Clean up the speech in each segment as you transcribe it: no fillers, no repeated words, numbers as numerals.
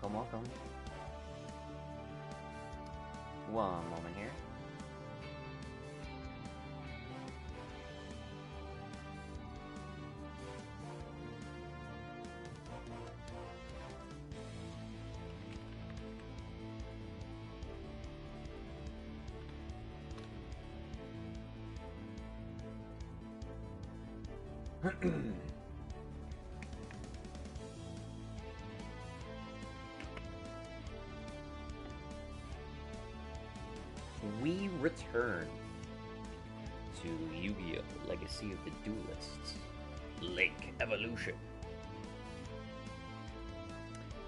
Welcome, welcome. One moment here. We return to Yu-Gi-Oh! Legacy of the Duelists, Link Evolution.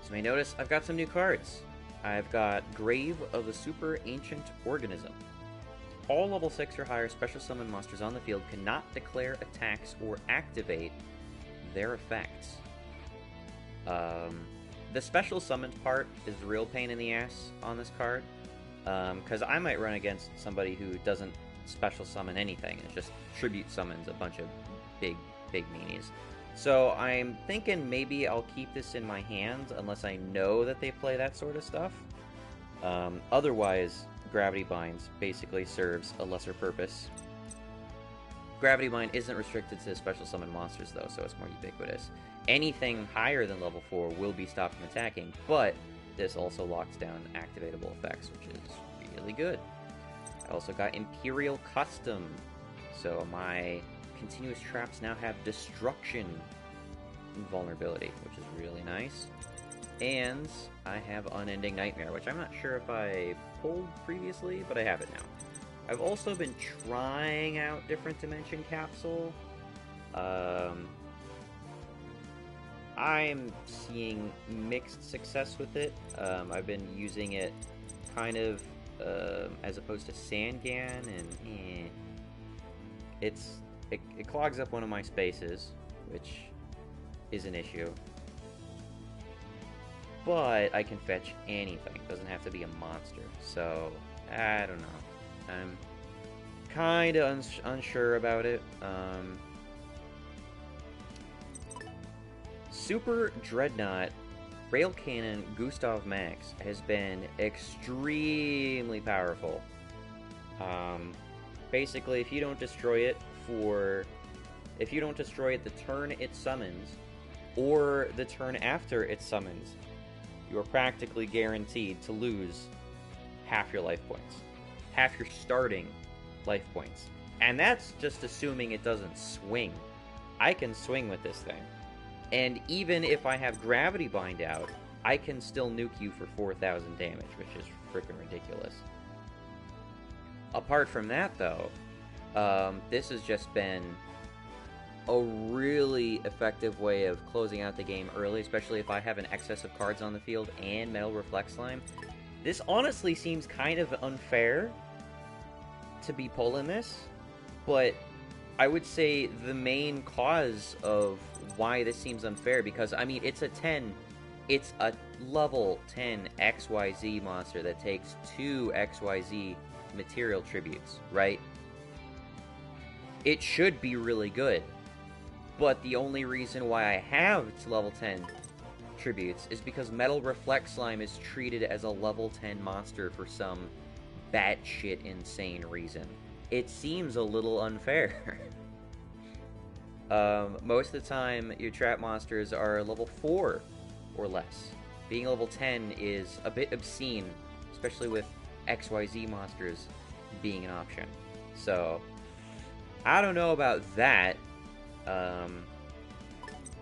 So you may notice I've got some new cards. I've got Grave of the Super Ancient Organism. All level 6 or higher special summon monsters on the field cannot declare attacks or activate their effects. The special summoned part is the real pain in the ass on this card. Because I might run against somebody who doesn't special summon anything. It just tribute summons a bunch of big meanies. So I'm thinking maybe I'll keep this in my hand unless I know that they play that sort of stuff. Otherwise, Gravity Binds basically serves a lesser purpose. Gravity Bind isn't restricted to special summon monsters though, so it's more ubiquitous. Anything higher than level 4 will be stopped from attacking, but this also locks down activatable effects, which is really good. I also got Imperial Custom, so my continuous traps now have destruction vulnerability, which is really nice. And I have Unending Nightmare, which I'm not sure if I pulled previously, but I have it now. I've also been trying out Different Dimension Capsule. I'm seeing mixed success with it. I've been using it kind of as opposed to Sangan, and it clogs up one of my spaces, which is an issue. But I can fetch anything. It doesn't have to be a monster. So, I don't know. I'm kind of unsure about it. Super Dreadnought Rail Cannon GUSTAV Max has been extremely powerful. Basically, if you don't destroy it the turn it summons, or the turn after it summons, you are practically guaranteed to lose half your life points. Half your starting life points. And that's just assuming it doesn't swing. I can swing with this thing. And even if I have Gravity Bind out, I can still nuke you for 4,000 damage, which is freaking ridiculous. Apart from that, though, this has just been a really effective way of closing out the game early, especially if I have an excess of cards on the field and Metal Reflect Slime. This honestly seems kind of unfair to be pulling this, but I would say the main cause of why this seems unfair, because, I mean, it's a level 10 XYZ monster that takes 2 XYZ material tributes, right? It should be really good. But the only reason why I have its level 10 tributes is because Metal Reflect Slime is treated as a level 10 monster for some batshit insane reason. It seems a little unfair. Most of the time, your trap monsters are level 4 or less. Being level 10 is a bit obscene, especially with XYZ monsters being an option. So, I don't know about that.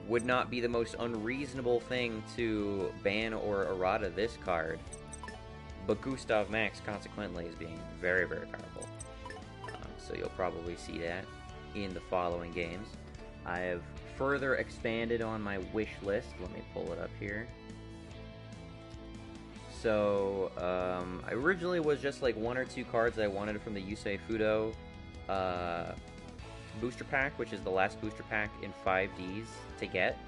Would not be the most unreasonable thing to ban or errata this card, but GUSTAV Max consequently is being very, very powerful. So you'll probably see that in the following games. I have further expanded on my wish list. Let me pull it up here. So, I originally was just like 1 or 2 cards that I wanted from the Yusei Fudo booster pack, which is the last booster pack in 5Ds to get.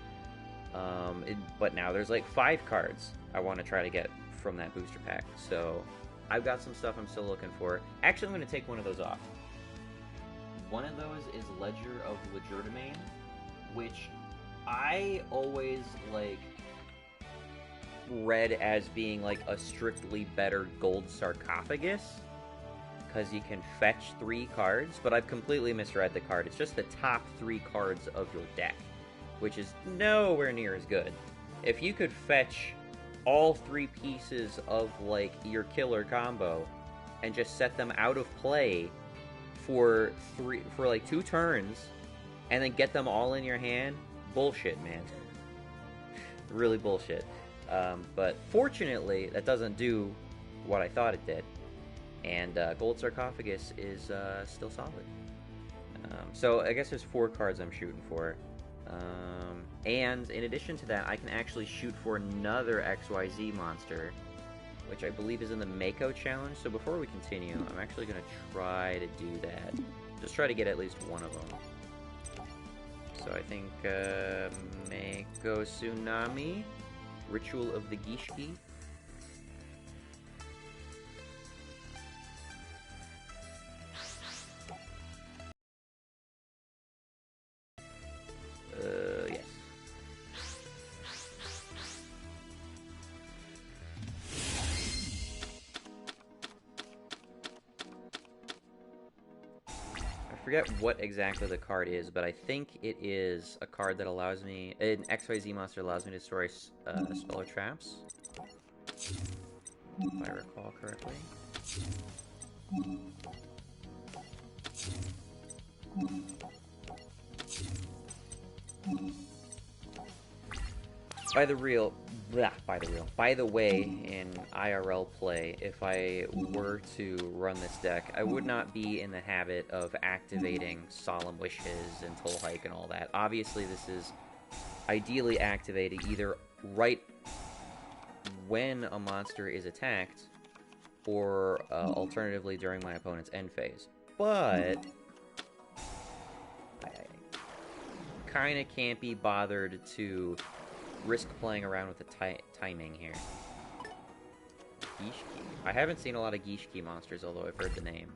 But now there's like 5 cards I want to try to get from that booster pack. So, I've got some stuff I'm still looking for. Actually, I'm going to take one of those off. One of those is Ledger of Legerdemain, which I always, like, read as being like a strictly better gold sarcophagus, because you can fetch 3 cards, but I've completely misread the card. It's just the top 3 cards of your deck, which is nowhere near as good. If you could fetch all 3 pieces of like your killer combo and just set them out of play for like 2 turns and then get them all in your hand, bullshit, man. Really bullshit. But fortunately, that doesn't do what I thought it did. And Gold Sarcophagus is still solid. So I guess there's 4 cards I'm shooting for. And in addition to that, I can actually shoot for another XYZ monster, which I believe is in the Mako challenge. So before we continue, I'm actually going to try to do that. Just try to get at least one of them. So I think Mako Tsunami, Ritual of the Gishki. Yes. I forget what exactly the card is, but I think it is a card that allows me... An XYZ monster allows me to destroy spell or traps, if I recall correctly. By the way, in IRL play, if I were to run this deck, I would not be in the habit of activating Solemn Wishes and Toll Hike and all that. Obviously, this is ideally activated either right when a monster is attacked, or alternatively during my opponent's end phase. But I kind of can't be bothered to risk playing around with the timing here. Gishki. I haven't seen a lot of Gishki monsters, although I've heard the name.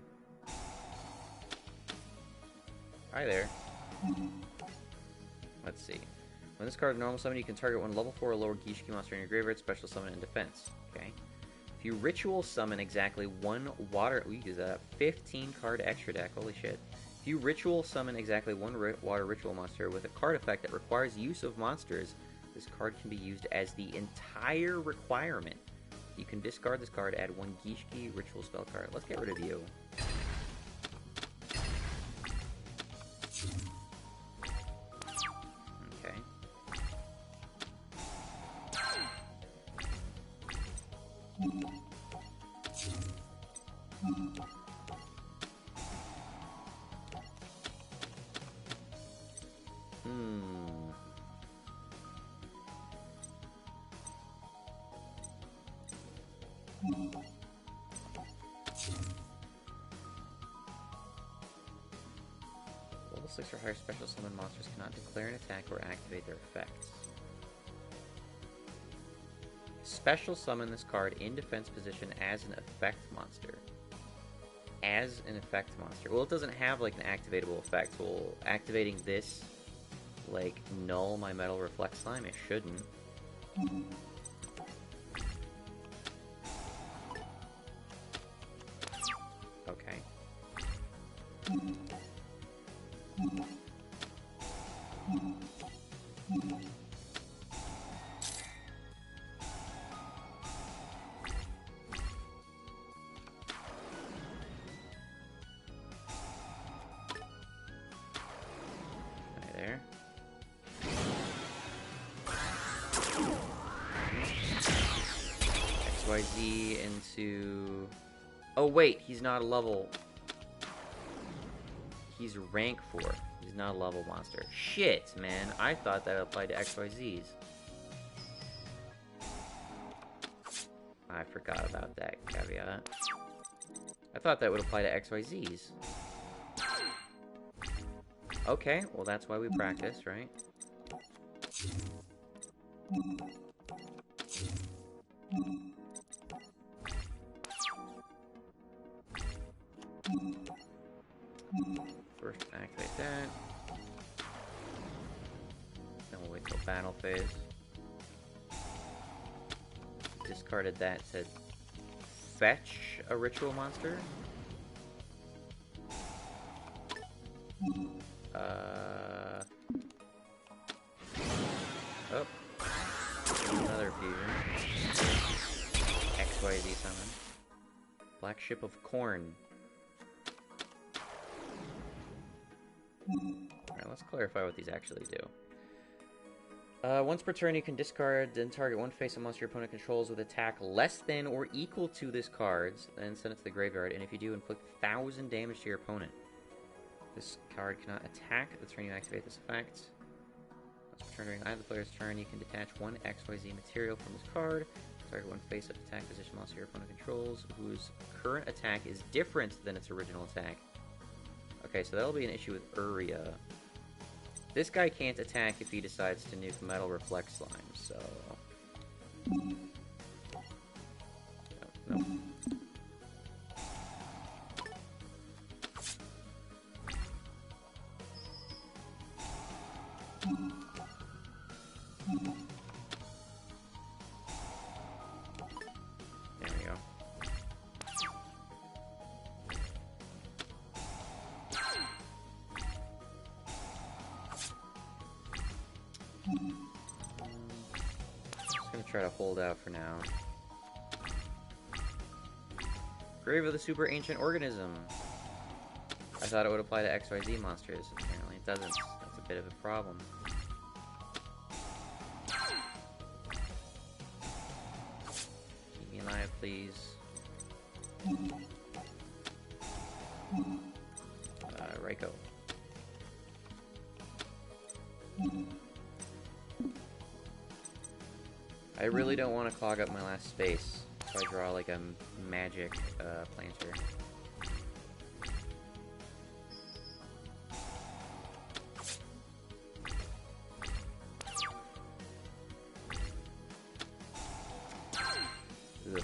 Hi there. Let's see. When this card is normal summon, you can target one level 4 or lower Gishki monster in your graveyard, special summon and defense. Okay. If you ritual summon exactly one water... We use that 15 card extra deck. Holy shit. If you ritual summon exactly one water ritual monster with a card effect that requires use of monsters, this card can be used as the entire requirement. You can discard this card, add 1 Gishki ritual spell card. Let's get rid of you. Okay. Level 6 or higher special summon monsters cannot declare an attack or activate their effects. Special summon this card in defense position as an effect monster. As an effect monster. Well, it doesn't have like an activatable effect. Will activating this like null my Metal Reflect Slime? It shouldn't. Okay. Hi there. XYZ into... Oh wait, he's not a level... He's rank 4. He's not a level monster. Shit, man. I thought that applied to XYZs. I forgot about that caveat. I thought that would apply to XYZs. Okay, well that's why we practice, right? First, activate that. Then we'll wait till battle phase. discarded that to fetch a ritual monster. Oh. Another fusion. XYZ summon. Black Ship of Corn. Alright, let's clarify what these actually do. Once per turn, you can discard and target one face of monster your opponent controls with attack less than or equal to this card's, then send it to the graveyard, and if you do, inflict 1,000 damage to your opponent. This card cannot attack the turn you activate this effect. Once per turn during either player's turn, you can detach one XYZ material from this card, target one face of attack position monster your opponent controls, whose current attack is different than its original attack. Okay, so that'll be an issue with Uria. This guy can't attack if he decides to nuke Metal Reflect Slime, so... No. There we go. Just gonna try to hold out for now. Grave of the Super Ancient Organism. I thought it would apply to XYZ monsters. Apparently it doesn't. That's a bit of a problem. Keep me alive, please. Reiko. I really don't want to clog up my last space, so I draw like a magic planter. Ugh.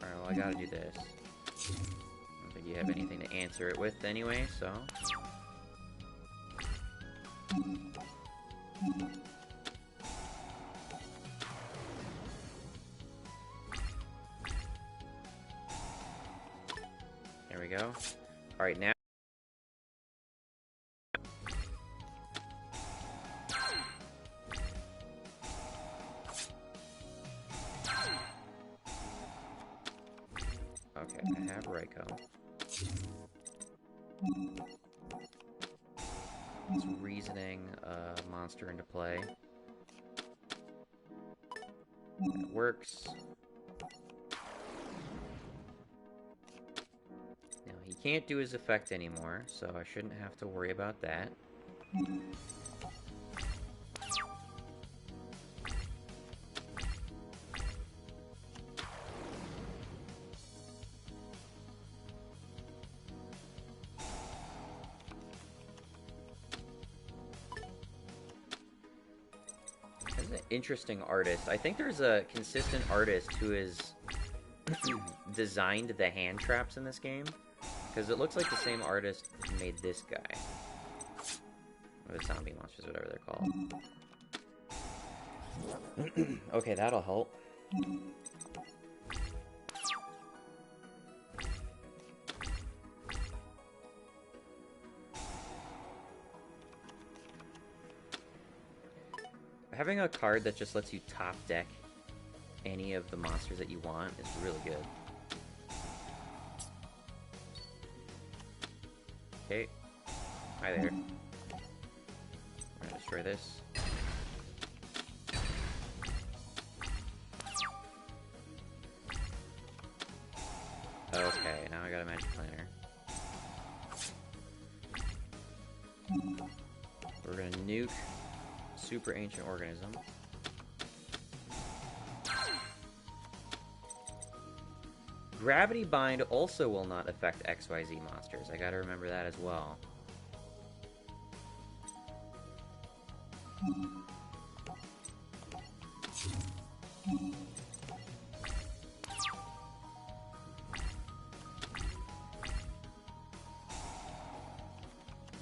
Alright, well I gotta do this. I don't think you have anything to answer it with anyway, so... There we go. Alright, now... Okay, I have Reiko. It's reasoning a monster into play. It works. Now, he can't do his effect anymore, so I shouldn't have to worry about that. Interesting artist. I think there's a consistent artist who has designed the hand traps in this game, because it looks like the same artist made this guy. Or the zombie monsters, whatever they're called. Okay, that'll help. Having a card that just lets you top deck any of the monsters that you want is really good. Okay. Hi there. I'm gonna destroy this. Okay, now I got a magic planner. We're gonna nuke Super Ancient Organism. Gravity Bind also will not affect XYZ monsters. I gotta remember that as well.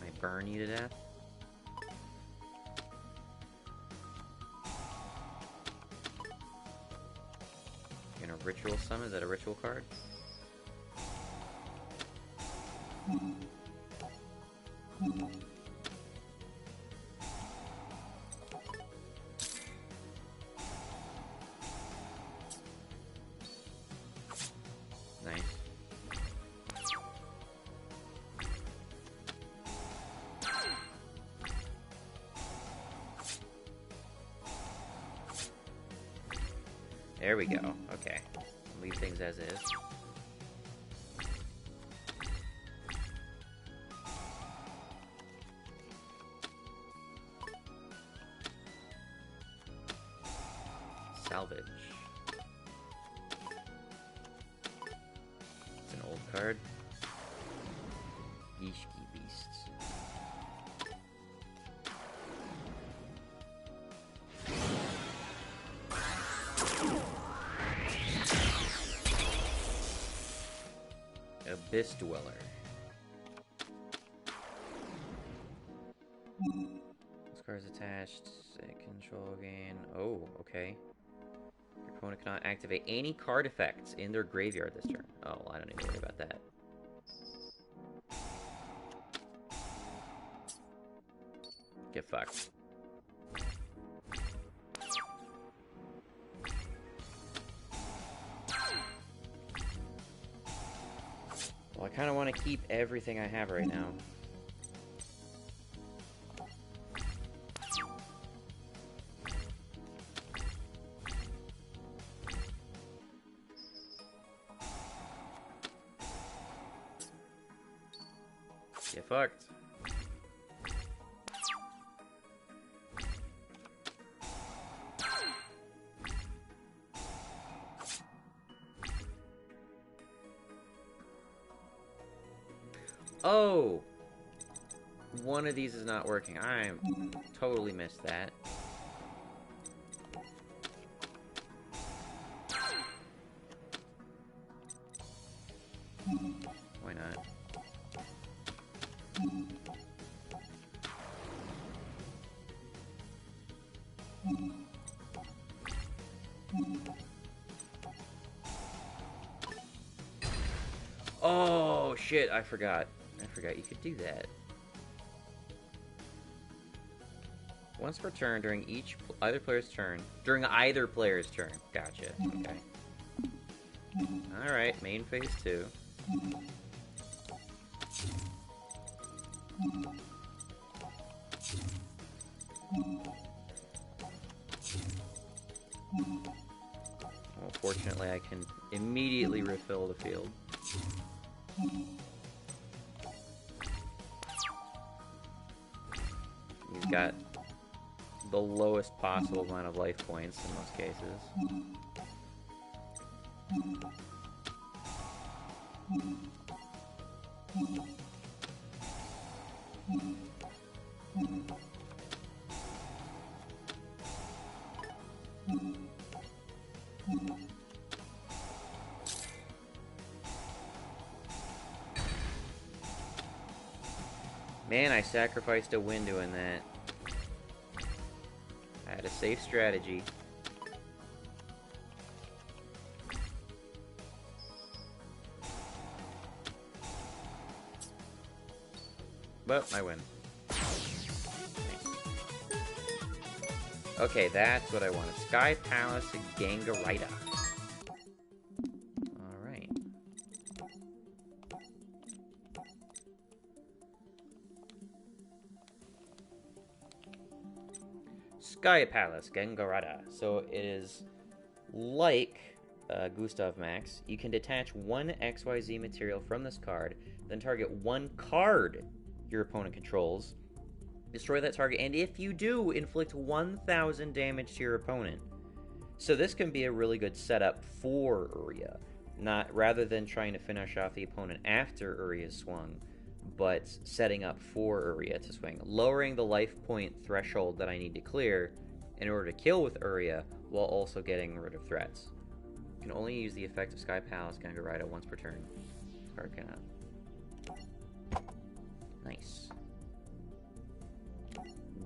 I burn you to death? Ritual Summon, is that a ritual card? Nice. There we go. Okay. Leave things as is. Salvage. It's an old card. Ishki Beasts. Abyss Dweller. This card is attached. Control gain. Oh, okay. Your opponent cannot activate any card effects in their graveyard this turn. Oh, well, I don't need to worry about that. Get fucked. Well, I kind of want to keep everything I have right now. Get fucked. Oh! One of these is not working. I totally missed that. Why not? Oh, shit, I forgot. I forgot you could do that. Once per turn during either player's turn. During either player's turn. Gotcha. Okay. Alright, main phase 2. Well, fortunately, I can immediately refill the field. He's got the lowest possible amount of life points in most cases. Man, I sacrificed a win doing that. I had a safe strategy. But I win. Okay, that's what I wanted. Sky Palace Gangarita. Alright. Sky Palace Gangarita. So it is like Gustav Max. You can detach one XYZ material from this card, then target one card your opponent controls. Destroy that target, and if you do, inflict 1,000 damage to your opponent. So this can be a really good setup for Uria. Rather than trying to finish off the opponent after Uria's swung, but setting up for Uria to swing. Lowering the life point threshold that I need to clear in order to kill with Uria, while also getting rid of threats. You can only use the effect of Sky Palace Gangarita once per turn. Card cannot. Nice.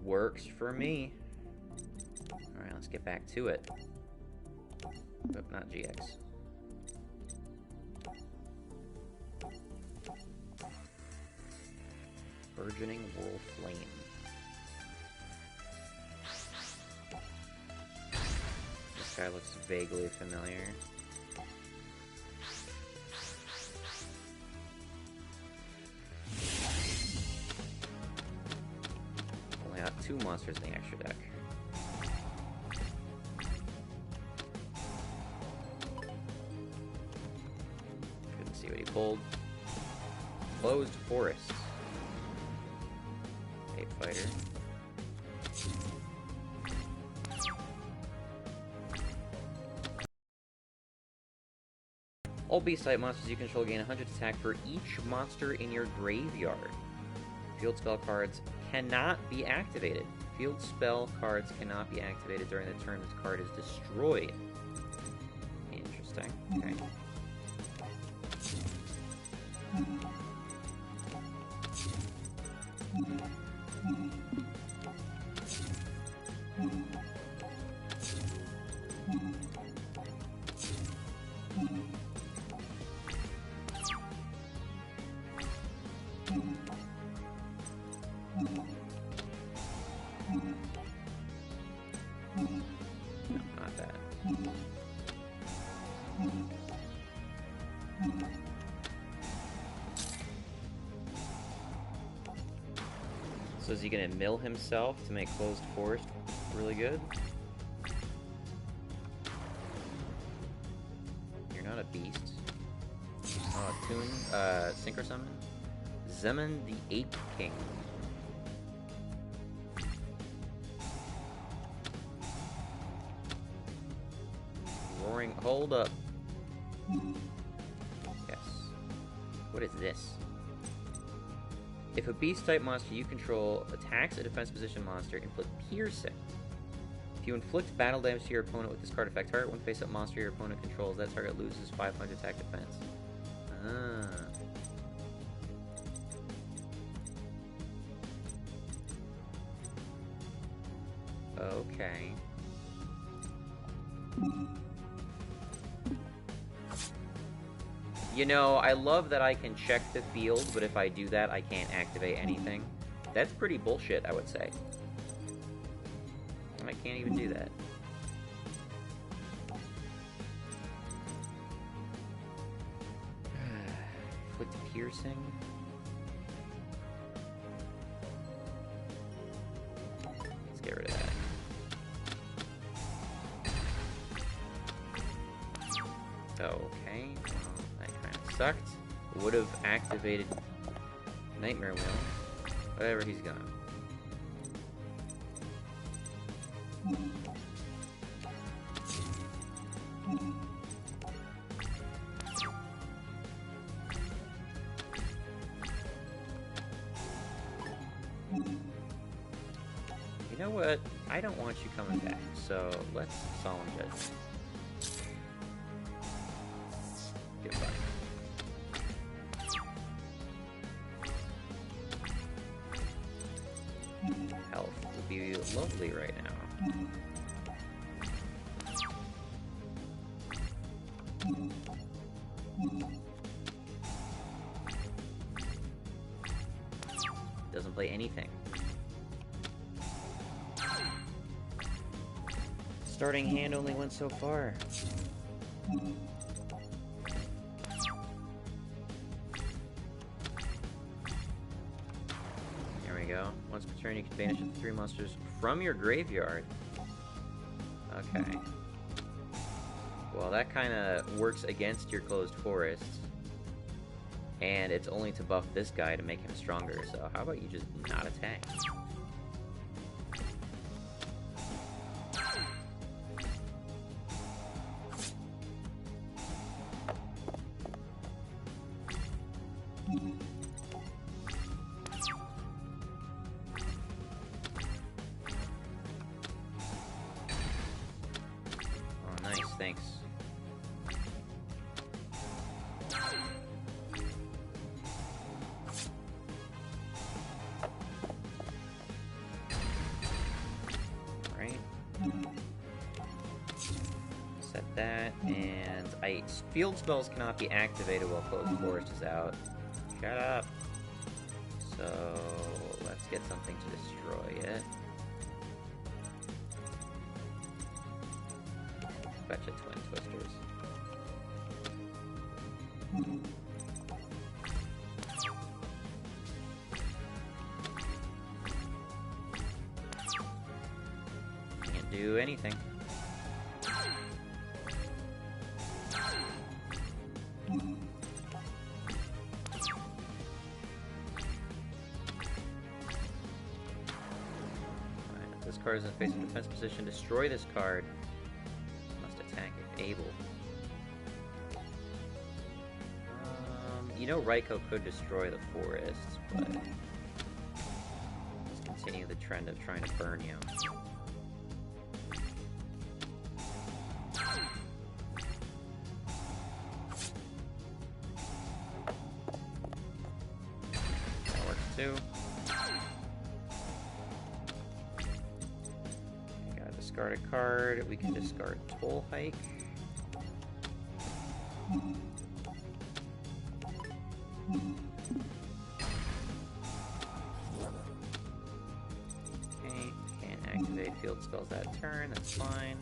Works for me. Alright, let's get back to it. But not GX. Burgeoning Whirl Flame. This guy looks vaguely familiar. Only got 2 monsters in the extra deck. Couldn't see what he pulled. Closed Forest. Ape Fighter. All beast-type monsters you control gain 100 attack for each monster in your graveyard. Field spell cards cannot be activated. Field spell cards cannot be activated during the turn this card is destroyed. Interesting. Okay. No, not that. So is he gonna mill himself to make Closed Forest really good? You're not a beast. Oh, Toon, Synchro Summon? Zeman the Ape King. Roaring, hold up. Yes. What is this? If a beast-type monster you control attacks a defense position monster, inflict piercing. If you inflict battle damage to your opponent with this card effect, target one face-up monster your opponent controls, that target loses 500 attack defense. Ah. Okay. You know, I love that I can check the field, but if I do that, I can't activate anything. That's pretty bullshit, I would say. I can't even do that. Inflict piercing. Let's get rid of that. Okay, well, that kind of sucked. Would have activated Nightmare Wheel. Whatever, he's gone. You know what? I don't want you coming back, so let's Solemn Judge. Goodbye. Health would be lovely right now. Doesn't play anything. Starting hand only went so far. There we go. Once per turn, you can banish up to 3 monsters from your graveyard. Okay. Well, that kind of works against your Closed Forest. And it's only to buff this guy to make him stronger, so how about you just not attack? Oh, nice, thanks. Alright. Set that, and field spells cannot be activated while Closed Forest is out. Shut up. So So let's get something to destroy it. Fetch a Twin Twisters. Can't do anything. This card is in face of defense position. Destroy this card. Must attack if able. You know Raikou could destroy the forests, but let's continue the trend of trying to burn you. That works too. Discard a card. We can discard Toll Hike. Okay, can't activate field spells that turn. That's fine.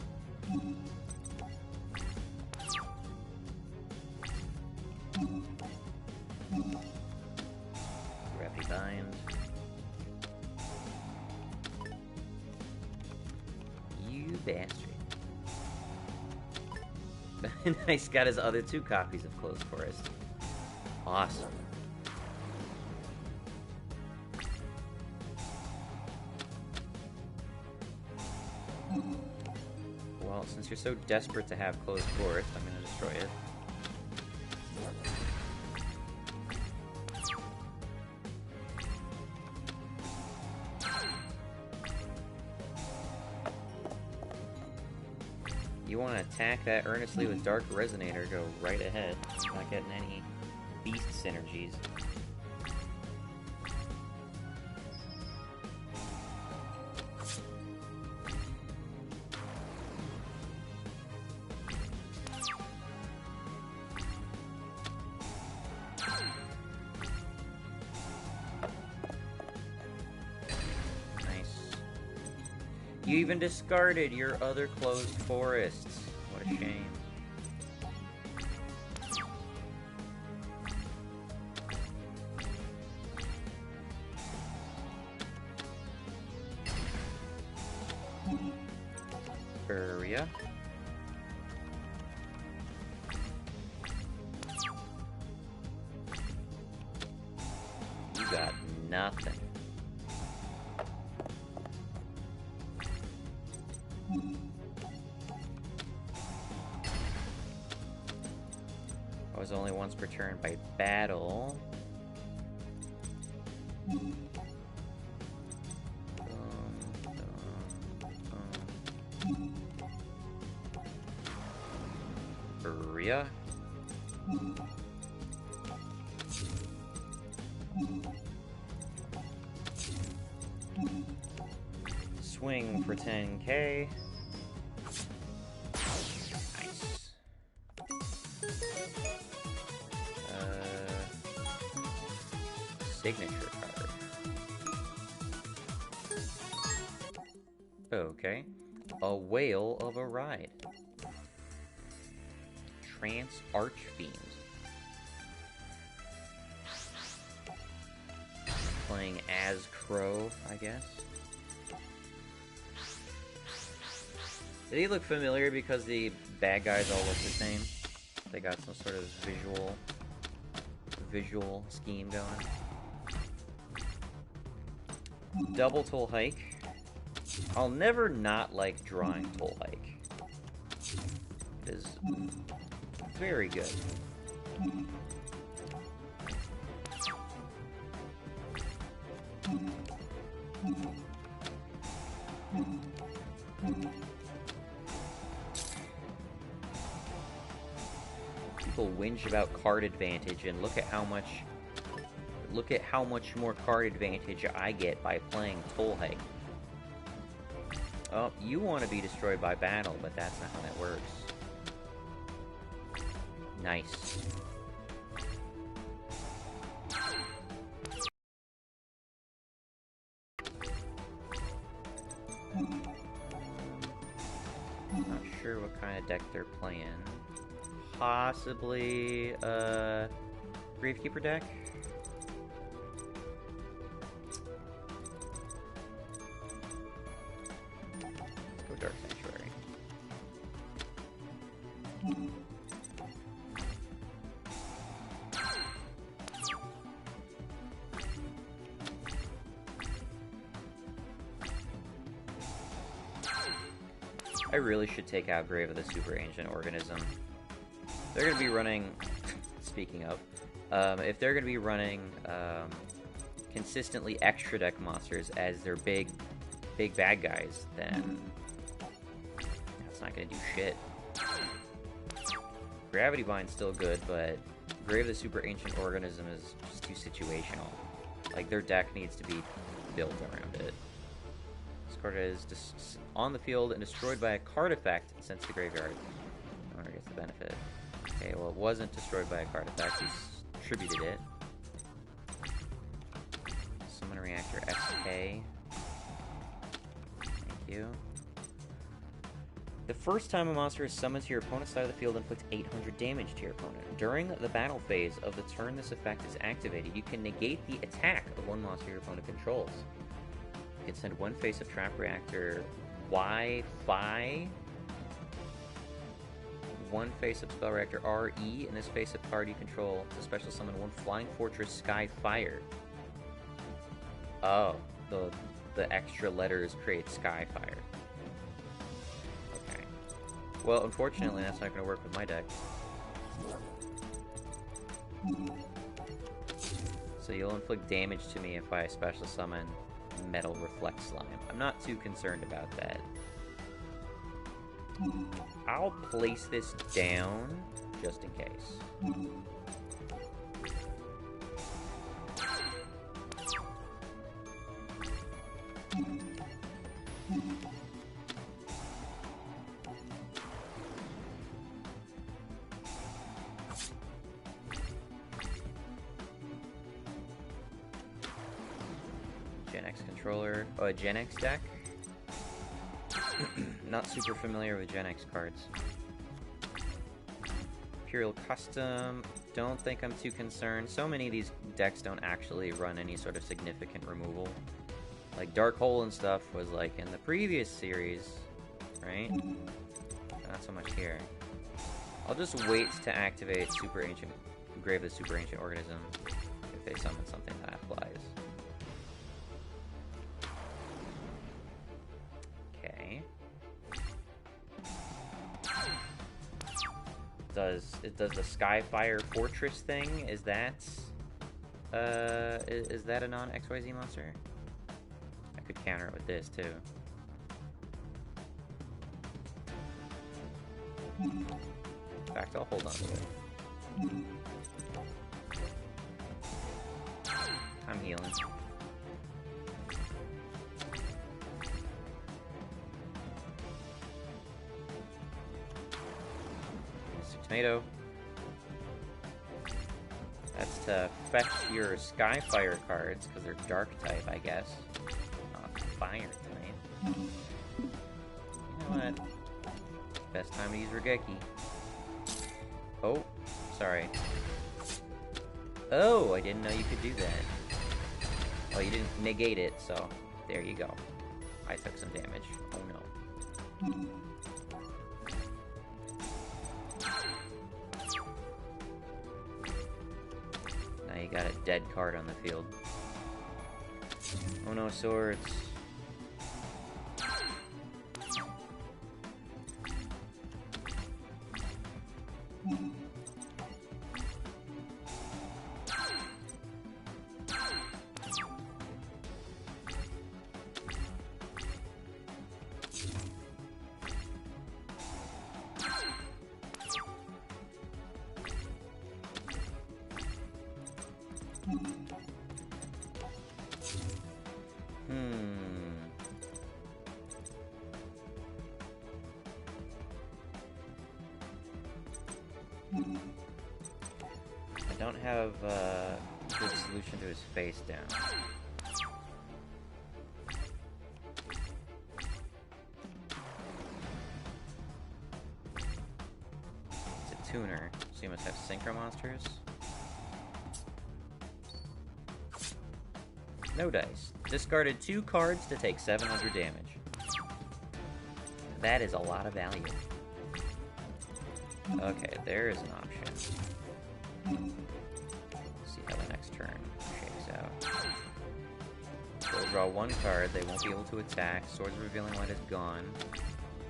Rappy Bind. You bastard. Nice, got his other 2 copies of Closed Forest. Awesome. Well, since you're so desperate to have Closed Forest, I'm gonna destroy it. You want to attack that earnestly with Dark Resonator, go right ahead. Not getting any beast synergies. You even discarded your other Closed Forests. What a shame. Uria. You got nothing. I was only once per turn by battle. Uria. Swing for 10k. Nice. Signature card. Okay. A Whale of a Ride. Trance Archfiend. Playing as Crow, I guess. Did he look familiar because the bad guys all look the same? They got some sort of visual scheme going. Double Toll Hike. I'll never not like drawing Toll Hike. It is very good. People whinge about card advantage, and look at how much more card advantage I get by playing Toll Hike. Oh, you want to be destroyed by battle, but that's not how that works. Nice. sure what kind of deck they're playing. Possibly a Gravekeeper deck? Let's go Dark Sanctuary. I really should take out Grave of the Super Ancient Organism. They're going to be running... Speaking of, if they're going to be running consistently extra deck monsters as their big bad guys, then that's not going to do shit. Gravity Bind's still good, but Grave of the Super Ancient Organism is just too situational. Like, their deck needs to be built around it. This card is on the field and destroyed by a card effect sent to the graveyard. Owner gets the benefit. Okay, well, it wasn't destroyed by a card effect. He distributed it. Summon Reactor SK. Thank you. The first time a monster is summoned to your opponent's side of the field, inflicts 800 damage to your opponent. During the battle phase of the turn this effect is activated, you can negate the attack of one monster your opponent controls. You can send one face of Trap Reactor Wi-Fi, one face of Spell Reactor RE, and this face of card you control to special summon one Flying Fortress Sky Fire. Oh, the extra letters create Sky Fire. Okay. Well, unfortunately, that's not going to work with my deck. So you'll inflict damage to me if I special summon Metal Reflect Slime. I'm not too concerned about that. I'll place this down just in case. Gen X controller. Oh, a Gen X deck? Not super familiar with Gen X cards. Imperial Custom. Don't think I'm too concerned. So many of these decks don't actually run any sort of significant removal. Like Dark Hole and stuff was like in the previous series, right? Not so much here. I'll just wait to activate Super Ancient, Grave of the Super Ancient Organism if they summon something that applies. Okay. Does the Skyfire Fortress thing? Is that a non-XYZ monster? I could counter it with this too. In fact, I'll hold on to it. I'm healing. Mr. Tomato. That's to fetch your Skyfire cards, because they're dark type, I guess. Not fire type. You know what? Best time to use Regeki. Oh, sorry. Oh, I didn't know you could do that. Well, you didn't negate it, so there you go. I took some damage. Oh no. Now you got a dead card on the field. Oh no, swords. I don't have a good solution to his face down. tuner, so you must have synchro monsters. No dice. Discarded 2 cards to take 700 damage. That is a lot of value. Okay, there is an option. Let's see how the next turn shakes out. They'll draw 1 card, they won't be able to attack. Swords Revealing Light is gone.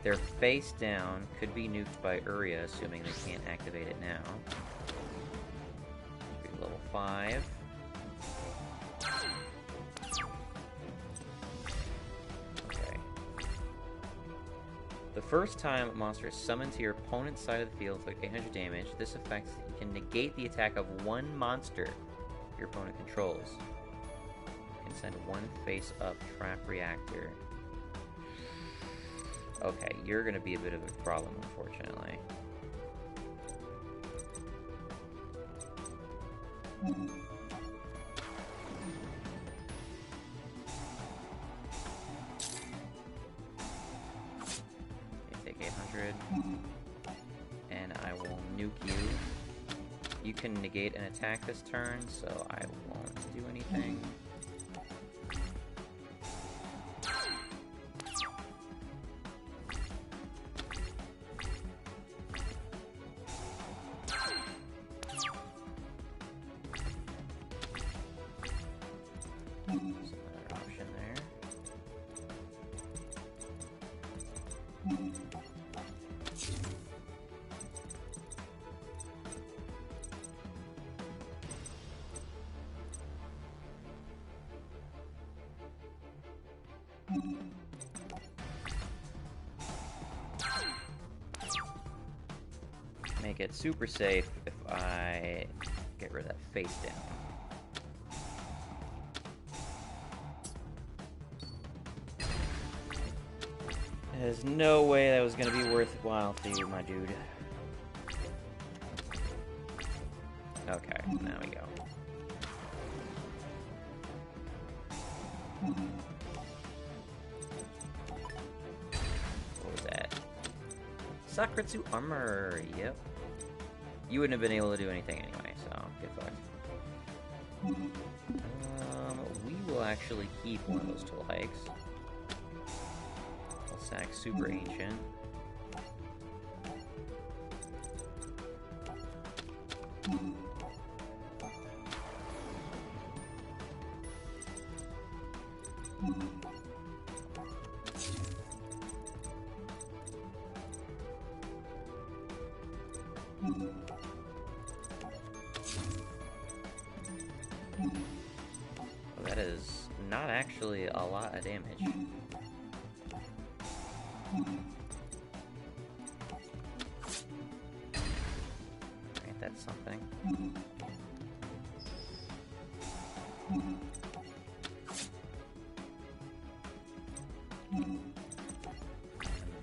They're face down, could be nuked by Uria, assuming they can't activate it now. Should be level 5. Okay. The first time a monster is summoned to your opponent's side of the field with 800 damage, this effect can negate the attack of 1 monster your opponent controls. You can send 1 face-up trap reactor. Okay, you're gonna be a bit of a problem, unfortunately. Okay, take 800. And I will nuke you. You can negate an attack this turn, so I won't do anything. Make it super safe if I get rid of that face down. There's no way that was going to be worthwhile for you, my dude. Okay, now we go. What was that? Sakratsu armor, yep. You wouldn't have been able to do anything anyway, so get fucked. We will actually keep one of those tool hikes. I'll sack Super Ancient. Well, that is not actually a lot of damage. Right, that's something.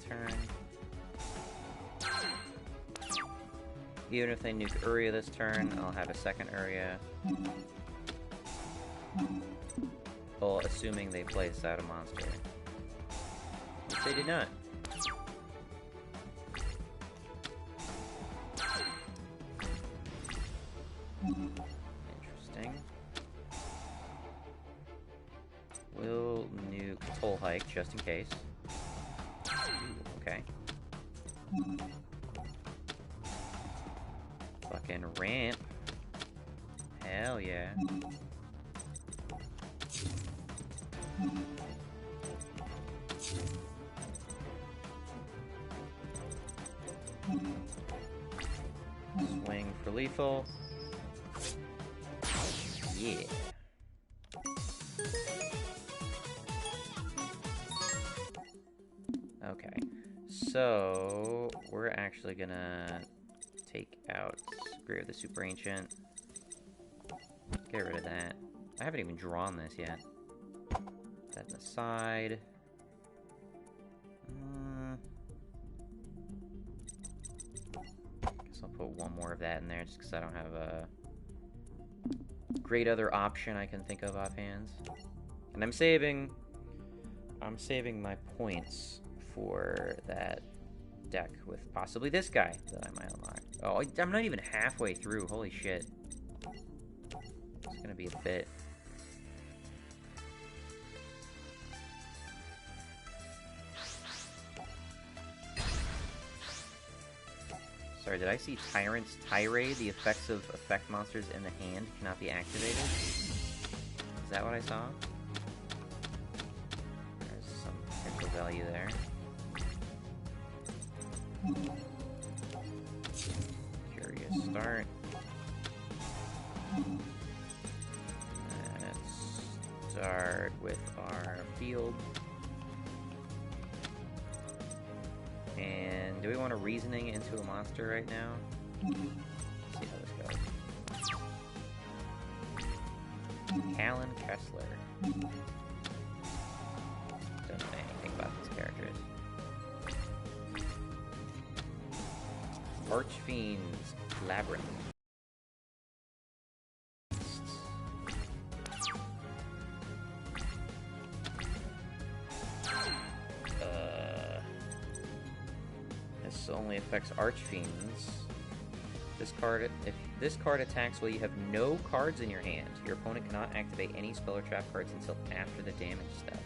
Turn. Even if they nuke Uria this turn, I'll have a second Uria. Well, assuming they place out a monster. Which they did not. Interesting. We'll nuke Toll Hike just in case. Ooh, okay. Fucking ramp. Hell yeah. Swing for lethal. Yeah. Okay. So we're actually gonna take out Grave of the Super Ancient. Get rid of that. I haven't even drawn this yet. Put that in the side. Guess I'll put one more of that in there just because I don't have a great other option I can think of offhand. And I'm saving my points for that deck with possibly this guy that I might unlock. Oh, I'm not even halfway through. Holy shit. It's gonna be a bit. Sorry, did I see Tyrant's Tirade? The effects of effect monsters in the hand cannot be activated? Is that what I saw? There's some potential value there. Curious start. Let's start with our field. And do we want a reasoning into a monster right now? Let's see how this goes. Callan Kessler. Don't know anything about these characters. Archfiend's Labyrinth. This only affects Archfiends. This card, if this card attacks while you have no cards in your hand, your opponent cannot activate any spell or trap cards until after the damage step.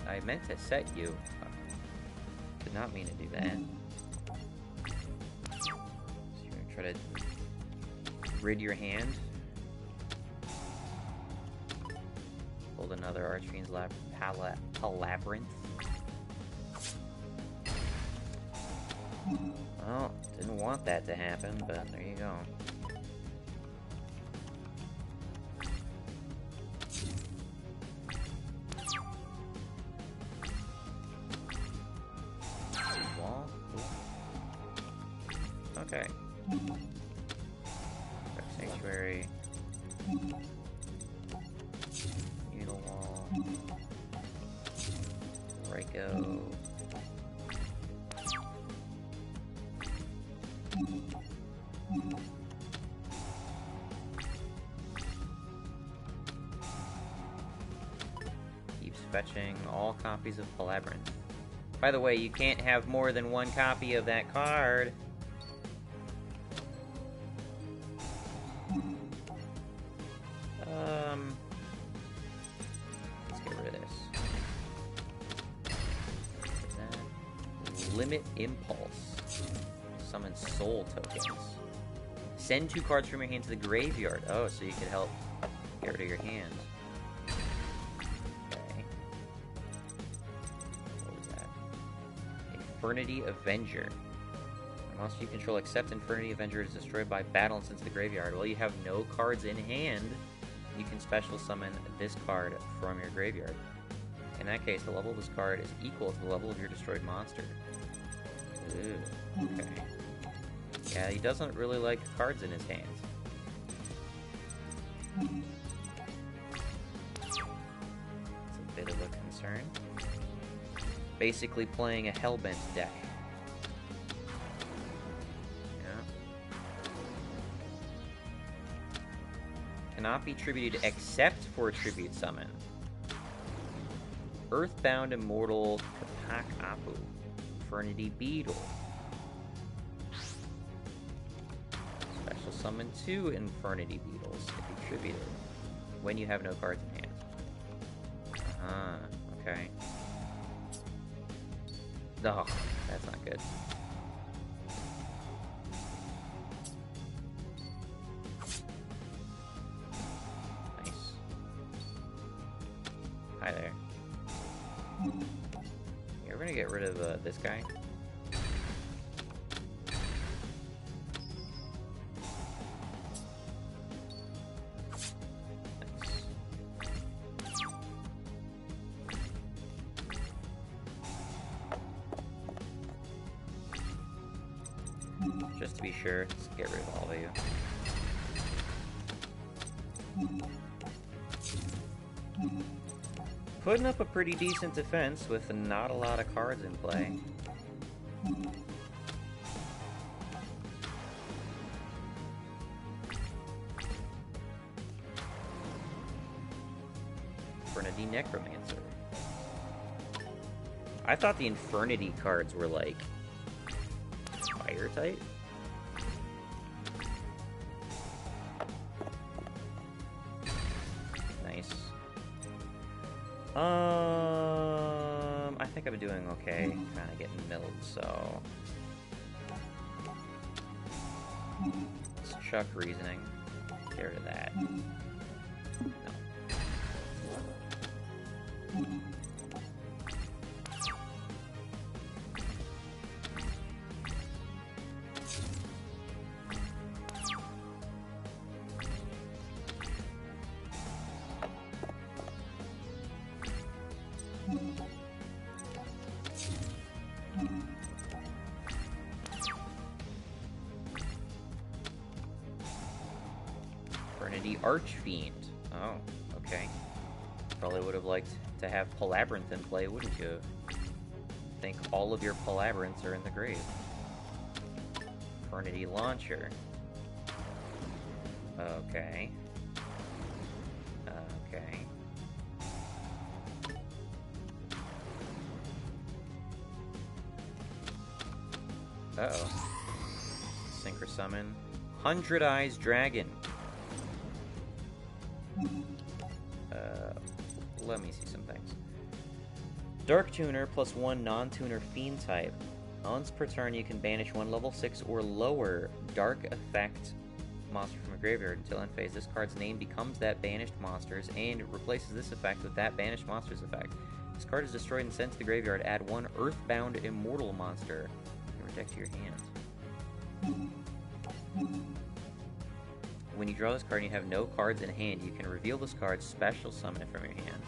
I meant to set you. Did not mean to do that. So you're gonna try to rid your hand. Hold another Archfiend's Labyrinth. Well, didn't want that to happen, but there you go. Wall? Okay. Sanctuary. Needle Wall. Ryko. Keeps fetching all copies of Labyrinth. By the way, you can't have more than one copy of that card. Let's get rid of this. Limit Impulse. Summon soul tokens. Send 2 cards from your hand to the graveyard. Oh, so you could help get rid of your hand. Okay. What was that? Infernity Avenger. A monster you control except Infernity Avenger is destroyed by battle and sent to the graveyard. Well, you have no cards in hand. You can special summon this card from your graveyard. In that case, the level of this card is equal to the level of your destroyed monster. Ooh, okay. Yeah, he doesn't really like cards in his hands. It's a bit of a concern. Basically playing a Hellbent deck. Yeah. Cannot be tributed except for a tribute summon. Earthbound Immortal Kapak Apu. Infernity Beetle. Special summon 2 Infernity Beetles if you tributed when you have no cards in hand. Okay. Oh, that's not good. Nice. Hi there. Yeah, we're gonna get rid of this guy. Just to be sure, let's get rid of all of you. Putting up a pretty decent defense with not a lot of cards in play. Infernity Necromancer. I thought the Infernity cards were like fire type. Nice. I think I'm doing okay. Kind of getting milled, so let's chuck reasoning. Get rid of that. No. Infernity Archfiend. Oh, okay. Probably would have liked to have Palabyrinth in play, wouldn't you? I think all of your Palabyrinths are in the grave. Infernity Launcher. Okay. Okay. Uh-oh. Synchro Summon. 100 Eyes Dragon. Let me see some things. Dark Tuner plus 1 non-tuner fiend type. Once per turn, you can banish 1 level 6 or lower Dark Effect monster from a graveyard. Until end phase, this card's name becomes that banished monster's and replaces this effect with that banished monster's effect. This card is destroyed and sent to the graveyard. Add 1 Earthbound Immortal monster from your deck to your hand. When you draw this card and you have no cards in hand, you can reveal this card, special summon it from your hand.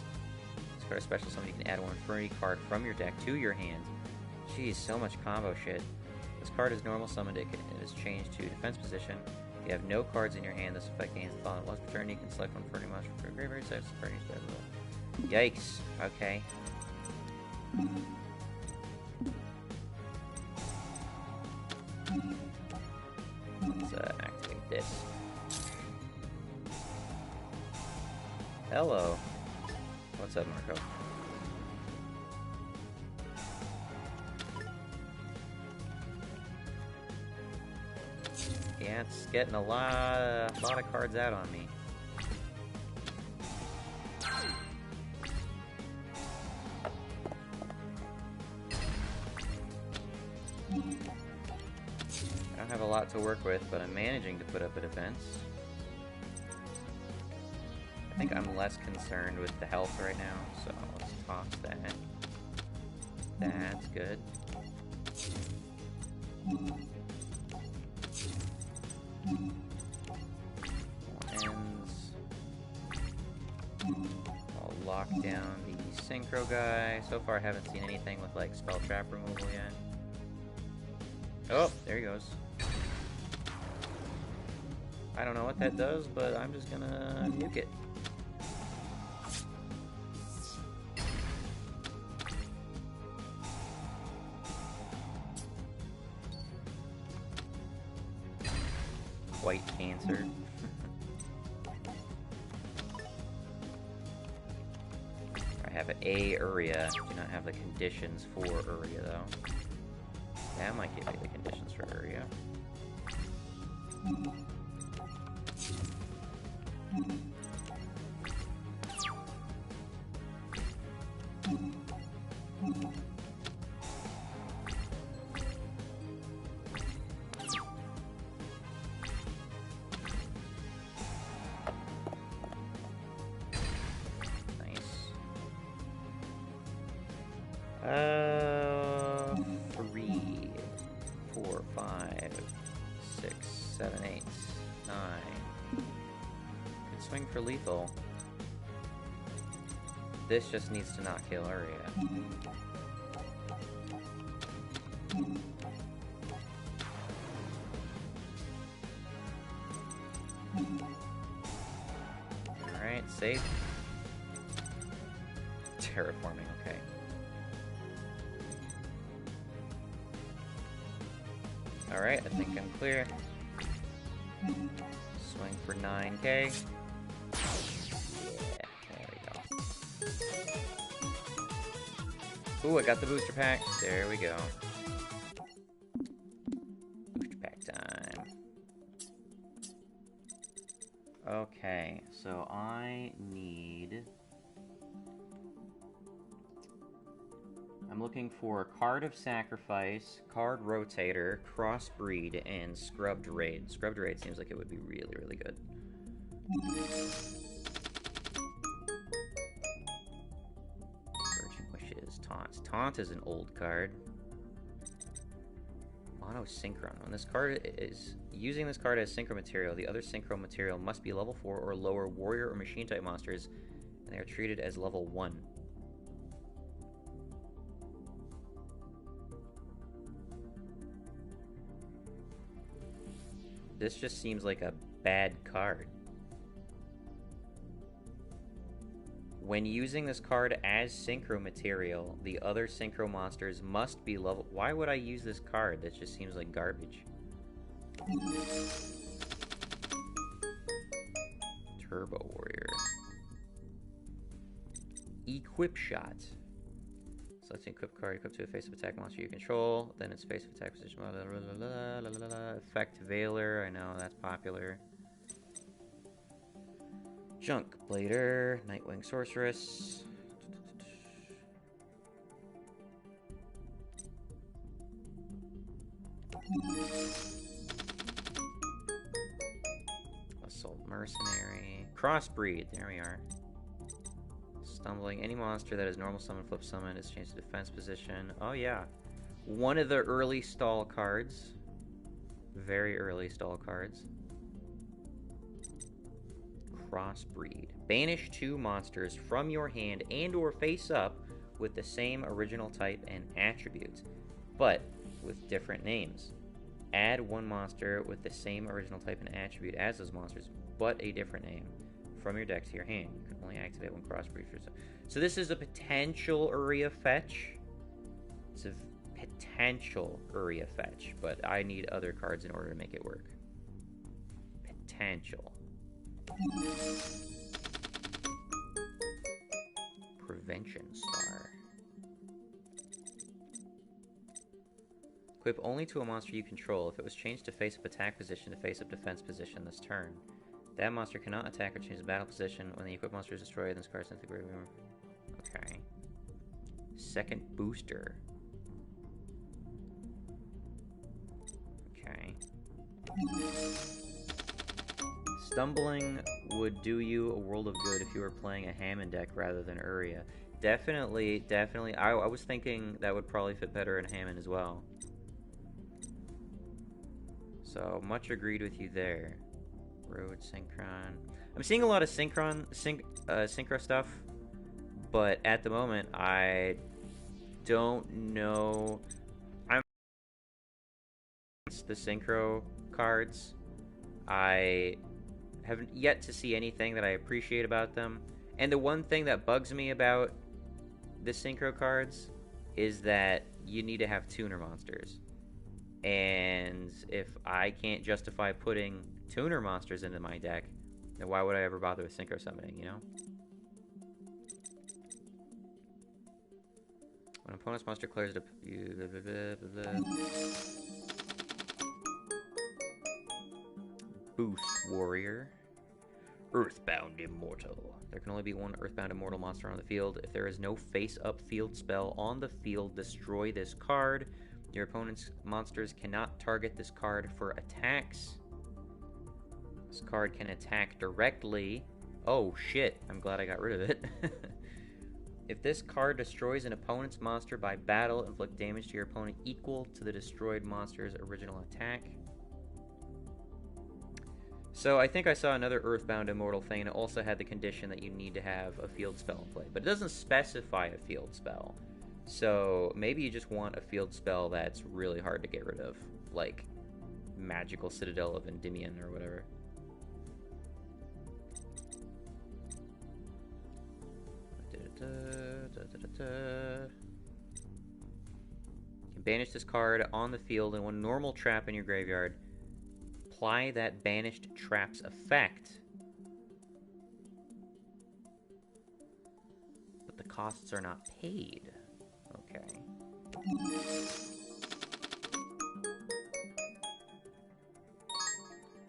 This card is special summon, you can add 1 Infernity card from your deck to your hand. Jeez, so much combo shit. This card is normal summoned, it is changed to defense position. If you have no cards in your hand, this effect gains the following. Once per turn, you can select 1 Infernity monster from your graveyard, so Yikes, okay. Let's activate this. Hello. What's up, Marco? Yeah, it's getting a lot of cards out on me. I don't have a lot to work with, but I'm managing to put up a defense. I think I'm less concerned with the health right now, so let's toss that. That's good. Ends. I'll lock down the Synchro guy. So far I haven't seen anything with like spell trap removal yet. Oh, there he goes. I don't know what that does, but I'm just gonna nuke it. White Cancer. I have a Uria. Do not have the conditions for Uria though. That might give me the conditions for Uria. Three, 4, 5, 6, 7, 8, 9. Could swing for lethal. This just needs to not kill Uria. Alright, safe. Terraforming, okay. Alright, I think I'm clear. Swing for 9k. Yeah, there we go. Ooh, I got the booster pack. There we go. Booster pack time. Okay, so I need... I'm looking for Card of Sacrifice, Card Rotator, Crossbreed, and Scrubbed Raid. Scrubbed Raid seems like it would be really, really good. Virgin Wishes, Taunt. Taunt is an old card. Mono Synchron. When this card is using this card as synchro material, the other synchro material must be level 4 or lower warrior or machine type monsters, and they are treated as level 1. This just seems like a bad card. When using this card as synchro material, the other synchro monsters must be level... Why would I use this card? That just seems like garbage. Turbo Warrior. Equip Shot. Selecting equip card, equipped to a face-up attack monster you control. Then its face-up attack position. Blah, blah, blah, blah, blah. Effect Veiler. I know that's popular. Junk Blader. Nightwing Sorceress. Assault Mercenary. Crossbreed. There we are. Stumbling. Any monster that is normal summon, flip summon is changed to defense position. Oh yeah. One of the early stall cards. Very early stall cards. Crossbreed. Banish 2 monsters from your hand and or face up with the same original type and attributes, but with different names. Add 1 monster with the same original type and attribute as those monsters, but a different name from your deck to your hand. You can only activate when crossbreed. So this is a potential Uria fetch. It's a potential Uria fetch, but I need other cards in order to make it work. Potential. Prevention Star. Equip only to a monster you control. If it was changed to face-up attack position to face-up defense position this turn, that monster cannot attack or change the battle position. When the equipped monster is destroyed, this card sent to the graveyard. Okay. Second booster. Okay. Stumbling would do you a world of good if you were playing a Hammond deck rather than Uria. Definitely, definitely. I was thinking that would probably fit better in Hammond as well. So, much agreed with you there. Road Synchron. I'm seeing a lot of synchro stuff, but at the moment, I don't know. I'm the synchro cards. I haven't yet to see anything that I appreciate about them. And the one thing that bugs me about the synchro cards is that you need to have tuner monsters. And if I can't justify putting tuner monsters into my deck, then why would I ever bother with synchro summoning, you know? When an opponent's monster clears it, Boost Warrior. Earthbound Immortal. There can only be one Earthbound Immortal monster on the field. If there is no face-up field spell on the field, destroy this card. Your opponent's monsters cannot target this card for attacks. This card can attack directly. Oh shit, I'm glad I got rid of it. If this card destroys an opponent's monster by battle, inflict damage to your opponent equal to the destroyed monster's original attack. So I think I saw another Earthbound Immortal thing, and it also had the condition that you need to have a field spell in play. But it doesn't specify a field spell. So maybe you just want a field spell that's really hard to get rid of. Like Magical Citadel of Endymion or whatever. You can banish this card on the field, and one normal trap in your graveyard. Apply that banished trap's effect. But the costs are not paid. Okay.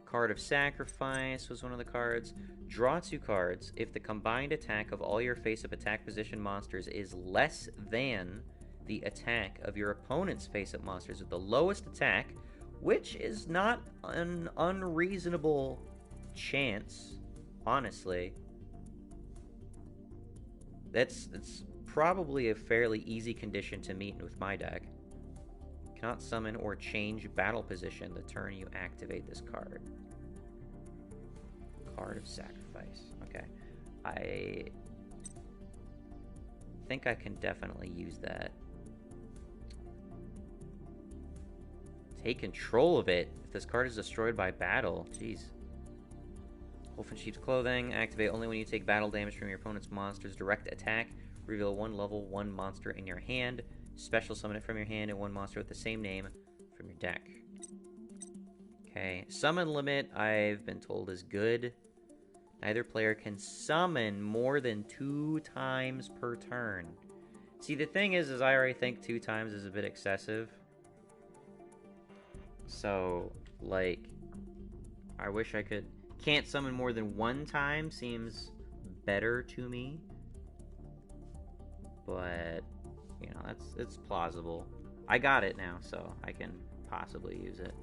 Card of Sacrifice was one of the cards. Draw 2 cards if the combined attack of all your face-up attack position monsters is less than the attack of your opponent's face-up monsters with the lowest attack, which is not an unreasonable chance, honestly. It's probably a fairly easy condition to meet with my deck. Cannot summon or change battle position the turn you activate this card. Card of Sacrifice. Okay. I think I can definitely use that. Take control of it if this card is destroyed by battle. Jeez. Wolf in Sheep's Clothing. Activate only when you take battle damage from your opponent's monster's direct attack. Reveal 1 level 1 monster in your hand. Special summon it from your hand and 1 monster with the same name from your deck. Okay. Summon limit, I've been told, is good. Neither player can summon more than 2 times per turn. See, the thing is I already think 2 times is a bit excessive. So, like, I wish I could... Can't summon more than 1 time seems better to me. But, you know, it's plausible. I got it now, so I can possibly use it.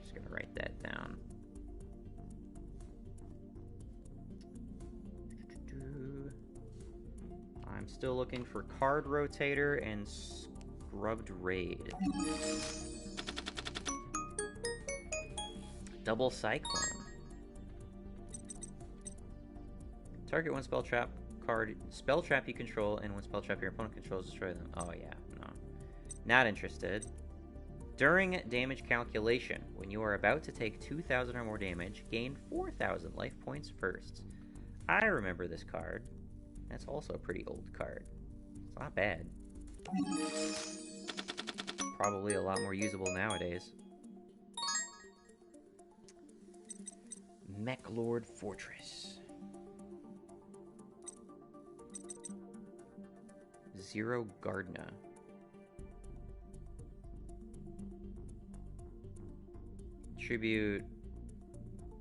Just gonna write that down. I'm still looking for Card Rotator and Scrubbed Raid. Double Cyclone. Target 1 spell trap card, spell trap you control, and 1 spell trap your opponent controls, destroy them. Oh yeah, no. Not interested. During damage calculation, when you are about to take 2,000 or more damage, gain 4,000 life points first. I remember this card. That's also a pretty old card. It's not bad. Probably a lot more usable nowadays. Mech Lord Fortress. Zero Gardna. Tribute.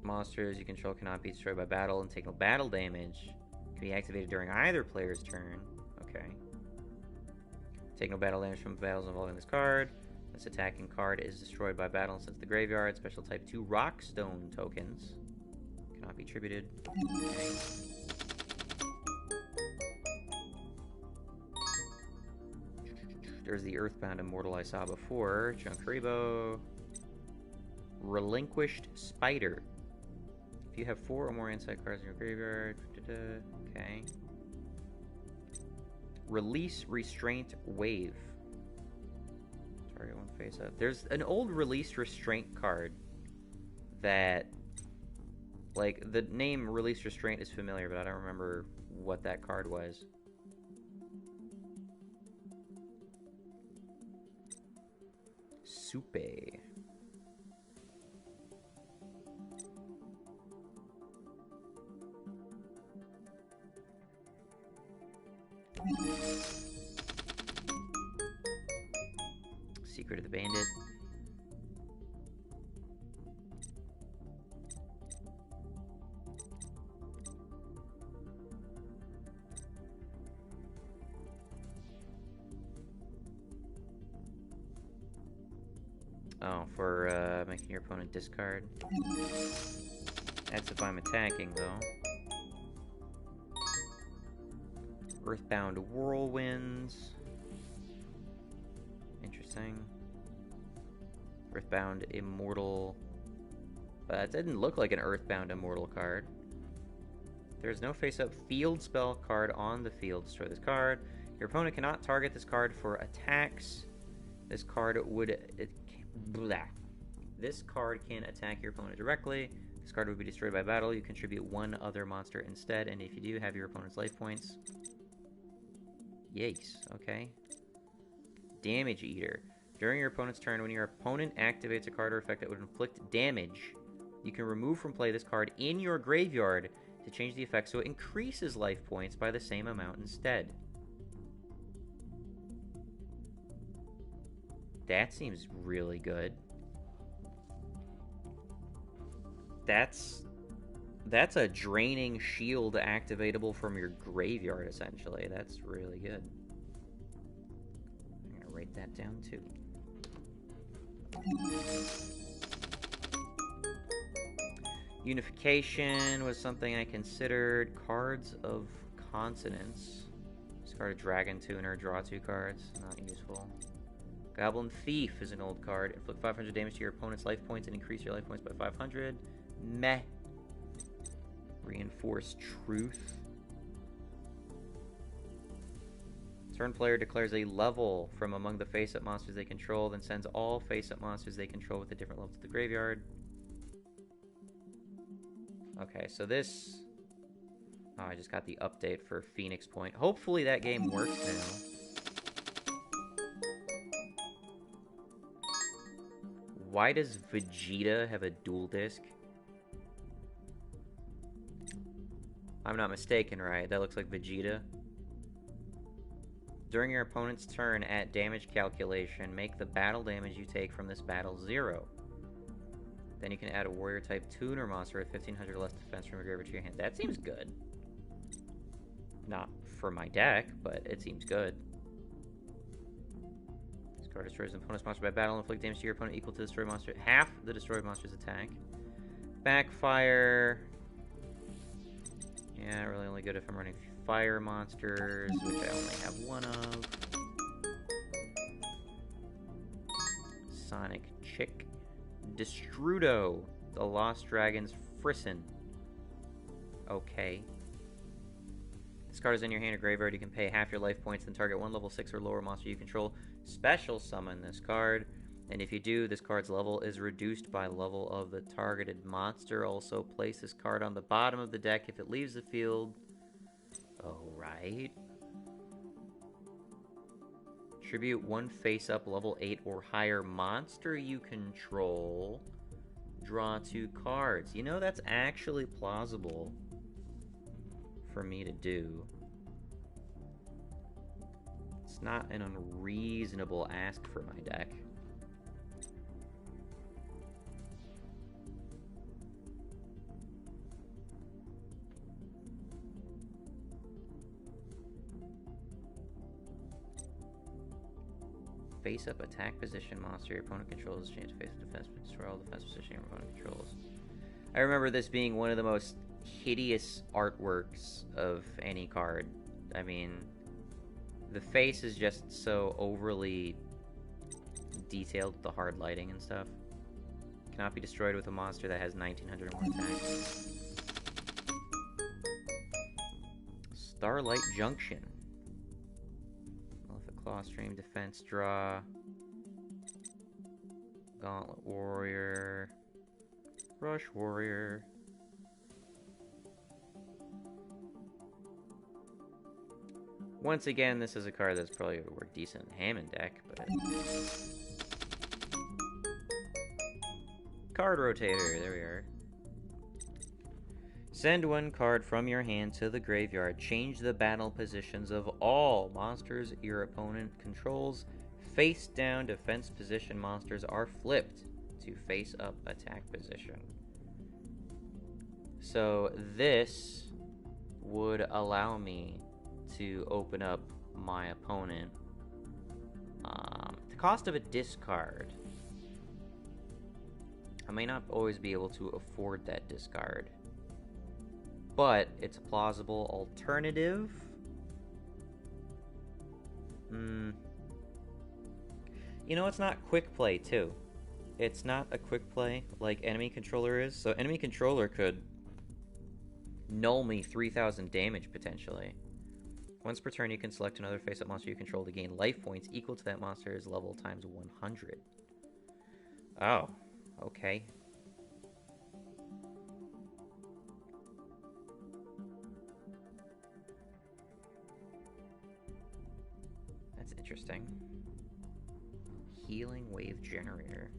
Monsters you control cannot be destroyed by battle and take no battle damage. Can be activated during either player's turn. Okay. Take no battle damage from battles involving this card. This attacking card is destroyed by battle and sent to the graveyard. Special type 2 Rockstone tokens. Cannot be tributed. Okay. There's the Earthbound Immortal I saw before. Junkaribo. Relinquished Spider. If you have 4 or more inside cards in your graveyard. Okay. Release Restraint Wave. Target 1 face up. There's an old Release Restraint card that, like, the name Release Restraint is familiar, but I don't remember what that card was. Supe. Secret of the Bandit. Oh, for making your opponent discard. That's if I'm attacking, though. Earthbound Whirlwinds. Interesting. Earthbound Immortal. But it didn't look like an Earthbound Immortal card. There's no face-up field spell card on the field. Destroy this card. Your opponent cannot target this card for attacks. This card would... This card can attack your opponent directly. This card would be destroyed by battle. You contribute 1 other monster instead, and if you do, have your opponent's life points. Yikes, okay. Damage Eater. During your opponent's turn, when your opponent activates a card or effect that would inflict damage, you can remove from play this card in your graveyard to change the effect so it increases life points by the same amount instead. That seems really good. That's a draining shield activatable from your graveyard, essentially. That's really good. I'm gonna write that down too. Unification was something I considered. Cards of Consonance. Discard a Dragon Tuner, draw 2 cards. Not useful. Goblin Thief is an old card. Inflict 500 damage to your opponent's life points and increase your life points by 500. Meh. Reinforce Truth. Turn player declares a level from among the face-up monsters they control, then sends all face-up monsters they control with a different level to the graveyard. Okay, so this... Oh, I just got the update for Phoenix Point. Hopefully that game works now. Why does Vegeta have a dual disc? I'm not mistaken, right? That looks like Vegeta. During your opponent's turn, at damage calculation, make the battle damage you take from this battle 0. Then you can add a warrior-type tuner monster with 1500 less defense from your graveyard to your hand. That seems good. Not for my deck, but it seems good. This card destroys an opponent's monster by battle and inflict damage to your opponent equal to the destroyed monster. Half the destroyed monster's attack. Backfire. Yeah, really only good if I'm running fire monsters, which I only have one of. Sonic Chick. Destrudo, the Lost Dragon's Frisson. Okay. This card is in your hand or graveyard. You can pay half your life points, then target one level 6 or lower monster you control. Special summon this card. And if you do, this card's level is reduced by level of the targeted monster. Also, place this card on the bottom of the deck if it leaves the field. Alright. Tribute one face-up level 8 or higher monster you control. Draw 2 cards. You know, that's actually plausible for me to do. It's not an unreasonable ask for my deck. Face-up attack position monster your opponent controls. Chance to face-up defense, destroy all defense position your opponent controls. I remember this being one of the most hideous artworks of any card. I mean, the face is just so overly detailed with the hard lighting and stuff. Cannot be destroyed with a monster that has 1900 or more attack. Starlight Junction. Claw Stream, Defense Draw, Gauntlet Warrior, Rush Warrior. Once again, this is a card that's probably going to work decent in Hammond deck, but... Card Rotator, there we are. Send one card from your hand to the graveyard. Change the battle positions of all monsters your opponent controls. Face down defense position monsters are flipped to face up attack position. So this would allow me to open up my opponent. The cost of a discard. I may not always be able to afford that discard, but it's a plausible alternative. You know, it's not quick play, too. It's not a quick play like enemy controller is. So enemy controller could null me 3000 damage, potentially. Once per turn, you can select another face-up monster you control to gain life points equal to that monster's level times 100. Oh, okay. That's interesting. Healing Wave Generator.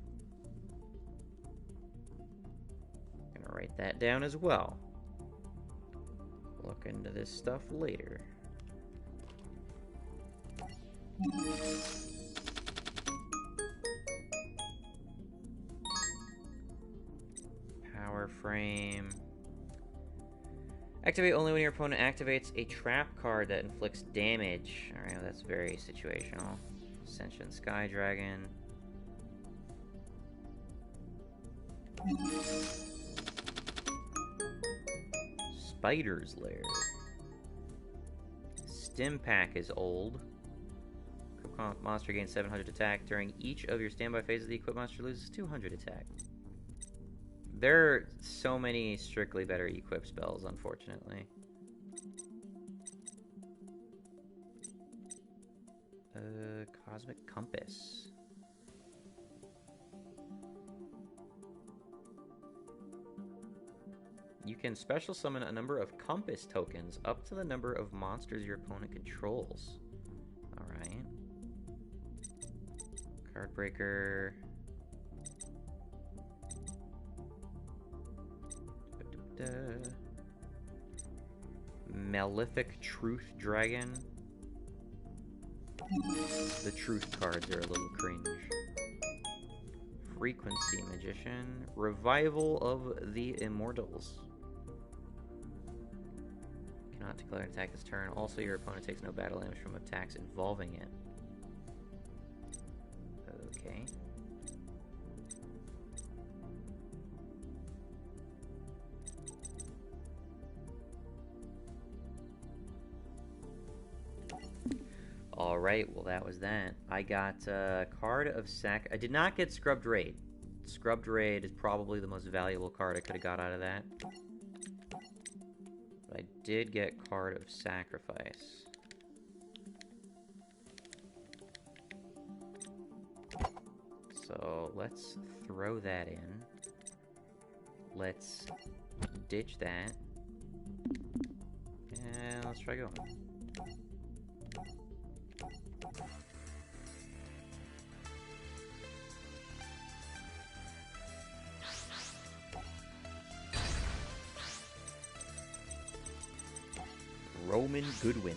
Gonna write that down as well. Look into this stuff later. frame. Activate only when your opponent activates a trap card that inflicts damage. Alright, well, that's very situational. Ascension Sky Dragon. Spider's Lair. Stim Pack is old. Equip monster gains 700 attack. During each of your standby phases, the equipped monster loses 200 attack. There are so many strictly better equip spells, unfortunately. Cosmic Compass. You can special summon a number of Compass tokens up to the number of monsters your opponent controls. Alright. Card Breaker. Malefic Truth Dragon. The Truth cards are a little cringe. Frequency Magician. Revival of the Immortals. Cannot declare an attack this turn. Also, your opponent takes no battle damage from attacks involving it. Okay. Alright, well that was that. I got a card of sac. I did not get Scrubbed Raid. Scrubbed Raid is probably the most valuable card I could have got out of that. But I did get Card of Sacrifice. So let's throw that in. Let's ditch that. And let's try going. Roman Goodwin.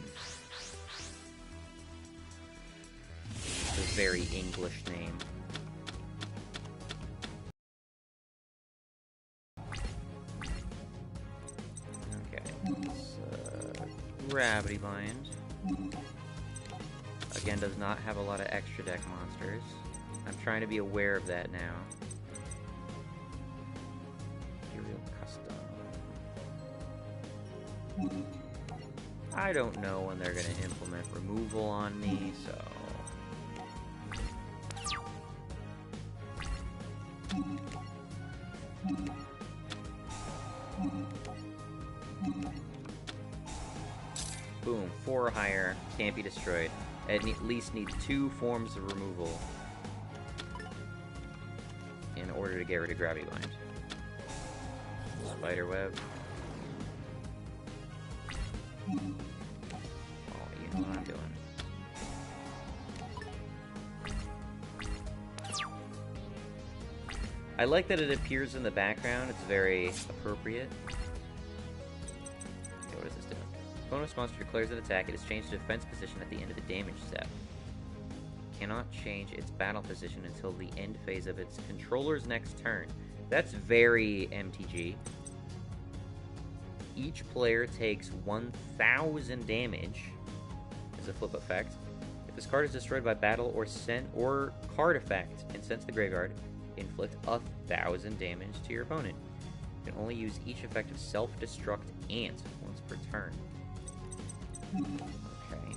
It's a very English name. Okay, let's, Gravity Bind. Again, does not have a lot of extra deck monsters. I'm trying to be aware of that now. Imperial Custom. I don't know when they're going to implement removal on me, so... Boom, 4 or higher, can't be destroyed. At least need 2 forms of removal in order to get rid of Gravity Bind. Spiderweb. Oh, you know what I'm doing. I like that it appears in the background. It's very appropriate. Okay, what is this doing? Bonus monster declares an attack. It is changed to defense position at the end of the damage step. Cannot change its battle position until the end phase of its controller's next turn. That's very MTG. Each player takes 1,000 damage as a flip effect. If this card is destroyed by battle or card effect and sent to the graveyard, inflict 1,000 damage to your opponent. You can only use each effect of self-destruct ant once per turn. Okay.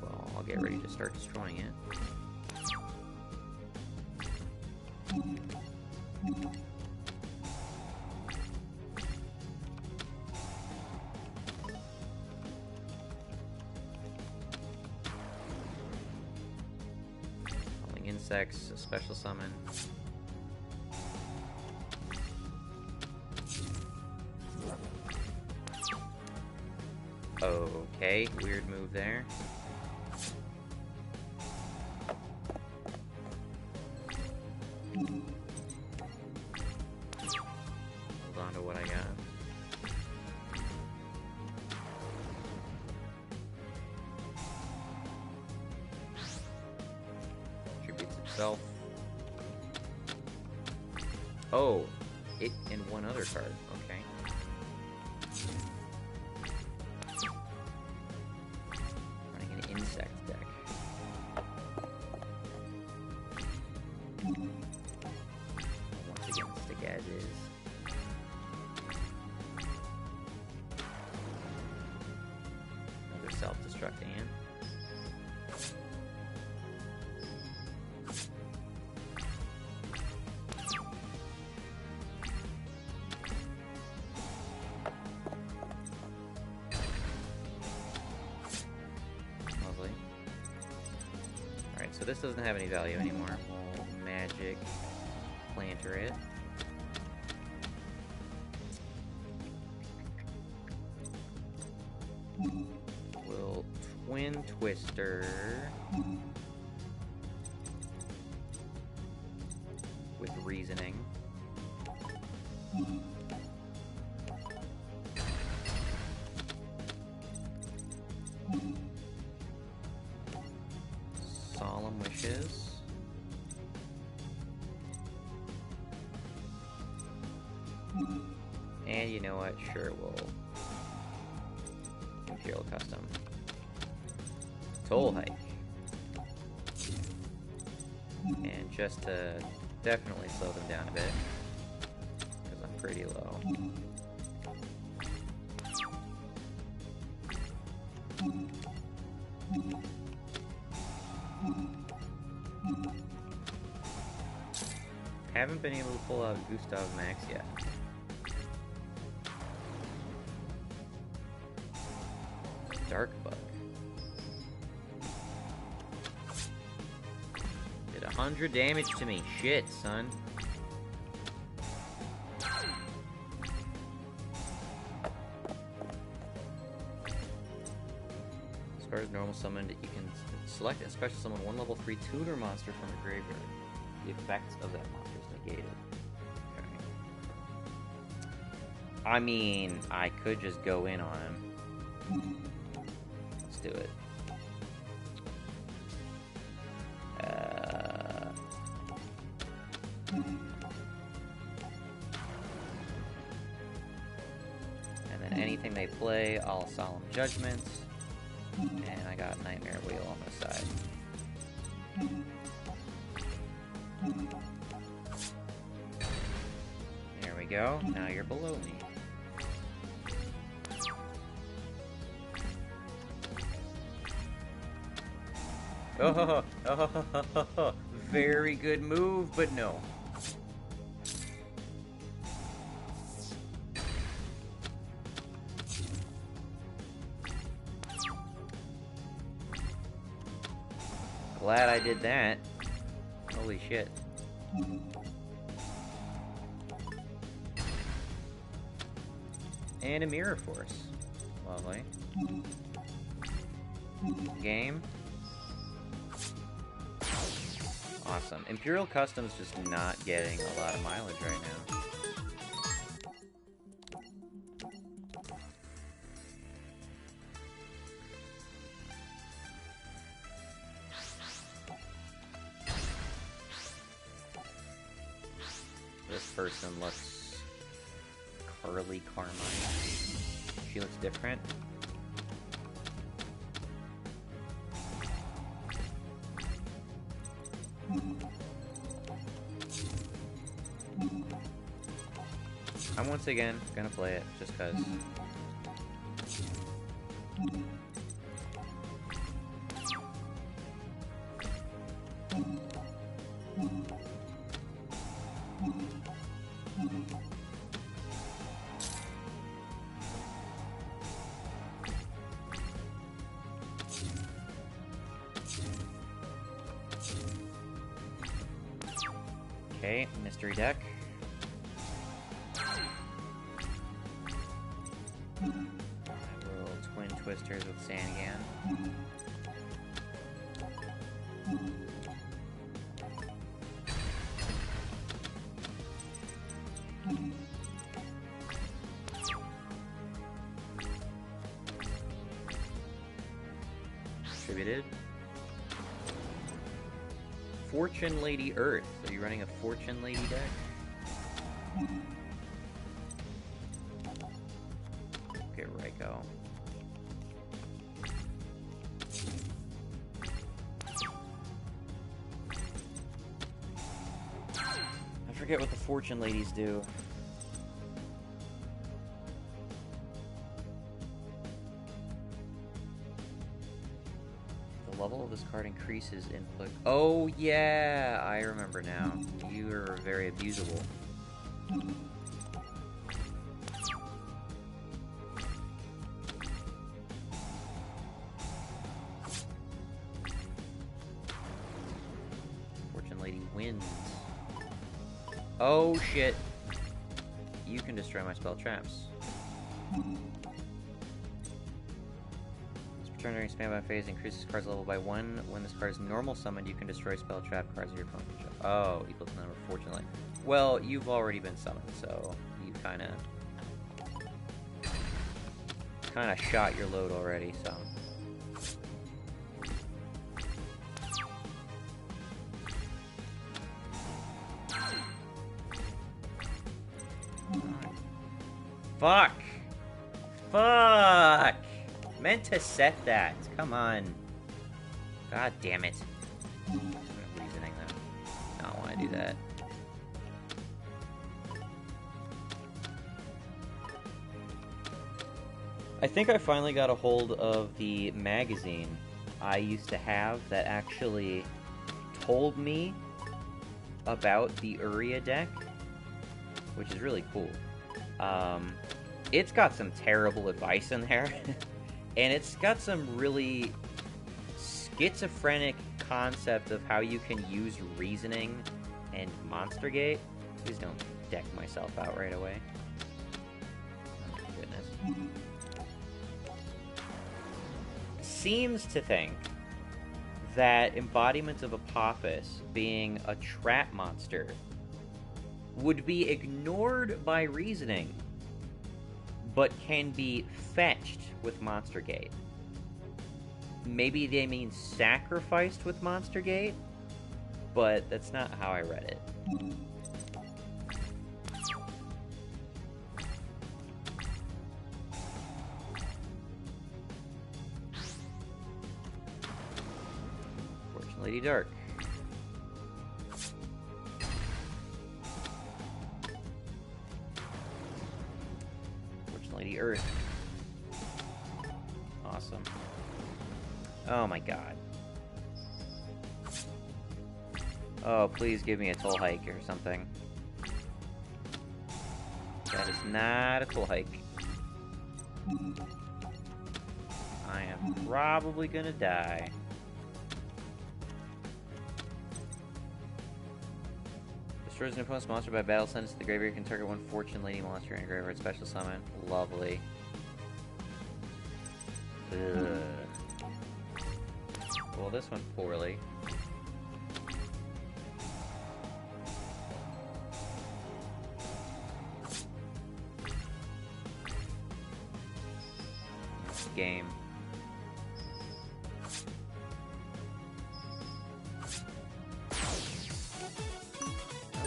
Well, I'll get ready to start destroying it. Insects, a special summon. Okay, weird move there. Hold on to what I got. Attributes itself. Oh, it and one other card. Okay. Running an insect deck. Once again, stick as is. Another self-destruct and. So this doesn't have any value anymore. We'll magic planter it. We'll twin twister with reasoning. Solemn Wishes. And you know what? Sure, we'll Imperial Custom. Toll Hike. And just to definitely slow them down a bit, because I'm pretty low. Haven't been able to pull out GUSTAV Max yet. Dark Bug. Did 100 damage to me. Shit, son. As far as normal summoned, you can select and special summon one level 3 tutor monster from the graveyard. The effects of that monster is negated. Okay. I mean, I could just go in on him. Let's do it. And then anything they play, I'll Solemn Judgment. And I got Nightmare Wheel on the side. There we go. Now you're below me. Oh, very good move, but no. Glad I did that. Holy shit. And a Mirror Force. Lovely. Game. Awesome. Imperial Custom's just not getting a lot of mileage right now. This person looks Carly Carmine. She looks different. I'm once again gonna play it just cause. Okay, mystery deck. I will twin twisters with Sangan. Distributed. Fortune Lady Earth. Are you running a Fortune Lady deck? forget what the Fortune Ladies do. The level of this card increases input. Oh, yeah! I remember now. You are very abusable. Fortune Lady wins. Oh, shit. You can destroy my spell traps. Turn during standby phase increases card's level by 1. When this card is normal summoned, you can destroy spell trap cards of your opponent. Oh, equal to the number, fortunately. Well, you've already been summoned, so you kind of shot your load already, so. Fuck! Fuck! Meant to set that. Come on. God damn it. Reasoning though. Not want to do that. I think I finally got a hold of the magazine I used to have that actually told me about the Uria deck, which is really cool. It's got some terrible advice in there. And it's got some really schizophrenic concept of how you can use reasoning and Monster Gate. Please don't deck myself out right away. Oh, goodness. Seems to think that Embodiment of Apophis, being a trap monster, would be ignored by reasoning, but can be fetched with Monster Gate. Maybe they mean sacrificed with Monster Gate, but that's not how I read it. Fortune Lady Dark. Fortune Lady Earth. Awesome. Oh my god. Oh, please give me a toll hike or something. That is not a toll hike. I am probably gonna die. Destroys an opponent's monster by battle sentence to the graveyard. You can target one Fortune Lady monster in a graveyard special summon. Lovely. Ugh. Well, this went poorly. Game.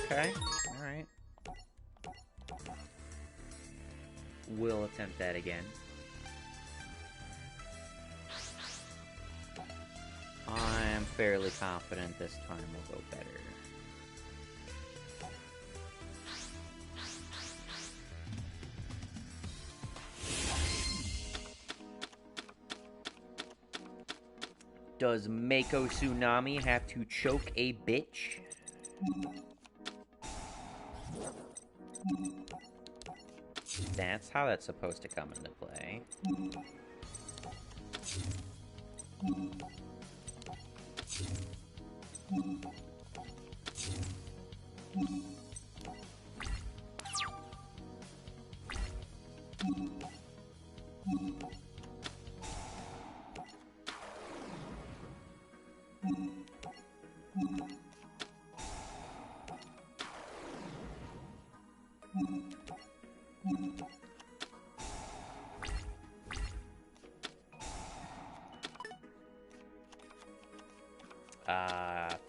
Okay, alright. We'll attempt that again. I'm fairly confident this time will go better. Does Mako Tsunami have to choke a bitch? That's how that's supposed to come into play.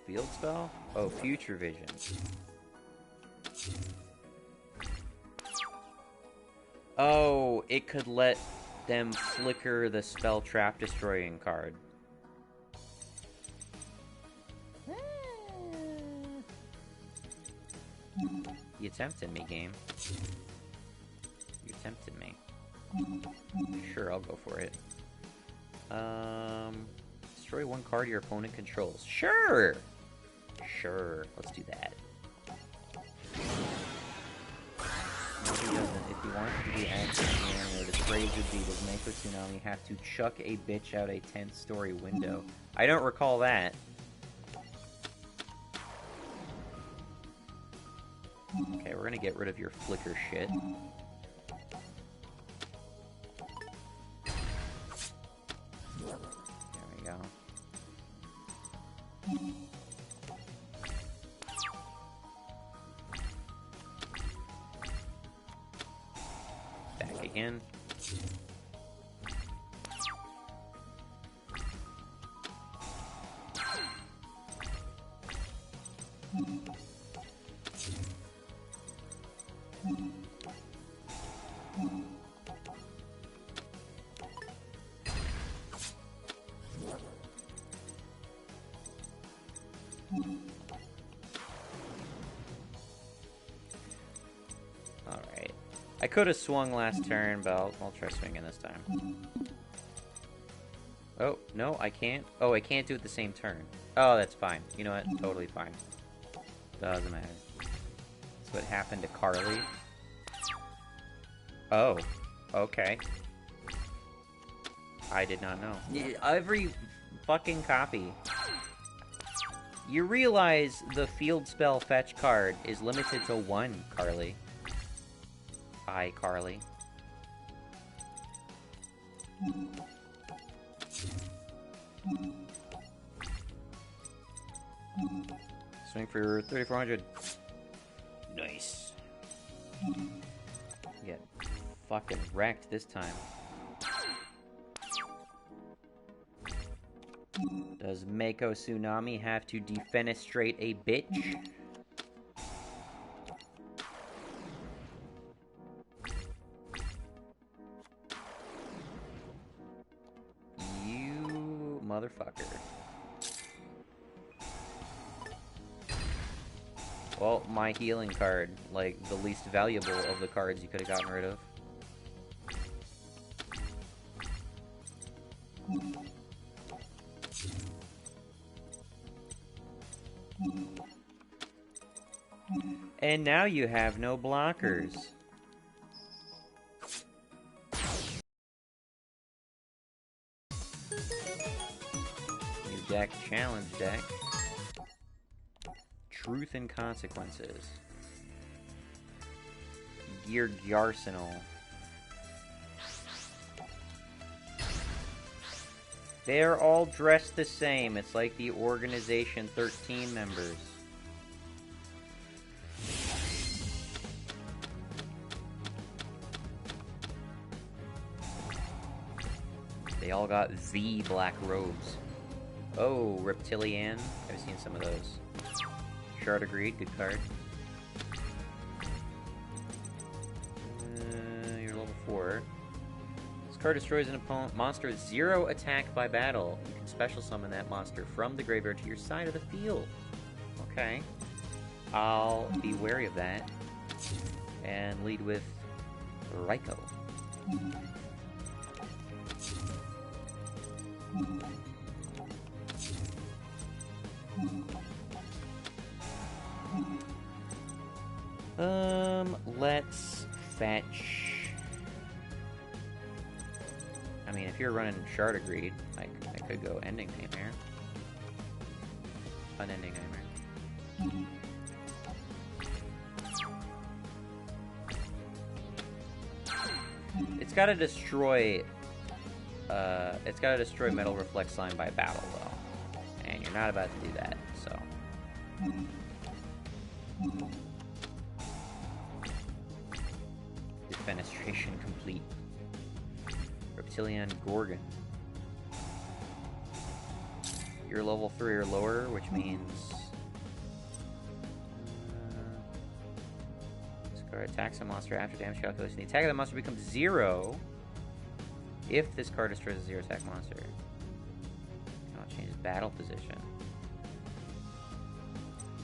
Field spell? Oh, Future Vision. Oh, it could let them flicker the spell trap destroying card. You tempted me, game. You tempted me. Sure, I'll go for it. Destroy one card your opponent controls. Sure! Sure, let's do that. No, he doesn't. If he wanted to be active here, the phrase would be, does Mako Tsunami have to chuck a bitch out a 10th-story window? I don't recall that. Okay, we're gonna get rid of your flicker shit. There we go. Back again. Alright. I could have swung last turn, but I'll try swinging this time. Oh, no, I can't. Oh, I can't do it the same turn. Oh, that's fine. You know what? Totally fine. Doesn't matter. That's what happened to Carly. Oh, okay. I did not know. Every fucking copy. You realize the field spell fetch card is limited to 1, Carly. Hi, Carly. Swing for 3,400. Nice. Get fucking wrecked this time. Does Mako Tsunami have to defenestrate a bitch? You motherfucker. Well, my healing card, like the least valuable of the cards you could have gotten rid of. And now you have no blockers. New deck, challenge deck. Truth and Consequences. Gear Arsenal. They're all dressed the same. It's like the Organization 13 members. They all got the black robes. Oh, Reptilian. I've seen some of those. Shard Agreed, good card. You're level 4. This card destroys an opponent monster with 0 attack by battle. You can special summon that monster from the graveyard to your side of the field. Okay. I'll be wary of that. And lead with Raikou. Let's fetch... I mean, if you're running Shard Agreed, I could go Ending Nightmare. Unending Nightmare. It's gotta destroy... it's gotta destroy Metal Reflect Slime by battle, though. And you're not about to do that, so... Defenestration complete. Reptilian Gorgon. You're level 3 or lower, which means... this card attacks a monster after damage calculation. The attack of the monster becomes 0 if this card destroys a 0 attack monster. Cannot change its battle position.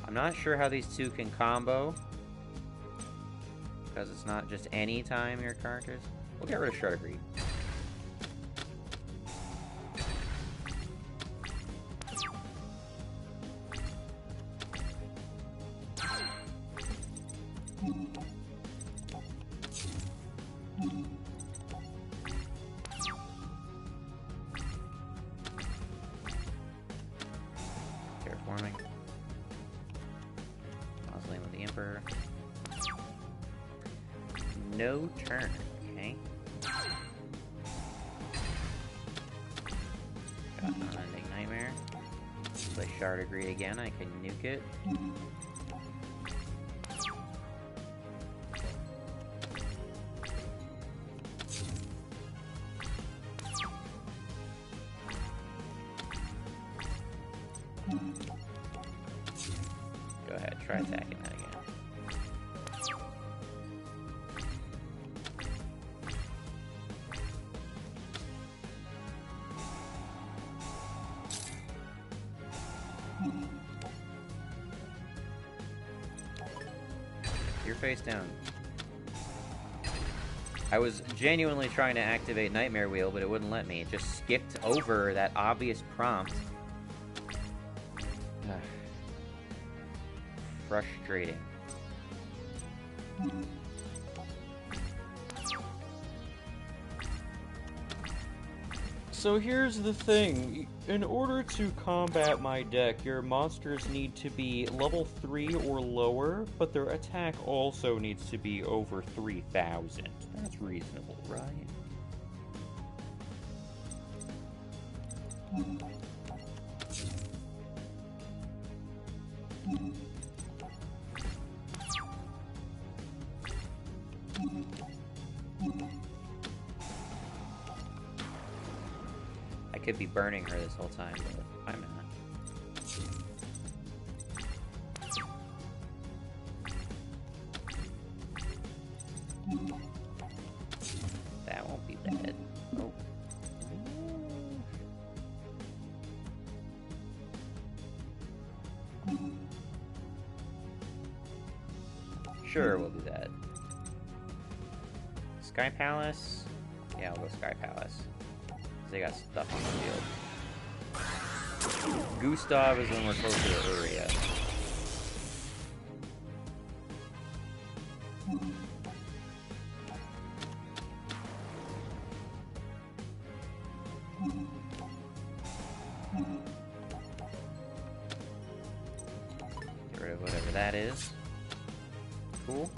I'm not sure how these two can combo. because it's not just any time your characters. We'll get rid of Shard Greed. Terraforming. Mausoleum of the Emperor. No turn, okay. Got an Unending Nightmare. Play Shard of Greed again, I can nuke it. Go ahead, try attacking that again. You're face down. I was genuinely trying to activate Nightmare Wheel, but it wouldn't let me. It just skipped over that obvious prompt. Frustrating. So here's the thing. In order to combat my deck, your monsters need to be level 3 or lower, but their attack also needs to be over 3,000. That's reasonable, right? I could be burning her this whole time, but I'm not. That won't be bad. Oh. Sure, we'll do that. Sky Palace? Yeah, we'll go Sky Palace. They got stuff on the field. Gustav is when we're closer to Uria. Get rid of whatever that is. Cool.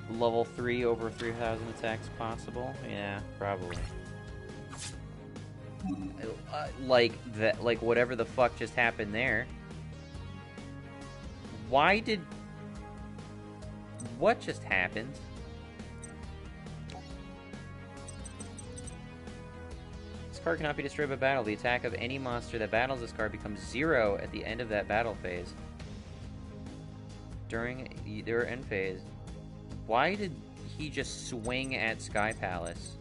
Level 3 over 3,000 attacks possible? Yeah, probably. Like that, like whatever the fuck just happened there. Why did... What just happened? This card cannot be destroyed by battle. The attack of any monster that battles this card becomes 0 at the end of that battle phase. During their end phase. Why did he just swing at Sky Palace?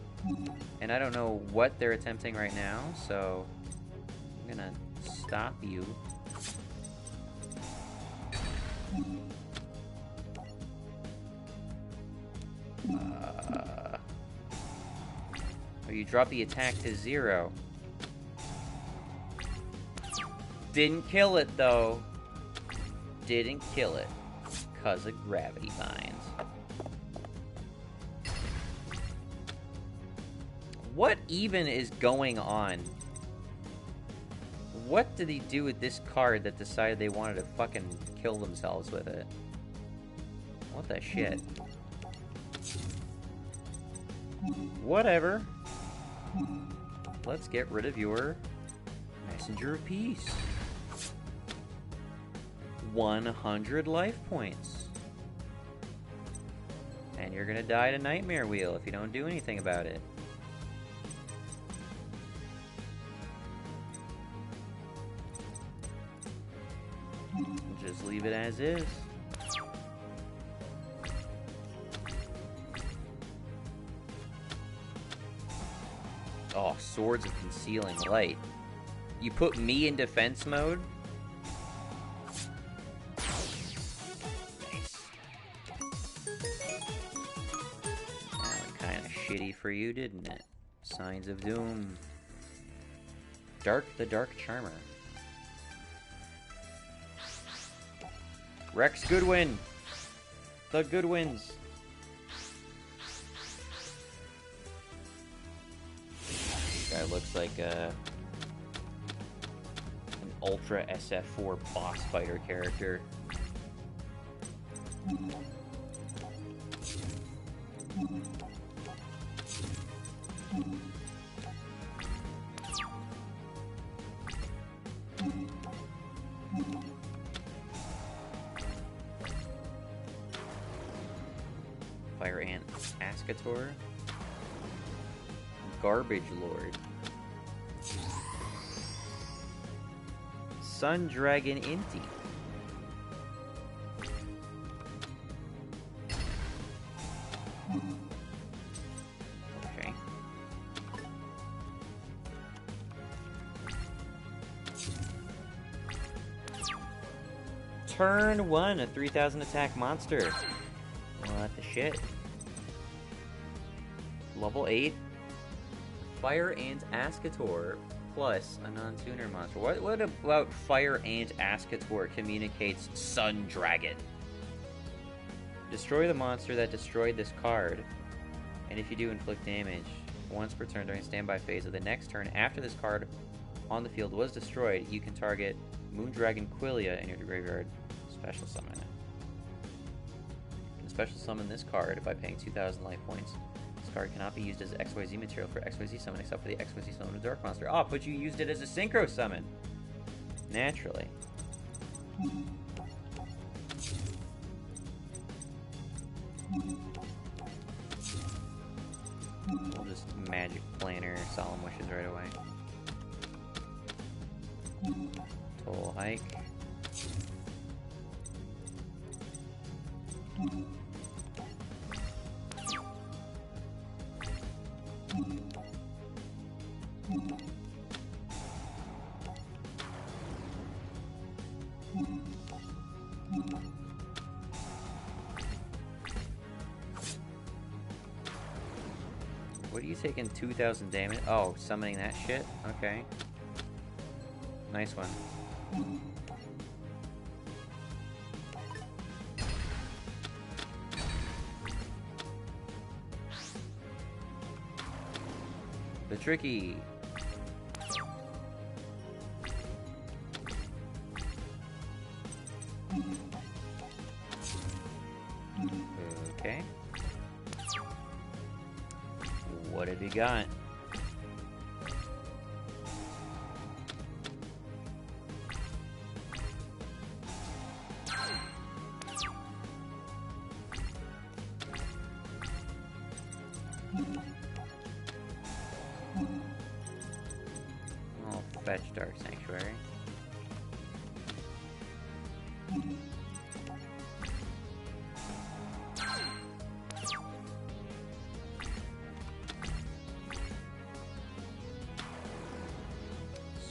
And I don't know what they're attempting right now, so I'm gonna stop you. Oh, you drop the attack to 0. Didn't kill it, though. Didn't kill it. 'Cause of gravity binds. What even is going on? What did he do with this card that decided they wanted to fucking kill themselves with it? What the shit? Whatever. Let's get rid of your Messenger of Peace. 100 life points. And you're gonna die to Nightmare Wheel if you don't do anything about it. just leave it as is. Oh, Swords of Concealing Light. You put me in defense mode? Nice. That went kind of shitty for you, didn't it? Signs of Doom. The Dark Charmer. Rex Goodwin. The Goodwins. This guy looks like an Ultra SF4 boss fighter character. Fire Ant Ascator. Garbage Lord. Sun Dragon Inti. Okay. Turn 1, a 3000 attack monster. What the shit? Level 8. Fire Ant Ascator plus a non-tuner monster. What about Fire Ant Ascator communicates Sun Dragon? Destroy the monster that destroyed this card. And if you do, inflict damage once per turn during standby phase of the next turn after this card on the field was destroyed, you can target Moondragon Quillia in your graveyard. Special summon it. You can special summon this card by paying 2,000 life points. This card cannot be used as XYZ material for XYZ summon except for the XYZ summon of Dark Monster. Oh, but you used it as a synchro summon. Naturally. We'll just Magic Planner Solemn Wishes right away. Toll Hike. What are you taking 2,000 damage? Oh, summoning that shit? Okay. Nice one. The Tricky. Okay. What have you got? I'll fetch Dark Sanctuary.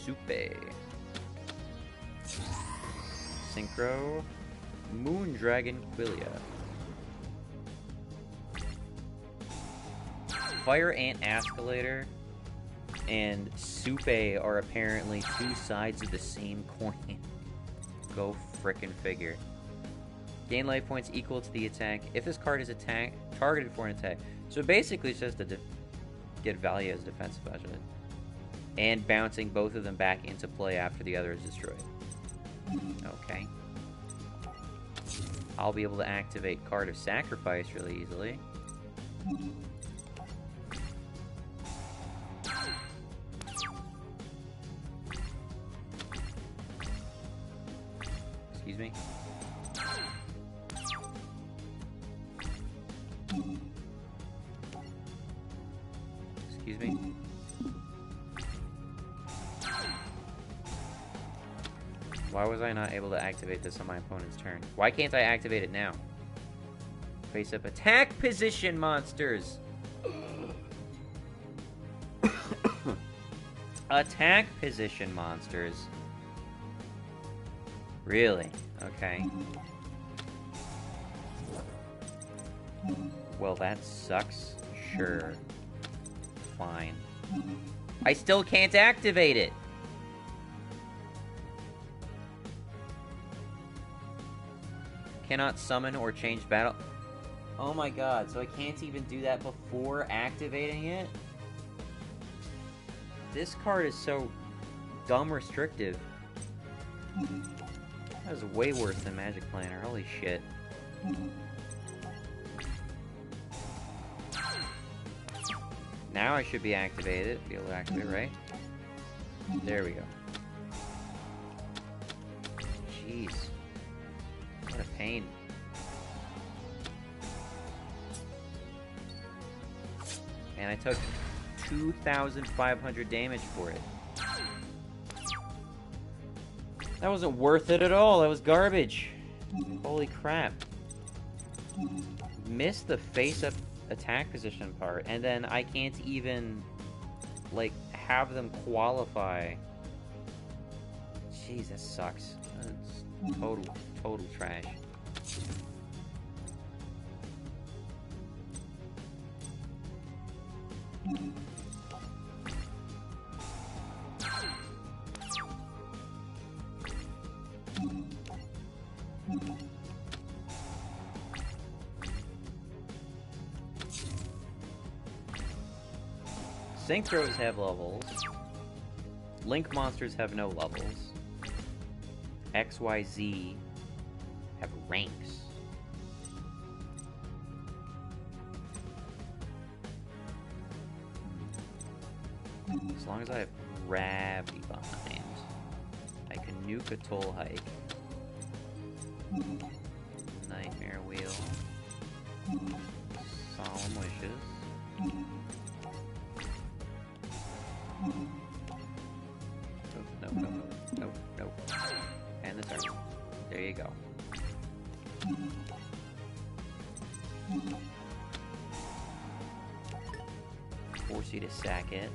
Supe. Synchro. Moondragon Quillia. Fire Ant Ascalator and Supe are apparently two sides of the same coin. Go frickin' figure. Gain life points equal to the attack if this card is targeted for an attack. So basically it's just to get value as defensive budget. And bouncing both of them back into play after the other is destroyed. Okay. I'll be able to activate Card of Sacrifice really easily. Excuse me. Excuse me. Why was I not able to activate this on my opponent's turn? Why can't I activate it now? Face up attack position monsters! Attack position monsters. Really? Okay. Well, that sucks. Sure. Fine. I still can't activate it! Cannot summon or change battle... Oh my god, so I can't even do that before activating it? This card is so dumb restrictive. That was way worse than Magic Planner, holy shit. Now I should be activated, be able to activate, right? There we go. Jeez. What a pain. And I took 2,500 damage for it. That wasn't worth it at all. That was garbage. Holy crap. Missed the face-up attack position part, and then I can't even, like, have them qualify. Jeez, that sucks. That's total trash. Synchros have levels. Link monsters have no levels. XYZ have ranks. As long as I have gravity behind, I can nuke a toll hike. Nightmare wheel. Solemn wishes. Nope. And the turn. There you go. Force you to sack it.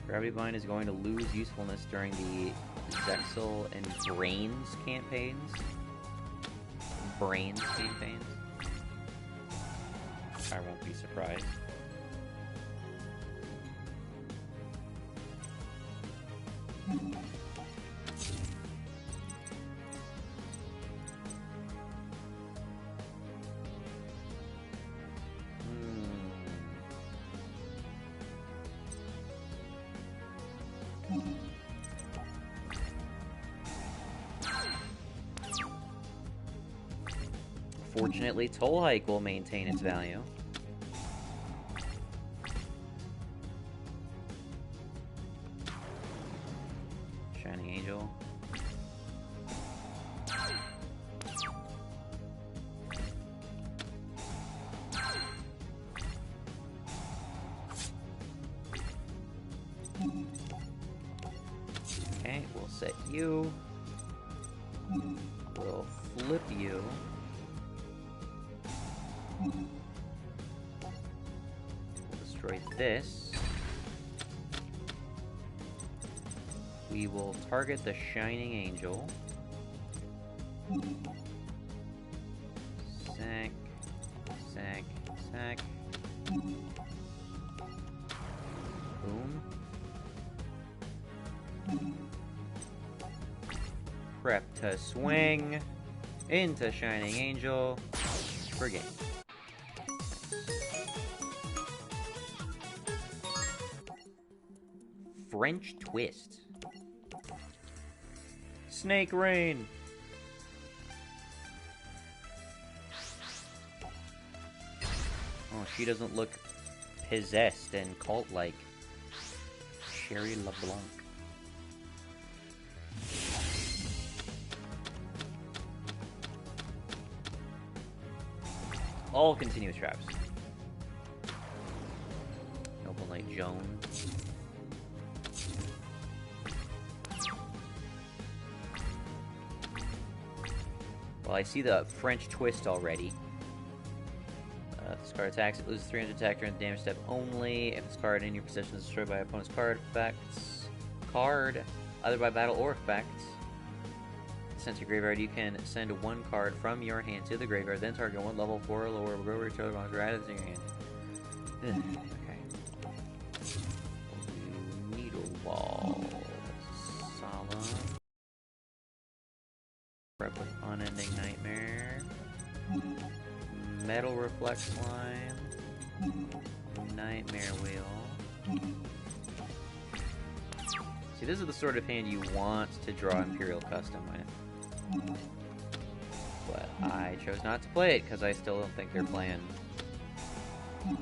Gravity Bind is going to lose usefulness during the Zexal and Brains campaigns. I won't be surprised. Fortunately, Toll Hike will maintain its value. Shining Angel. Okay, we'll set you. We'll flip you. We'll destroy this. We will target the Shining Angel. Sack. Boom. Prep to swing into Shining Angel for game. French Twist. Snake Rain. Oh, she doesn't look possessed and cult-like. Sherry LeBlanc. All continuous traps. Noble Knight Joan. Well, I see the French twist already. If this card attacks, it loses 300 attack during the damage step only. If this card in your possession is destroyed by opponent's card effects, either by battle or effect, sent to graveyard, you can send one card from your hand to the graveyard, then target one level 4 or lower, will go over each other monster added to your hand. Okay. Needle Ball. Solemn. Rep with Unending Nightmare. Metal Reflect Slime. Nightmare Wheel. See, this is the sort of hand you want to draw Imperial Custom with. But I chose not to play it because I still don't think they're playing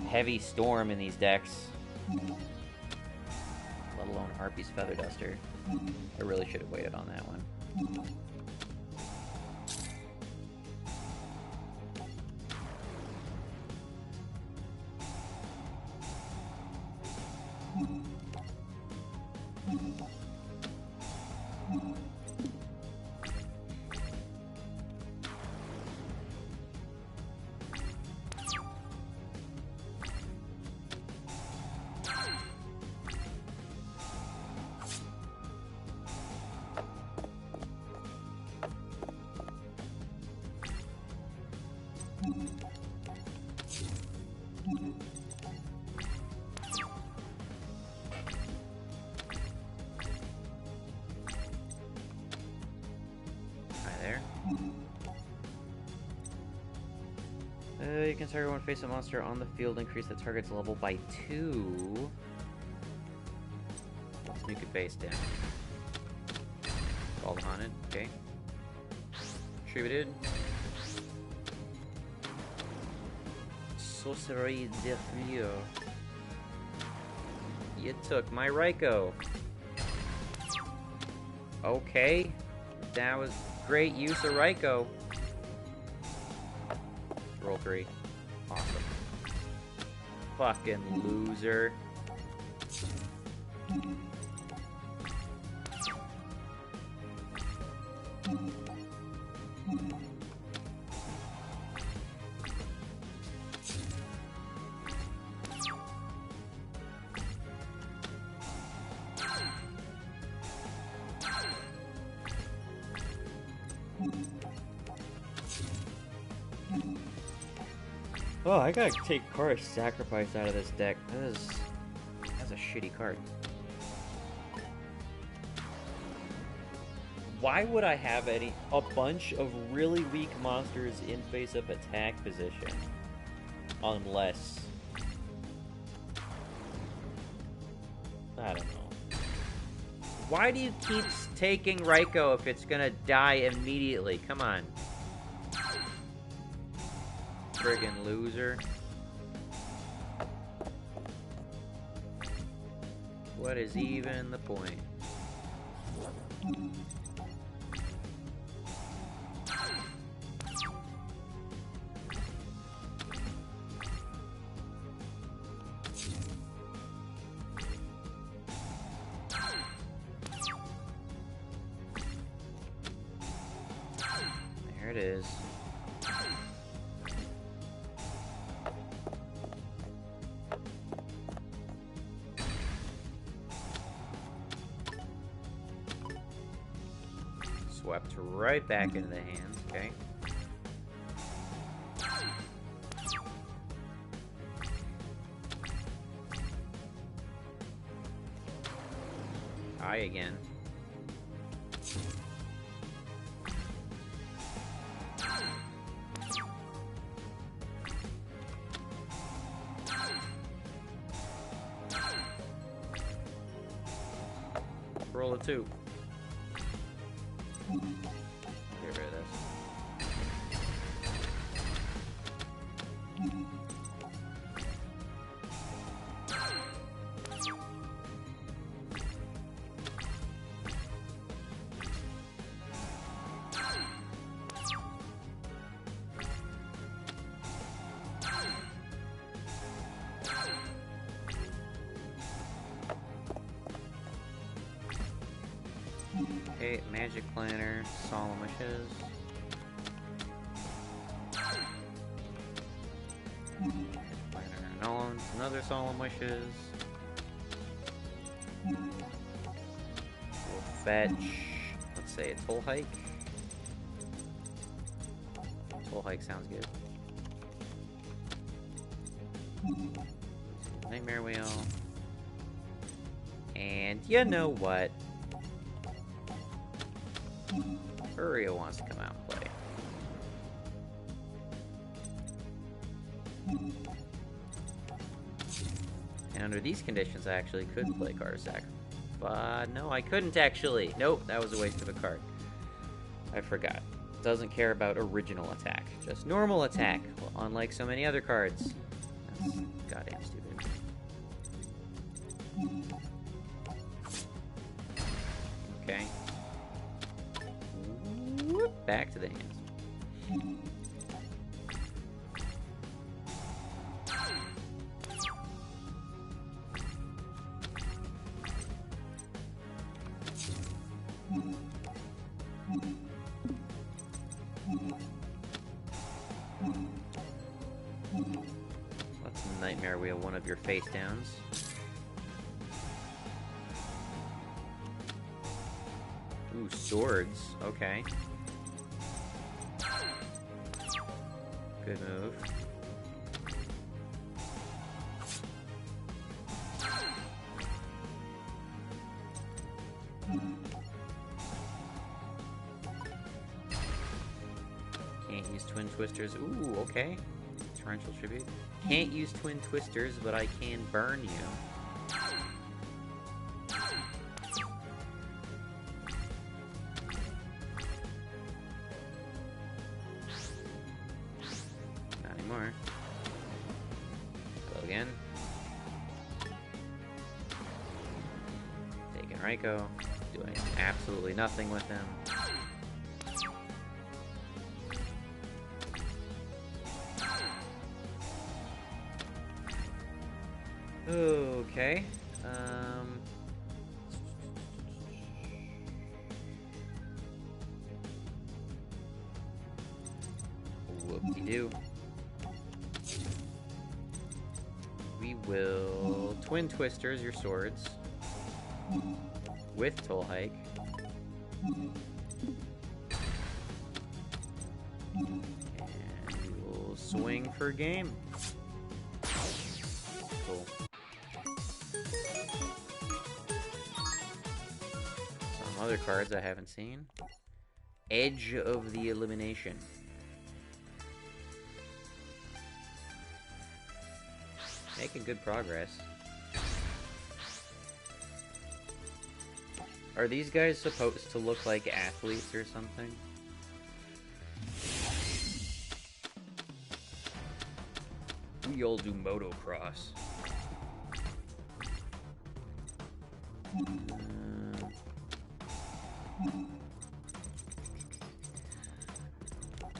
Heavy Storm in these decks. Let alone Harpy's Feather Duster. I really should have waited on that one. You can target one face-up monster on the field, increase the target's level by 2. You could face down. Call the Haunted, okay. Distributed. Sorcery de Frio. You took my Raikou. Okay. That was great use of Raikou. Roll 3. Awesome. Fucking loser. Oh, I gotta take Card Sacrifice out of this deck. That's a shitty card. Why would I have a bunch of really weak monsters in face-up attack position? Unless... I don't know. Why do you keep taking Raikou if it's gonna die immediately? Come on. Friggin' loser. What is even the point? There it is. Swept right back into the hands, okay. Eye again. Roll a 2. Get rid of this. Okay, Magic Planner, Solemn Wishes. another Solemn Wishes. We'll fetch, let's say, a Toll Hike. Toll Hike sounds good. Nightmare Wheel. And you know what? Uria wants to come out and play. And under these conditions, I actually could play Card Sack. But no, I couldn't actually. Nope, that was a waste of a card. I forgot. Doesn't care about original attack. Just normal attack. Well, unlike so many other cards. That's goddamn stupid. Okay. Whoop, back to the hands. Let's Nightmare Wheel one of your face downs. Ooh, swords. Okay. Good move. Can't use Twin Twisters. Ooh, okay. Torrential Tribute. Can't use Twin Twisters, but I can burn you. Not anymore. Go again. Taking Raiko. Doing absolutely nothing with him. Okay. Whoop-de-doo. We will Twin Twisters your swords with Toll Hike. And we will swing for game. Cool. Some other cards I haven't seen. Edge of the Elimination. Making good progress. Are these guys supposed to look like athletes or something? We all do motocross.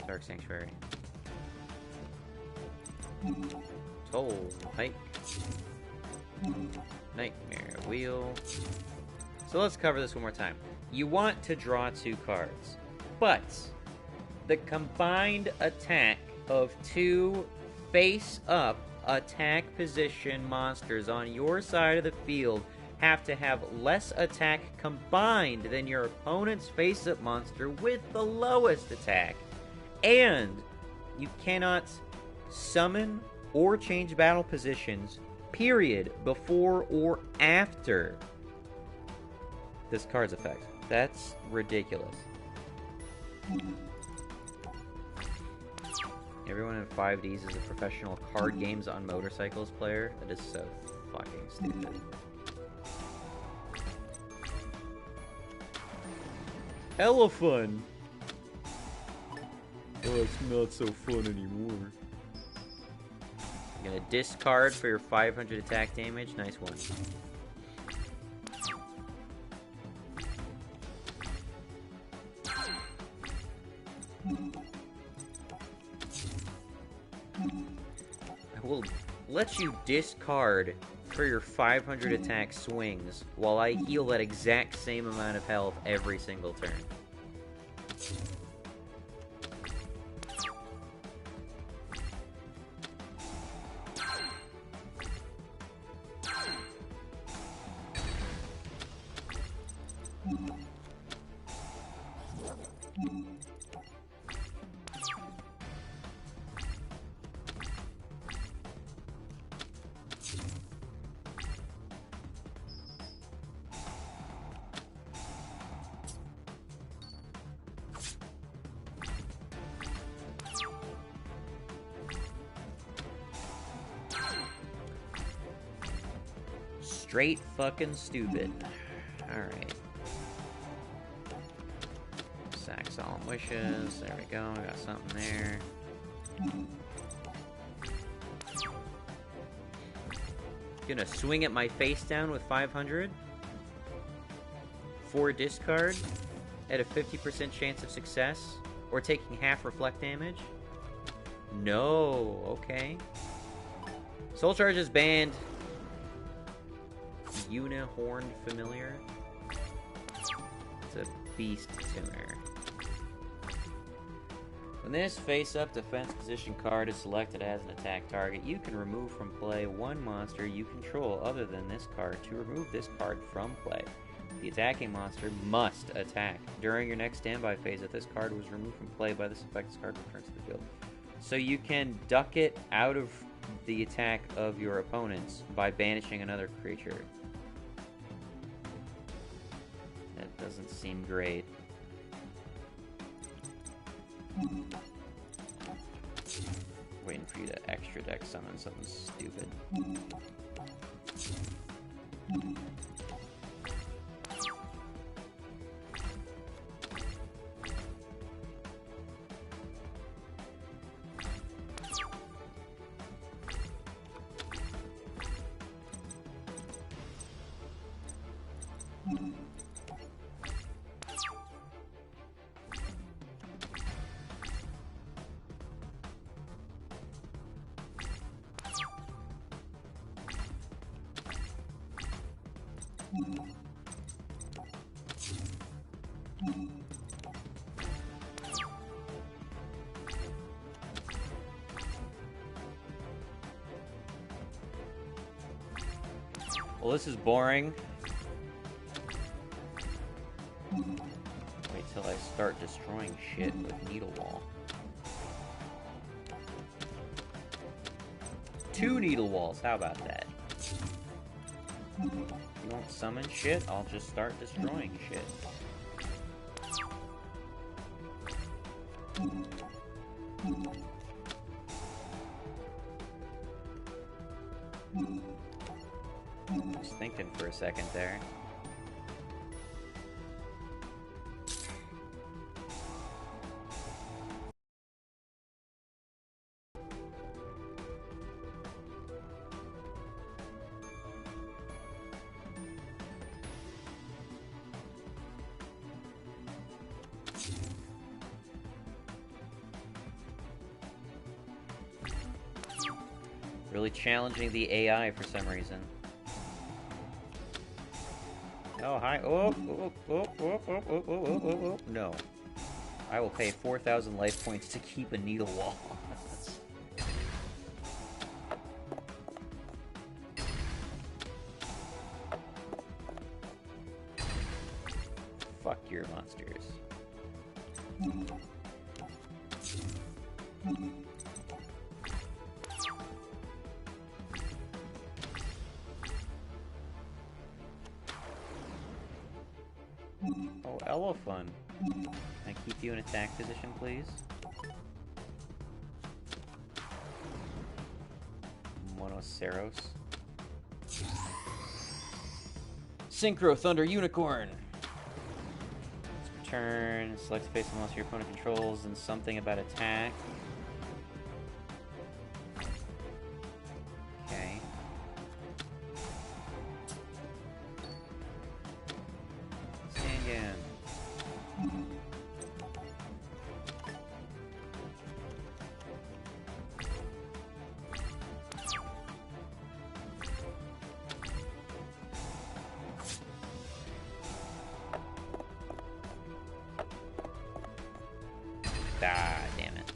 Dark Sanctuary. Toll Hike. Nightmare Wheel. So let's cover this one more time. You want to draw 2 cards, but the combined attack of 2 face-up attack position monsters on your side of the field have to have less attack combined than your opponent's face-up monster with the lowest attack. And you cannot summon or change battle positions, period, before or after this card's effect. That's ridiculous. Everyone in 5Ds is a professional card games on motorcycles player. That is so fucking stupid. Hella fun! Oh, it's not so fun anymore. You're gonna discard for your 500 attack damage. Nice one. I will let you discard for your 500 attack swings while I heal that exact same amount of health every single turn. straight fucking stupid. Alright. Sack Solemn Wishes. There we go. Got something there. Gonna swing at my face down with 500. 4 discard at a 50% chance of success. Or taking half reflect damage. No. Okay. Soul Charge is banned. Unihorned Familiar. It's a beast tuner. When this face-up defense position card is selected as an attack target, you can remove from play one monster you control other than this card to remove this card from play. The attacking monster must attack. During your next standby phase, if this card was removed from play by this effect, this card returns to the field. So you can duck it out of the attack of your opponents by banishing another creature. That doesn't seem great. Waiting for you to extra deck summon something stupid. Well, this is boring. Wait till I start destroying shit with Needle Wall. 2 Needle Walls, how about that? You won't summon shit, I'll just start destroying shit. Just thinking for a second there. Really challenging the AI for some reason. Oh, hi. Oh. No. I will pay 4,000 life points to keep a Needle Wall. Fuck your monsters. Oh, Elephant. Can I keep you in attack position, please? Monoceros. Synchro Thunder Unicorn! Let's return, select face of monster your opponent controls, and something about attack. Okay. Again. Ah, damn it.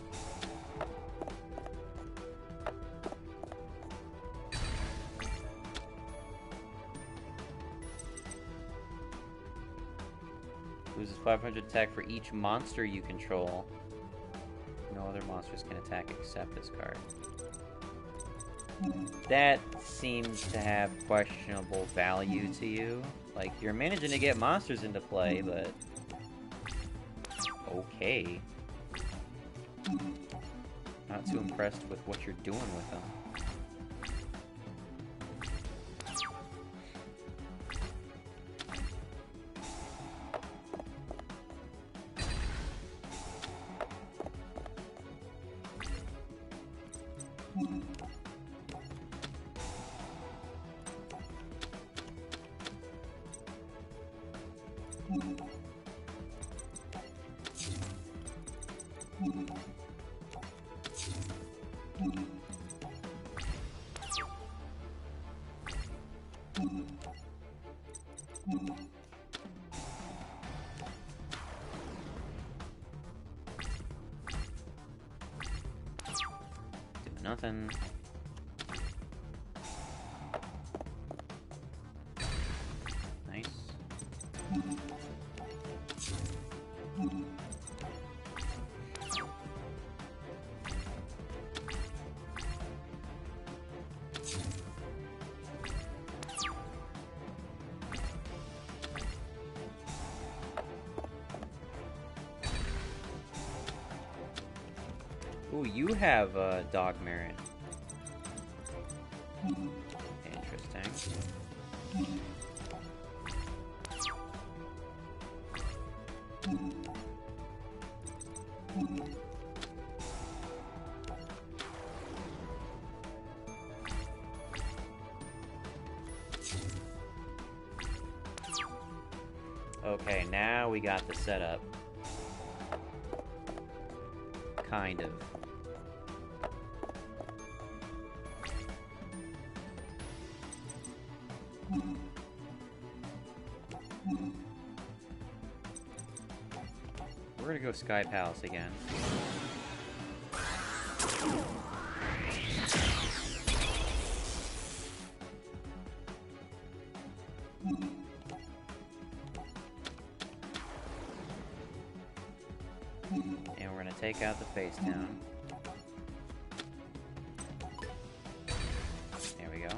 Loses 500 attack for each monster you control. No other monsters can attack except this card. That seems to have questionable value to you. Like, you're managing to get monsters into play, but... okay. Not too impressed with what you're doing with them. Nothing. Nice. Ooh, you have dog merit. Interesting. Okay, now we got the setup. Kind of. We're gonna go Sky Palace again. And we're gonna take out the face down. There we go.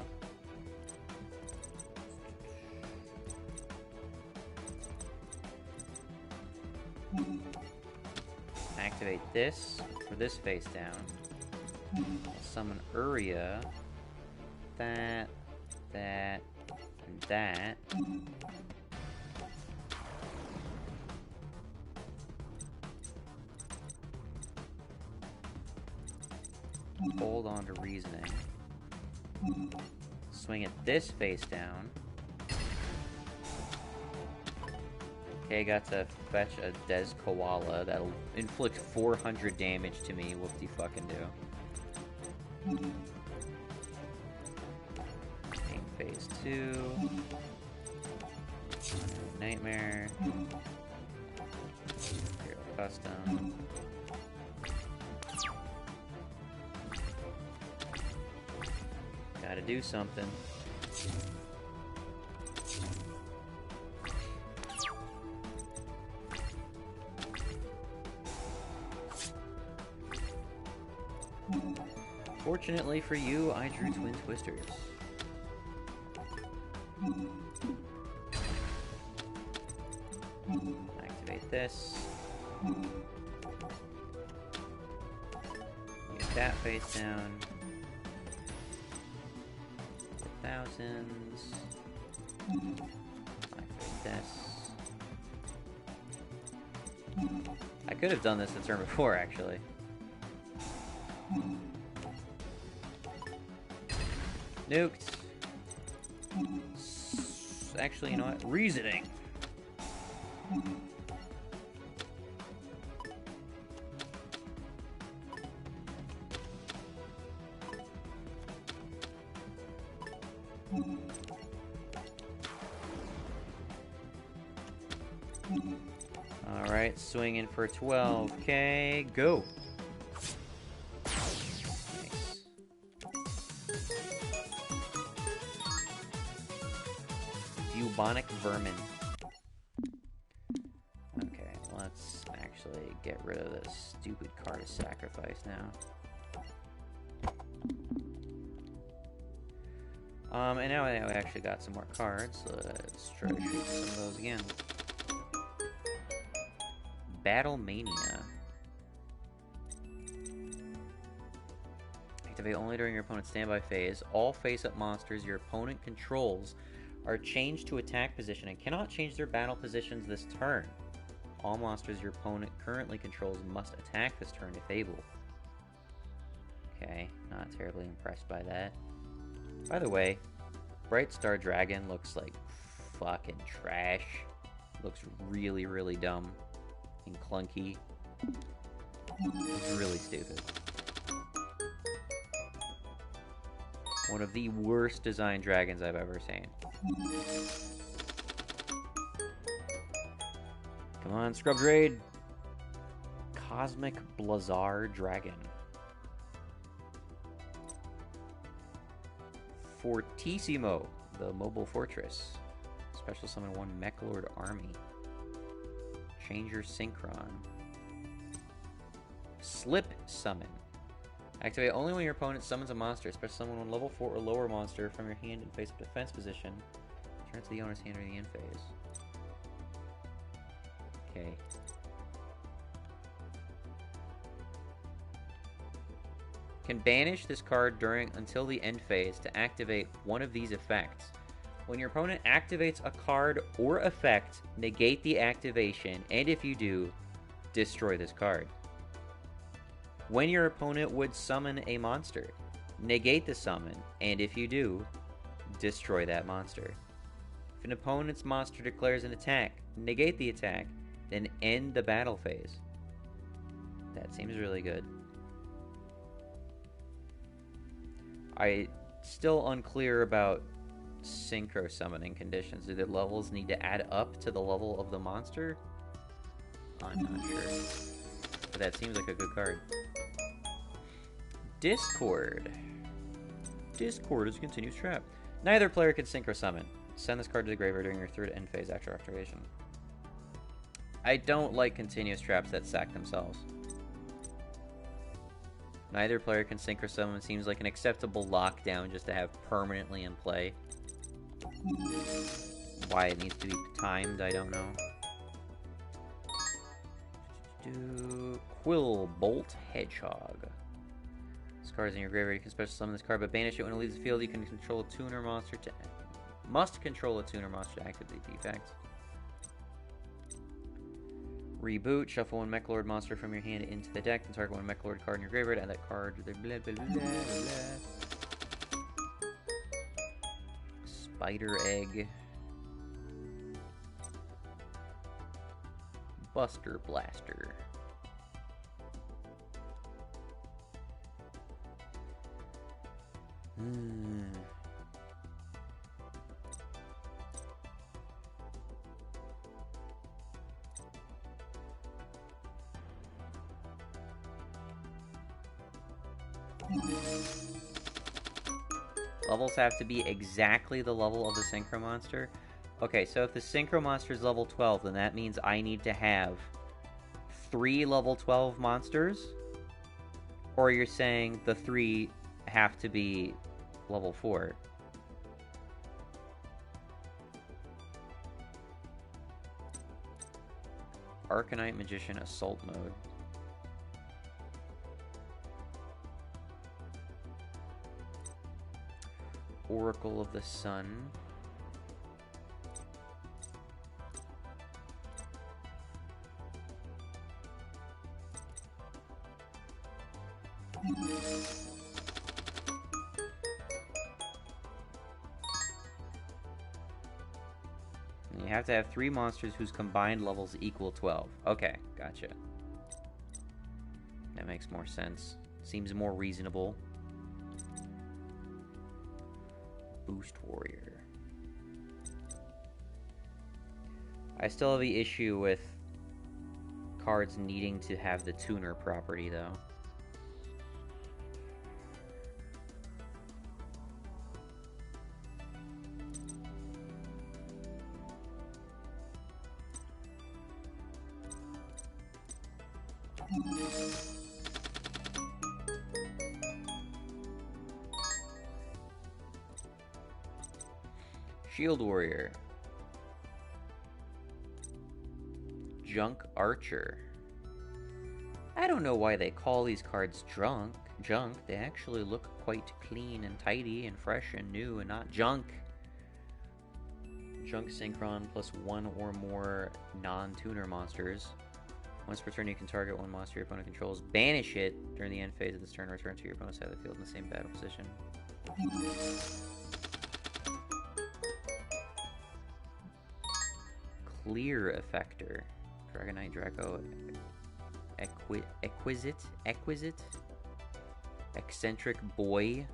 Activate this for this face down. Summon Uria. That, and that. Hold on to reasoning. Swing at this face down. Okay, got to fetch a Des Koala that'll inflict 400 damage to me. Whoop-de fucking do. Game phase 2. Nightmare. Hero custom. Gotta do something. Fortunately for you, I drew Twin Twisters. Activate this. Get that face down. Thousands. Activate this. I could have done this the turn before, actually. Nuked. Actually, you know what? Reasoning. Alright, swinging for 12k. Go! Nice. Bubonic Vermin. Okay, let's actually get rid of this stupid card of sacrifice now. And now we actually got some more cards, so let's try to shoot some of those again. Battle Mania. Activate only during your opponent's standby phase. All face-up monsters your opponent controls are changed to attack position and cannot change their battle positions this turn. All monsters your opponent currently controls must attack this turn if able. Okay, not terribly impressed by that. By the way, Bright Star Dragon looks like fucking trash. Looks really, really dumb and clunky. It's really stupid. One of the worst designed dragons I've ever seen. Come on, Scrub Raid! Cosmic Blazar Dragon. Fortissimo, the Mobile Fortress. Special summon 1 Mechlord Army. Change your Synchron. Slip Summon. Activate only when your opponent summons a monster. Special summon 1 level 4 or lower monster from your hand in face-up defense position. Turn it to the owner's hand during the end phase. Okay. Can banish this card until the end phase to activate one of these effects. When your opponent activates a card or effect, negate the activation, and if you do, destroy this card. When your opponent would summon a monster, negate the summon, and if you do, destroy that monster. If an opponent's monster declares an attack, negate the attack, then end the battle phase. That seems really good. I'm still unclear about synchro summoning conditions. Do the levels need to add up to the level of the monster? I'm not sure. But that seems like a good card. Discord. Discord is a continuous trap. Neither player can synchro summon. Send this card to the graveyard during your third end phase after activation. I don't like continuous traps that sack themselves. Neither player can synchro summon. Seems like an acceptable lockdown just to have permanently in play. Why it needs to be timed, I don't know. Quill Bolt Hedgehog. This card is in your graveyard. You can special summon this card, but banish it when it leaves the field. You can control a tuner monster to... Must control a tuner monster to activate the effect. Reboot. Shuffle 1 Mechlord monster from your hand into the deck and target 1 Mechlord card in your graveyard. Add that card to the blah, blah, blah, blah. Spider Egg. Buster Blaster. Levels have to be exactly the level of the Synchro Monster. Okay, so if the Synchro Monster is level 12, then that means I need to have 3 level 12 monsters? Or you're saying the 3 have to be level 4? Arcanite Magician Assault Mode. Oracle of the Sun. And you have to have 3 monsters whose combined levels equal 12. Okay, gotcha. That makes more sense. Seems more reasonable. Boost Warrior. I still have the issue with cards needing to have the tuner property, though. Shield Warrior. Junk Archer. I don't know why they call these cards junk. They actually look quite clean and tidy and fresh and new and not junk. Junk Synchron plus 1 or more non-tuner monsters. Once per turn, you can target one monster your opponent controls, banish it during the end phase of this turn, return to your opponent's side of the field in the same battle position. Clear Effector. Dragonite Draco. Exquisite? Eccentric Boy.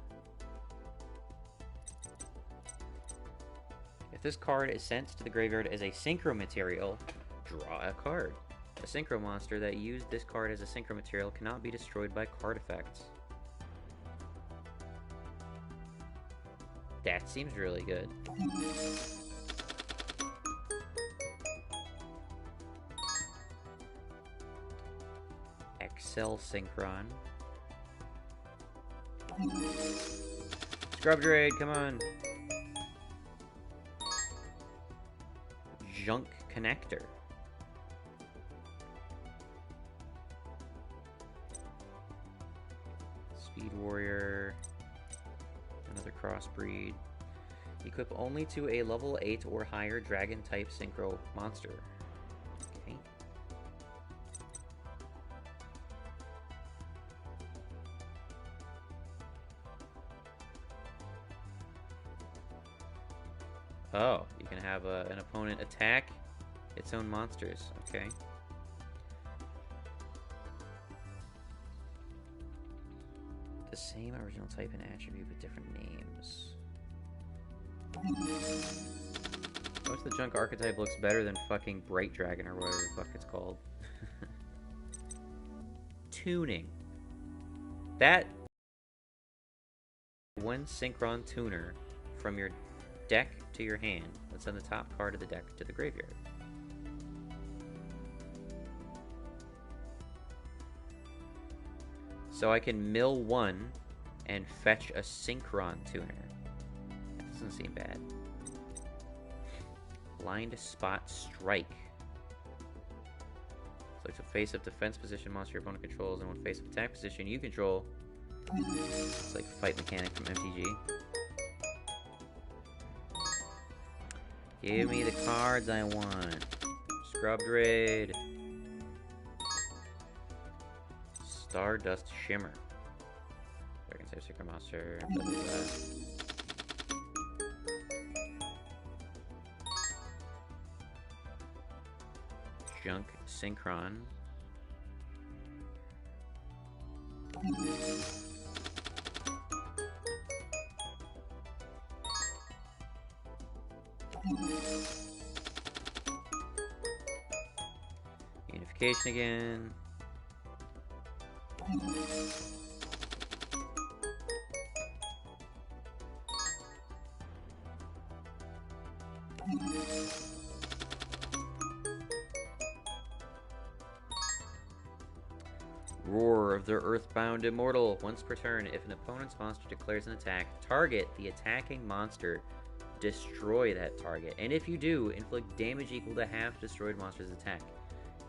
If this card is sent to the graveyard as a synchro material, draw a card. A synchro monster that used this card as a synchro material cannot be destroyed by card effects. That seems really good. Excel Synchron. Scrub Draid, come on. Junk Connector. Speed Warrior. Another crossbreed. Equip only to a level 8 or higher dragon type synchro monster. Okay. Oh, you can have an opponent attack its own monsters. Okay. The same original type and attribute with different names. What's the junk archetype looks better than fucking Bright Dragon or whatever the fuck it's called? Tuning. That one Synchron Tuner from your deck to your hand. That's on the top card of the deck to the graveyard. So I can mill one and fetch a Synchron Tuner. That doesn't seem bad. Blind Spot Strike. So it's a face-up defense position monster your opponent controls, and one face-up attack position you control. It's like Fight Mechanic from MTG. Give me the cards I want. Scrub Raid. Stardust Shimmer. Dragon type Synchro monster. Blah, blah, blah. Junk Synchron. Unification again. Roar of the Earthbound Immortal. Once per turn, if an opponent's monster declares an attack, target the attacking monster. Destroy that target. And if you do, inflict damage equal to half destroyed monster's attack.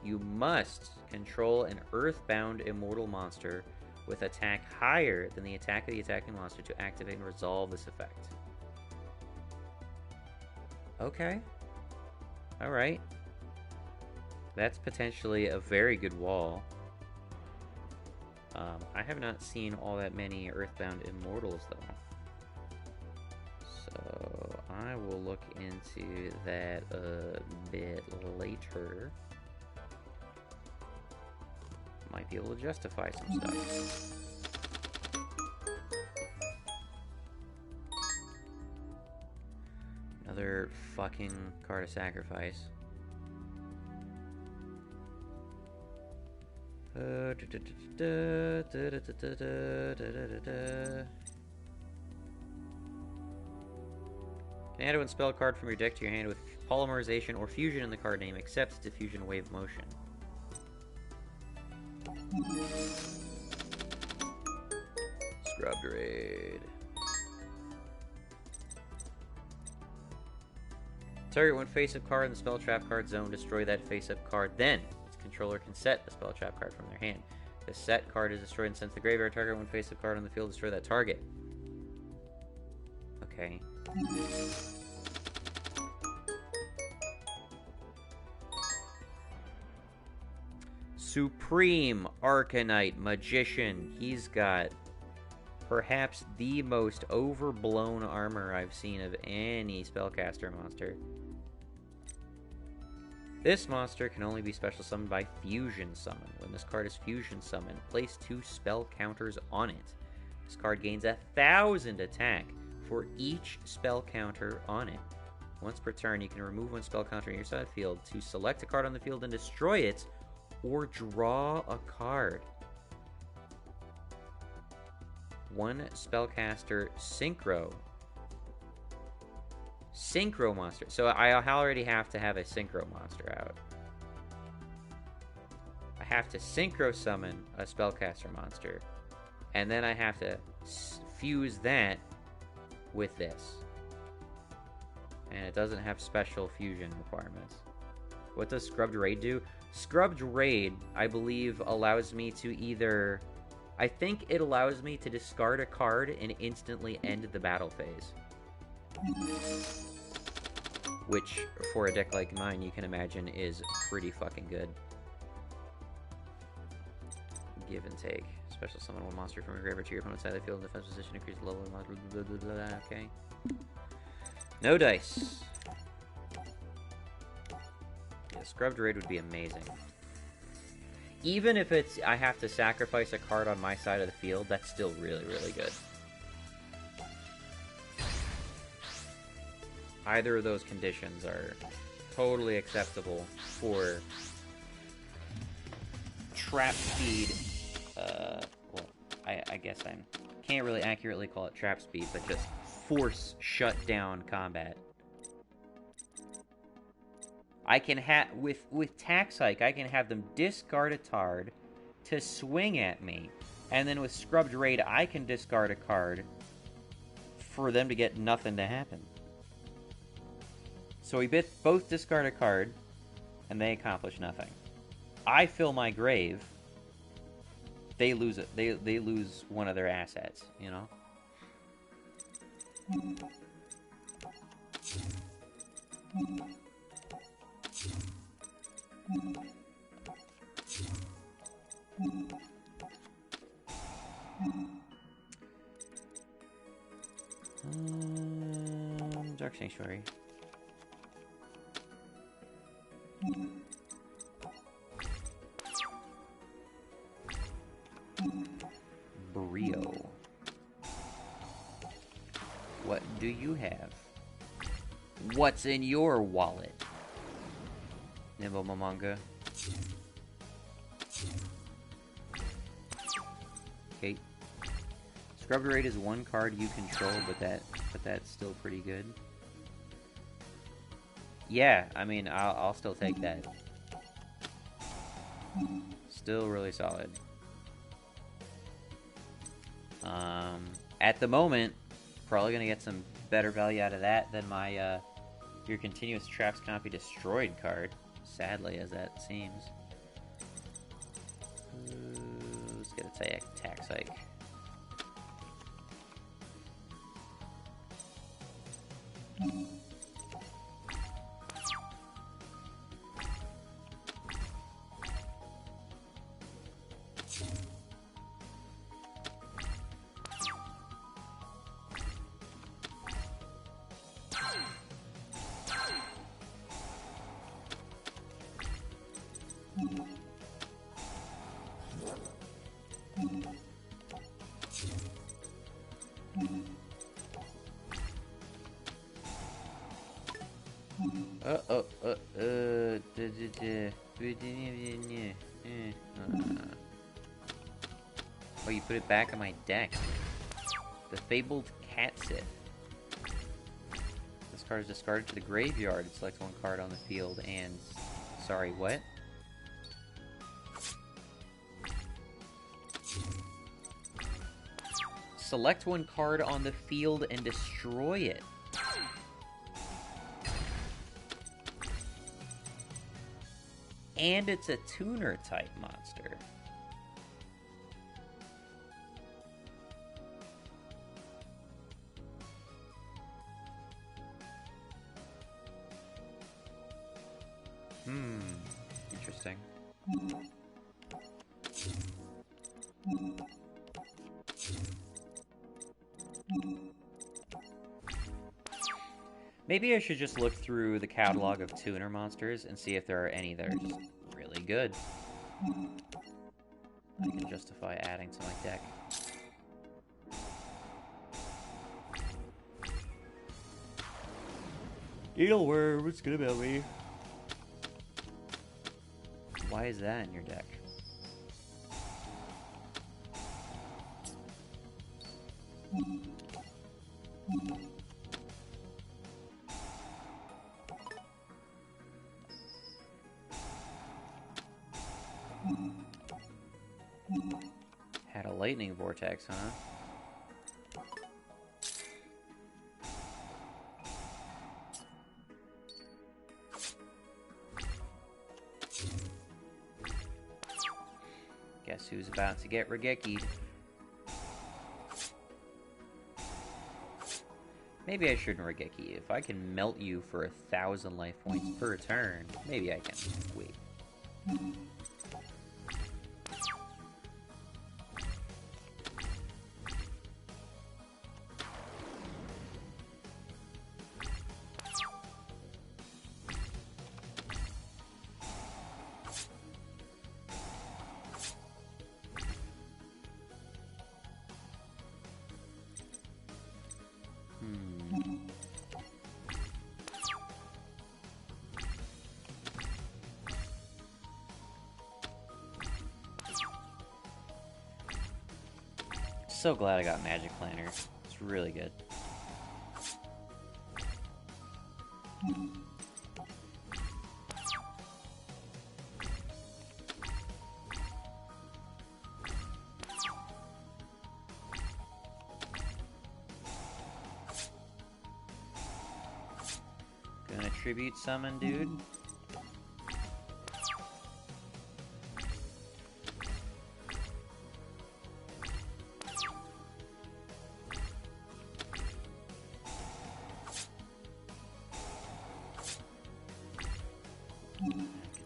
You must control an Earthbound Immortal monster with attack higher than the attack of the attacking monster to activate and resolve this effect. Okay. Alright. That's potentially a very good wall. I have not seen all that many Earthbound Immortals, though. So, I will look into that a bit later. Might be able to justify some stuff. Another fucking card of sacrifice. Can add one spell card from your deck to your hand with polymerization or fusion in the card name, except diffusion wave motion. Scrub Raid. Target one face-up card in the spell trap card zone. Destroy that face-up card. Then its controller can set a spell trap card from their hand. The set card is destroyed and sent to the graveyard. Target one face-up card on the field. Destroy that target. Okay. Supreme Arcanite Magician. He's got perhaps the most overblown armor I've seen of any spellcaster monster. This monster can only be special summoned by Fusion Summon. When this card is Fusion Summoned, place 2 spell counters on it. This card gains 1,000 attack for each spell counter on it. Once per turn, you can remove 1 spell counter in your side field to select a card on the field and destroy it, or draw a card. 1 spellcaster Synchro. Synchro monster. So I already have to have a Synchro monster out. I have to Synchro summon a spellcaster monster. And then I have to fuse that with this. And it doesn't have special fusion requirements. What does Scrubbed Raid do? Scrubbed Raid, I believe, allows me to either... I think it allows me to discard a card and instantly end the battle phase. Which, for a deck like mine, you can imagine is pretty fucking good. Give and take. Special summon 1 monster from your graveyard to your opponent's side of the field in defense position. Increase the level of monster. Blah, blah, blah, blah. Okay. No dice. Yeah, Scrubbed Raid would be amazing. Even if it's I have to sacrifice a card on my side of the field, that's still really, really good. Either of those conditions are totally acceptable for trap speed. Well, I guess I can't really accurately call it trap speed, but just force shut down combat. I can have with Tax Hike, I can have them discard a card to swing at me, and then with Scrubbed Raid, I can discard a card for them to get nothing to happen. So we both discard a card, and they accomplish nothing. I fill my grave. They lose it. They lose one of their assets. You know. Dark Sanctuary. Brio. What do you have? What's in your wallet? Nimble Mamanga. Okay. Scrubbed Raid is 1 card you control, but that's still pretty good. Yeah, I mean, I'll still take that. Still really solid. At the moment, probably gonna get some better value out of that than my Your Continuous Traps Cannot Be Destroyed card. Sadly, as that seems. Let's get a tax hike. Oh, you put it back on my deck. The Fabled Catsif. This card is discarded to the graveyard. Select 1 card on the field and... Sorry, what? Select 1 card on the field and destroy it. And it's a tuner type monster. Interesting. Maybe I should just look through the catalog of tuner monsters and see if there are any that are just really good. I can justify adding to my deck. Needleworm, what's good about me? Why is that in your deck? Had a lightning vortex, huh? Guess who's about to get Regeki'd? Maybe I shouldn't Regeki. If I can melt you for 1,000 life points per turn, maybe I can. Wait. So glad I got Magic Planner. It's really good. Gonna tribute summon, dude.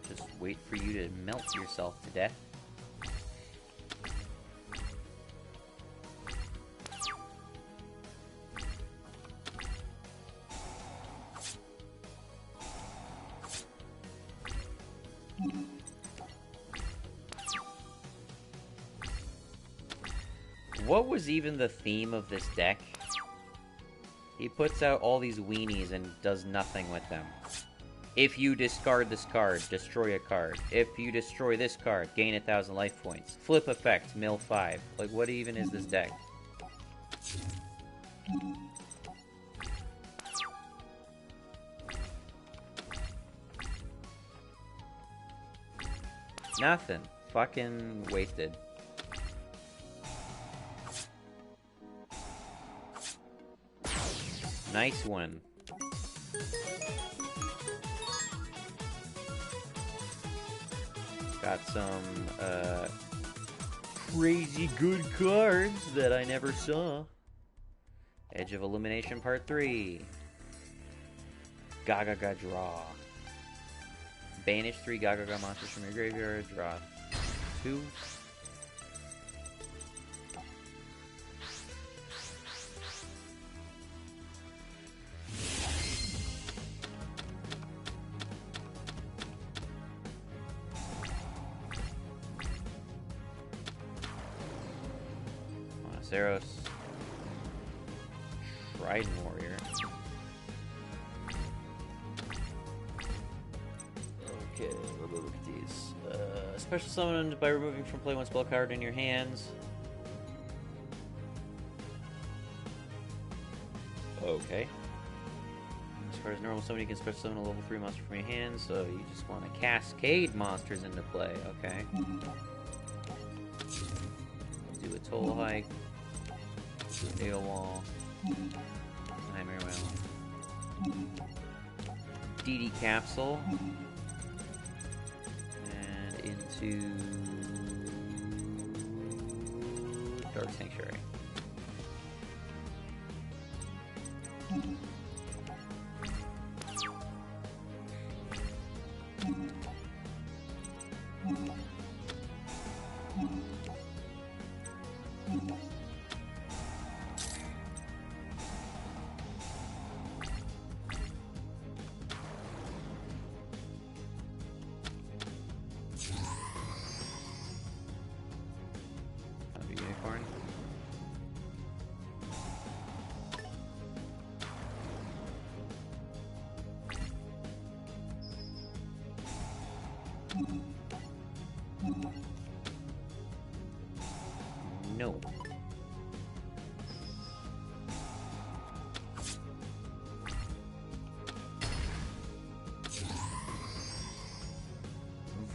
Just wait for you to melt yourself to death. What was even the theme of this deck? He puts out all these weenies and does nothing with them. If you discard this card, destroy a card. If you destroy this card, gain 1,000 life points. Flip effect, mill 5. Like, what even is this deck? Nothing. Fucking wasted. Nice one. Got some crazy good cards that I never saw. Edge of Illumination Part 3. Gaga draw. Banish 3 Gaga monsters from your graveyard. Draw 2. Zeros. Trident Warrior. Okay, let me look at these. Special summoned by removing from play one spell card in your hands. Okay. As far as normal summon, you can special summon a level 3 monster from your hands, so you just want to cascade monsters into play, okay. Do a Toll Hike. Data Wall, Nightmare Whale, DD Capsule, and into Dark Sanctuary.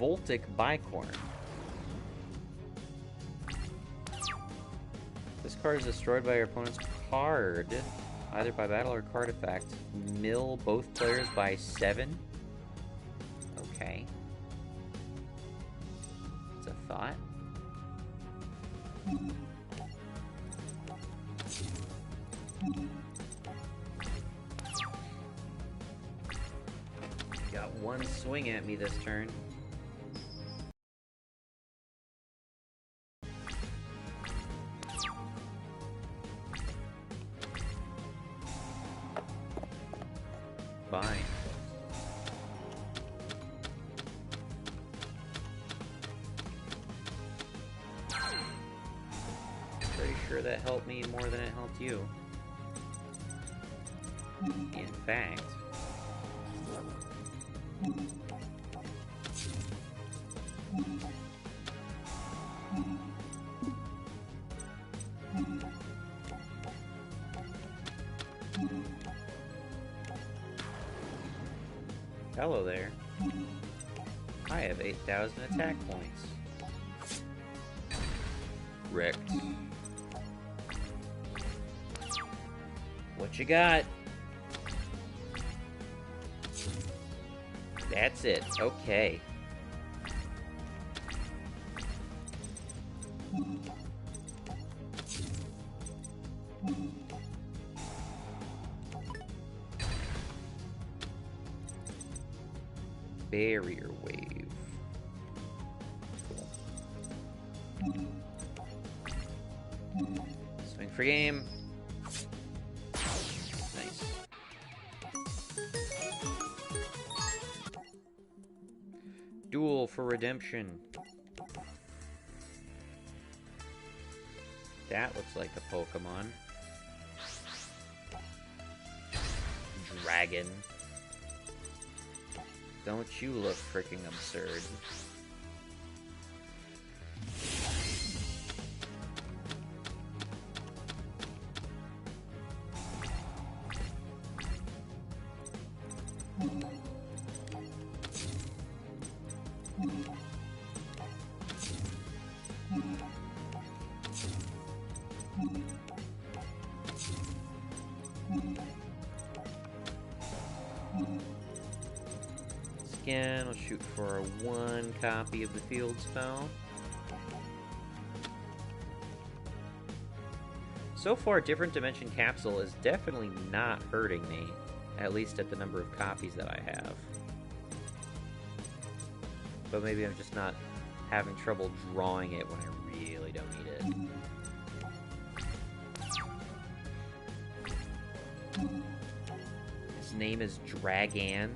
Voltic Bicorn. This card is destroyed by your opponent's card, either by battle or card effect. Mill both players by 7. Okay. It's a thought. Got one swing at me this turn. Fine. Pretty sure that helped me more than it helped you. In fact. Hello there. I have 8,000 attack points. Wrecked. What you got? That's it. Okay. Barrier wave. Cool. Swing for game. Nice. Duel for redemption. That looks like a Pokemon. Dragon. Don't you look freaking absurd. Again, we'll shoot for 1 copy of the field spell. So far, Different Dimension Capsule is definitely not hurting me, at least at the number of copies that I have. But maybe I'm just not having trouble drawing it when I really don't need it. His name is Dragan.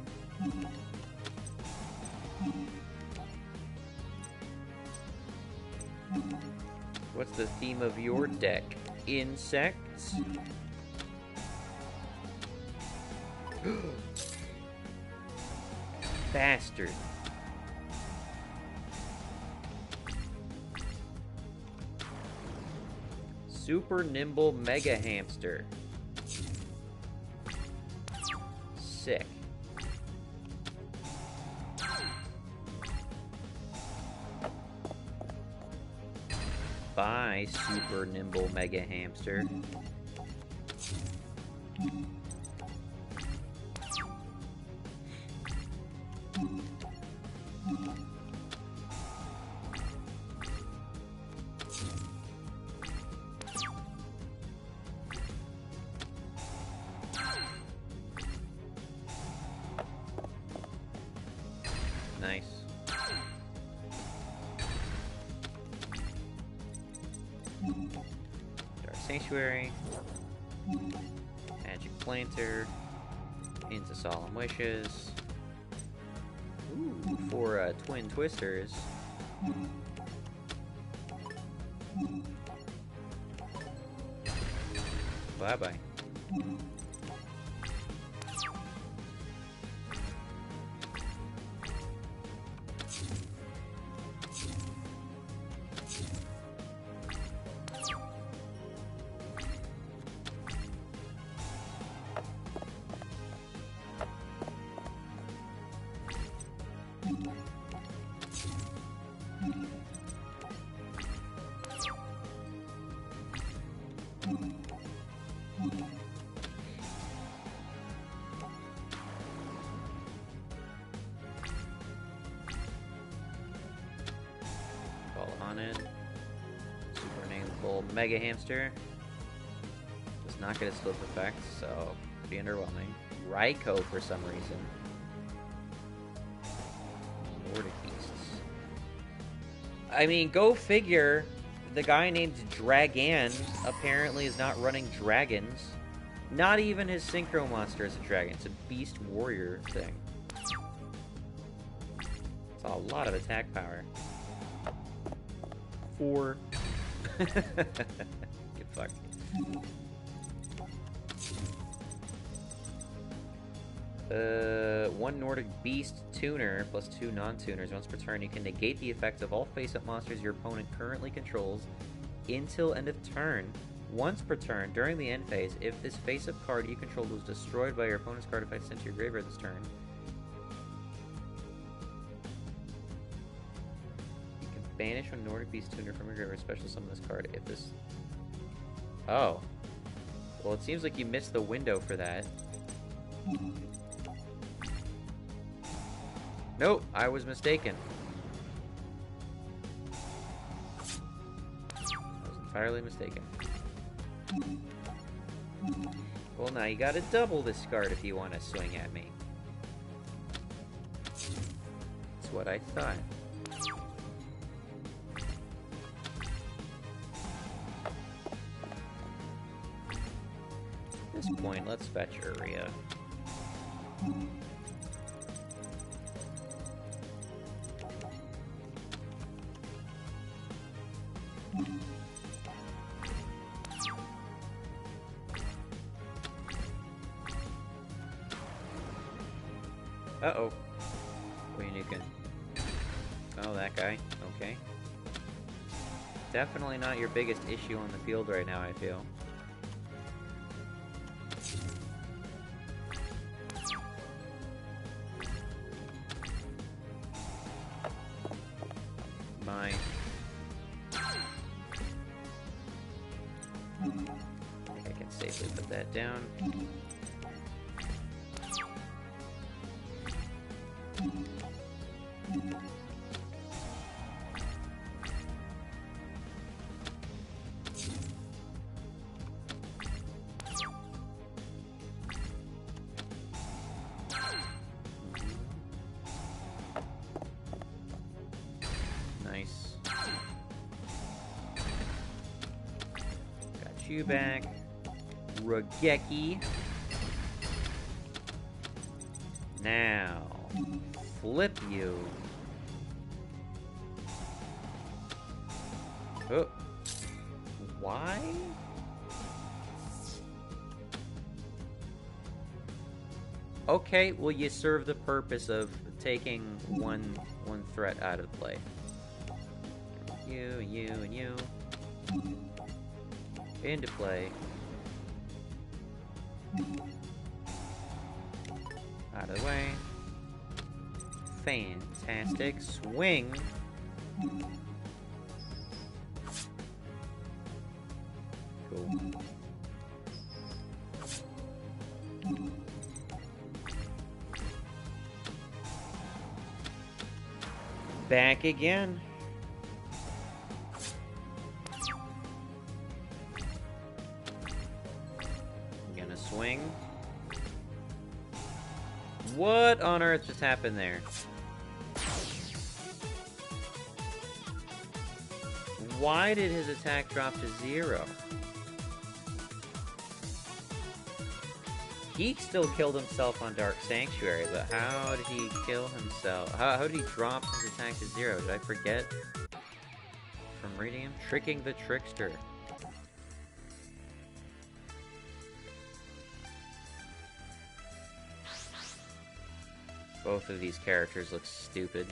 What's the theme of your deck? Insects? Bastard. Super Nimble Mega Hamster. Sick. Bye, Super Nimble Mega Hamster. Nice. Dark Sanctuary. Magic Planter. Into Solemn Wishes. Ooh, for Twin Twisters. Bye-bye. Mega Hamster does not get a slip effect, so pretty underwhelming. Raikou for some reason. Nordic Beasts. I mean, go figure. The guy named Dragan apparently is not running dragons. Not even his synchro monster is a dragon. It's a beast warrior thing. It's a lot of attack power. 4. Get fucked. One Nordic Beast tuner plus 2 non-tuners. Once per turn, you can negate the effect of all face-up monsters your opponent currently controls until end of turn. Once per turn, during the end phase, if this face-up card you controlled was destroyed by your opponent's card effect sent to your graveyard this turn, you can banish one Nordic Beast tuner from your graveyard, special summon this card if this... Oh. Well, it seems like you missed the window for that. Nope, I was mistaken. I was entirely mistaken. Well, now you gotta double discard if you want to swing at me. That's what I thought. At this point, let's fetch Uria. Uh-oh. Uyunukan. Oh, that guy. Okay. Definitely not your biggest issue on the field right now, I feel. Bye. I think I can safely put that down. Nice. Got you back. Rageki. Now, flip you. Oh. Why? Okay, well you serve the purpose of taking one threat out of play. You, and you. Into play. Out of the way. Fantastic. Swing. Cool. Back again. I'm gonna swing. What on earth just happened there? Why did his attack drop to 0? He still killed himself on Dark Sanctuary, but how did he kill himself? How did he drop his attack to 0? Did I forget from reading him? Tricking the Trickster. Both of these characters look stupid.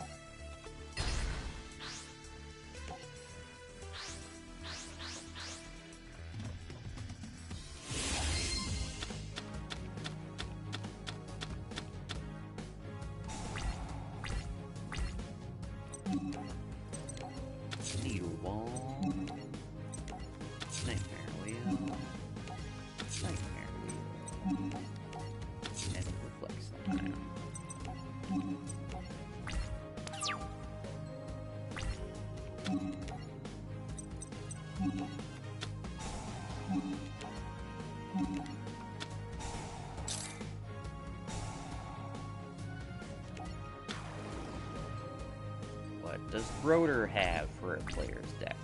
does Rotor have for a player's deck?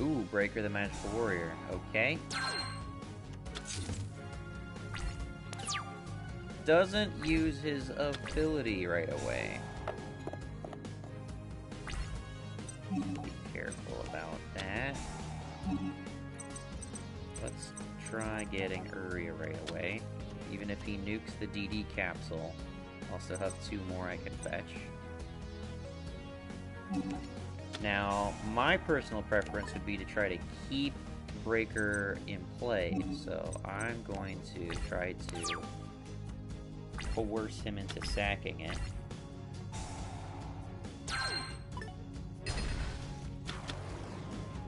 Ooh, Breaker the Magical Warrior. Okay. Doesn't use his ability right away. Be careful about that. Let's try getting Uria right away. Even if he nukes the DD capsule, I'll still have 2 more I can fetch. Now, my personal preference would be to try to keep Breaker in play, so I'm going to try to coerce him into sacking it.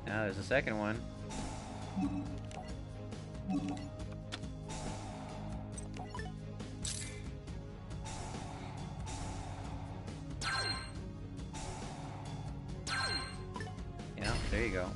Now there's a second one. Yeah, there you go.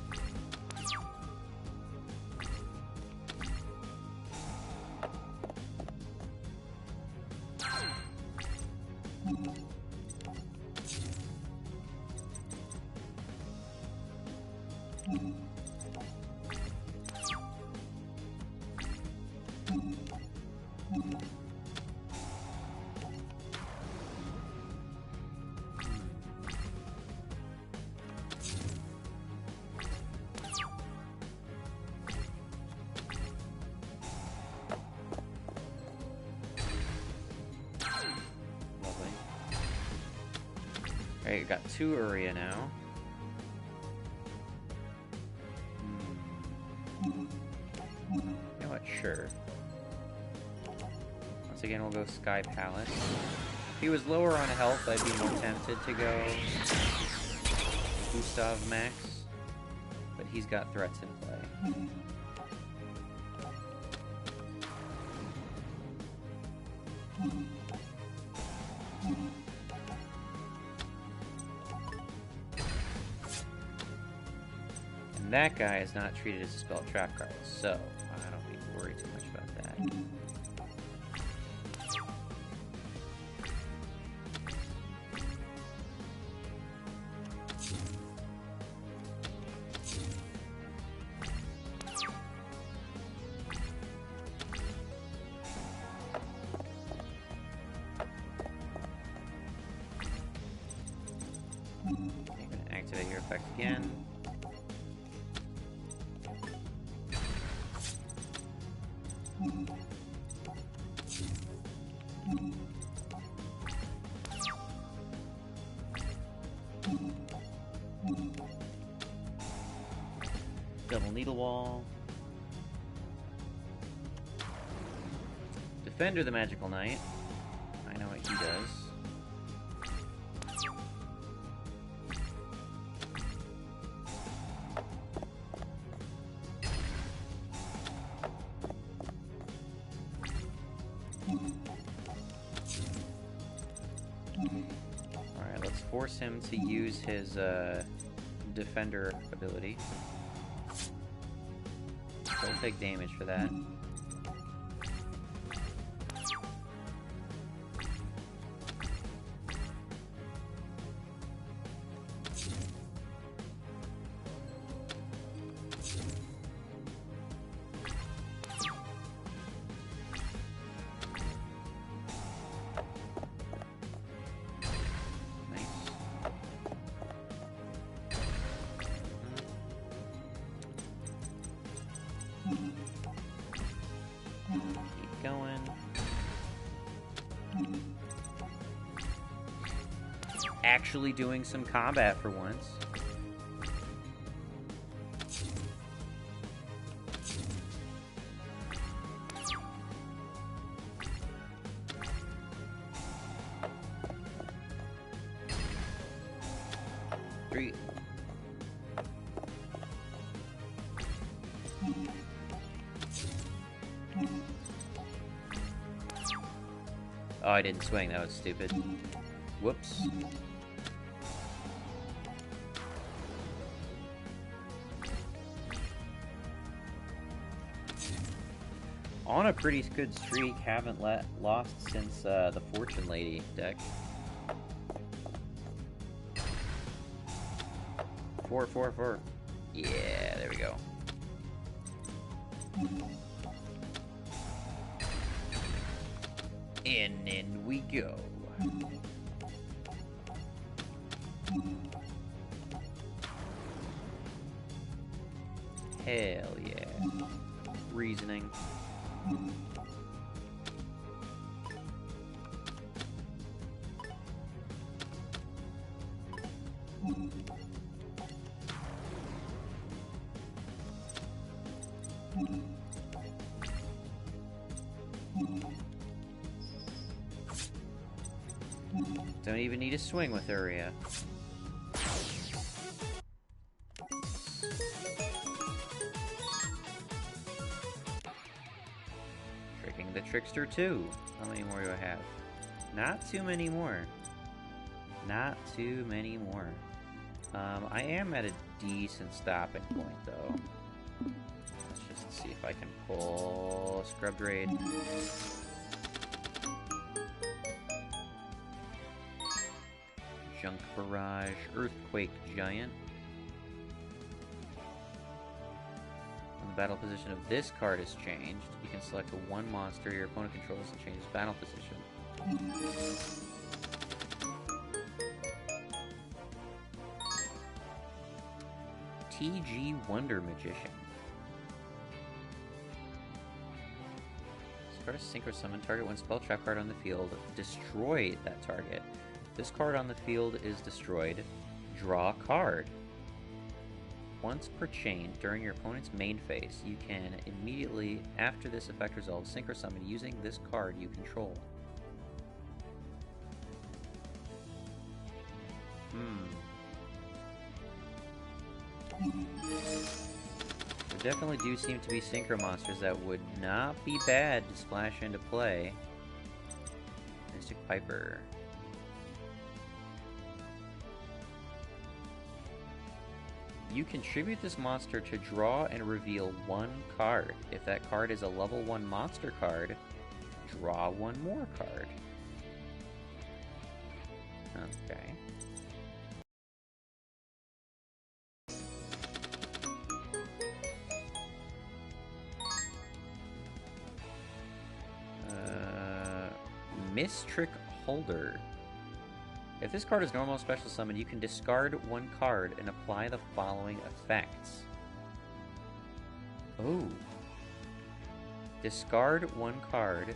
Alright, got 2 Uria now. You know what? Sure. Once again, we'll go Sky Palace. If he was lower on health, I'd be more tempted to go GUSTAV Max. But he's got threats in play. And that guy is not treated as a spell trap card, so I don't need to worry too much about that. I'm going to activate your effect again. Double Needle Wall. Defender the Magical Knight. I know what he does. Alright, let's force him to use his defender ability. He'll take damage for that. Keep going. Actually doing some combat for once. Three. Oh, I didn't swing. That was stupid. Whoops. On a pretty good streak. Haven't lost since the Fortune Lady deck. 4. Yeah, there we go. And in we go. Hell yeah. Reasoning. Don't even need to swing with Uria. Tricking the Trickster too. How many more do I have? Not too many more. Not too many more. I am at a decent stopping point though. Let's just see if I can pull Scrub Raid. Junk Barrage, Earthquake Giant. When the battle position of this card is changed, you can select a 1 monster your opponent controls and change its battle position. TG Wonder Magician. This card is Synchro Summon. Target one spell trap card on the field. Destroy that target. This card on the field is destroyed. Draw a card. Once per chain, during your opponent's main phase, you can immediately, after this effect resolves, Synchro Summon using this card you control. There definitely do seem to be Synchro monsters that would not be bad to splash into play. Mystic Piper. You contribute this monster to draw and reveal 1 card. If that card is a level 1 monster card, draw 1 more card. Okay. Mistrick Holder. If this card is normal special summon, you can discard 1 card and apply the following effects. Ooh. Discard 1 card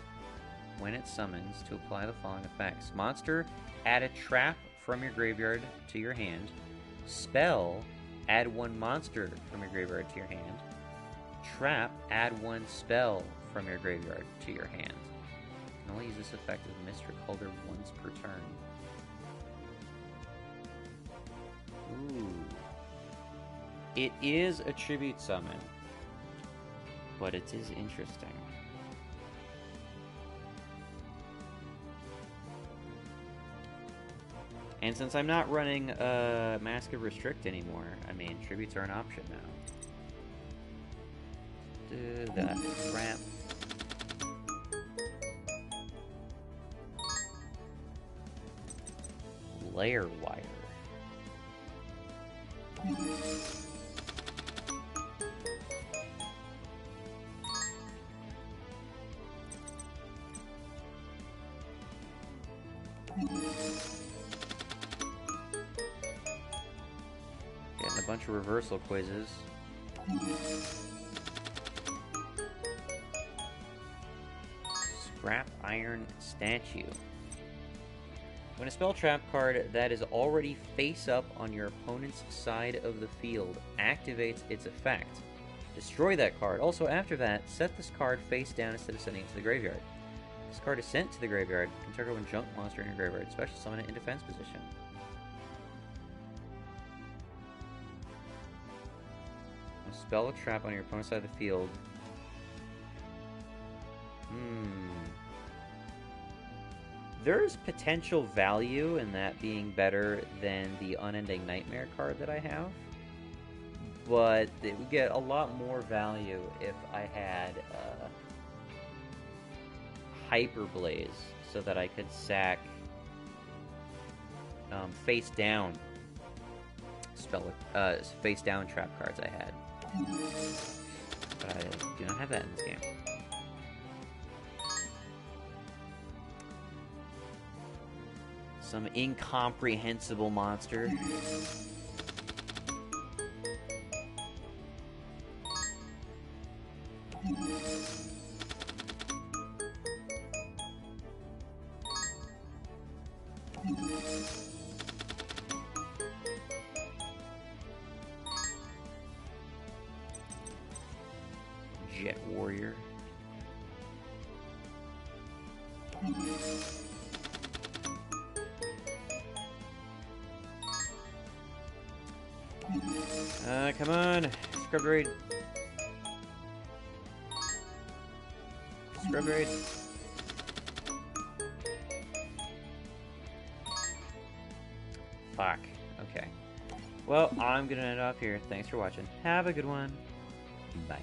when it summons to apply the following effects. Monster, add a trap from your graveyard to your hand. Spell, add 1 monster from your graveyard to your hand. Trap, add 1 spell from your graveyard to your hand. You can only use this effect as Mistrick Holder once per turn. Ooh. It is a tribute summon, but it is interesting. And since I'm not running Mask of Restrict anymore, I mean, tributes are an option now. Do that. Ramp. Layer Wire. Getting a bunch of reversal quizzes. Scrap Iron Statue. When a spell trap card that is already face up on your opponent's side of the field activates its effect, destroy that card. Also, after that, set this card face down instead of sending it to the graveyard. This card is sent to the graveyard. You can target one junk monster in your graveyard. Special summon it in defense position. Spell a trap on your opponent's side of the field. There's potential value in that being better than the Unending Nightmare card that I have. But it would get a lot more value if I had Hyper Blaze so that I could sack face down face down trap cards I had. But I do not have that in this game. Some incomprehensible monster. Jet Warrior. Come on, Scrub Raid. Scrub Raid. Fuck. Okay. Well, I'm gonna end off here. Thanks for watching. Have a good one. Bye.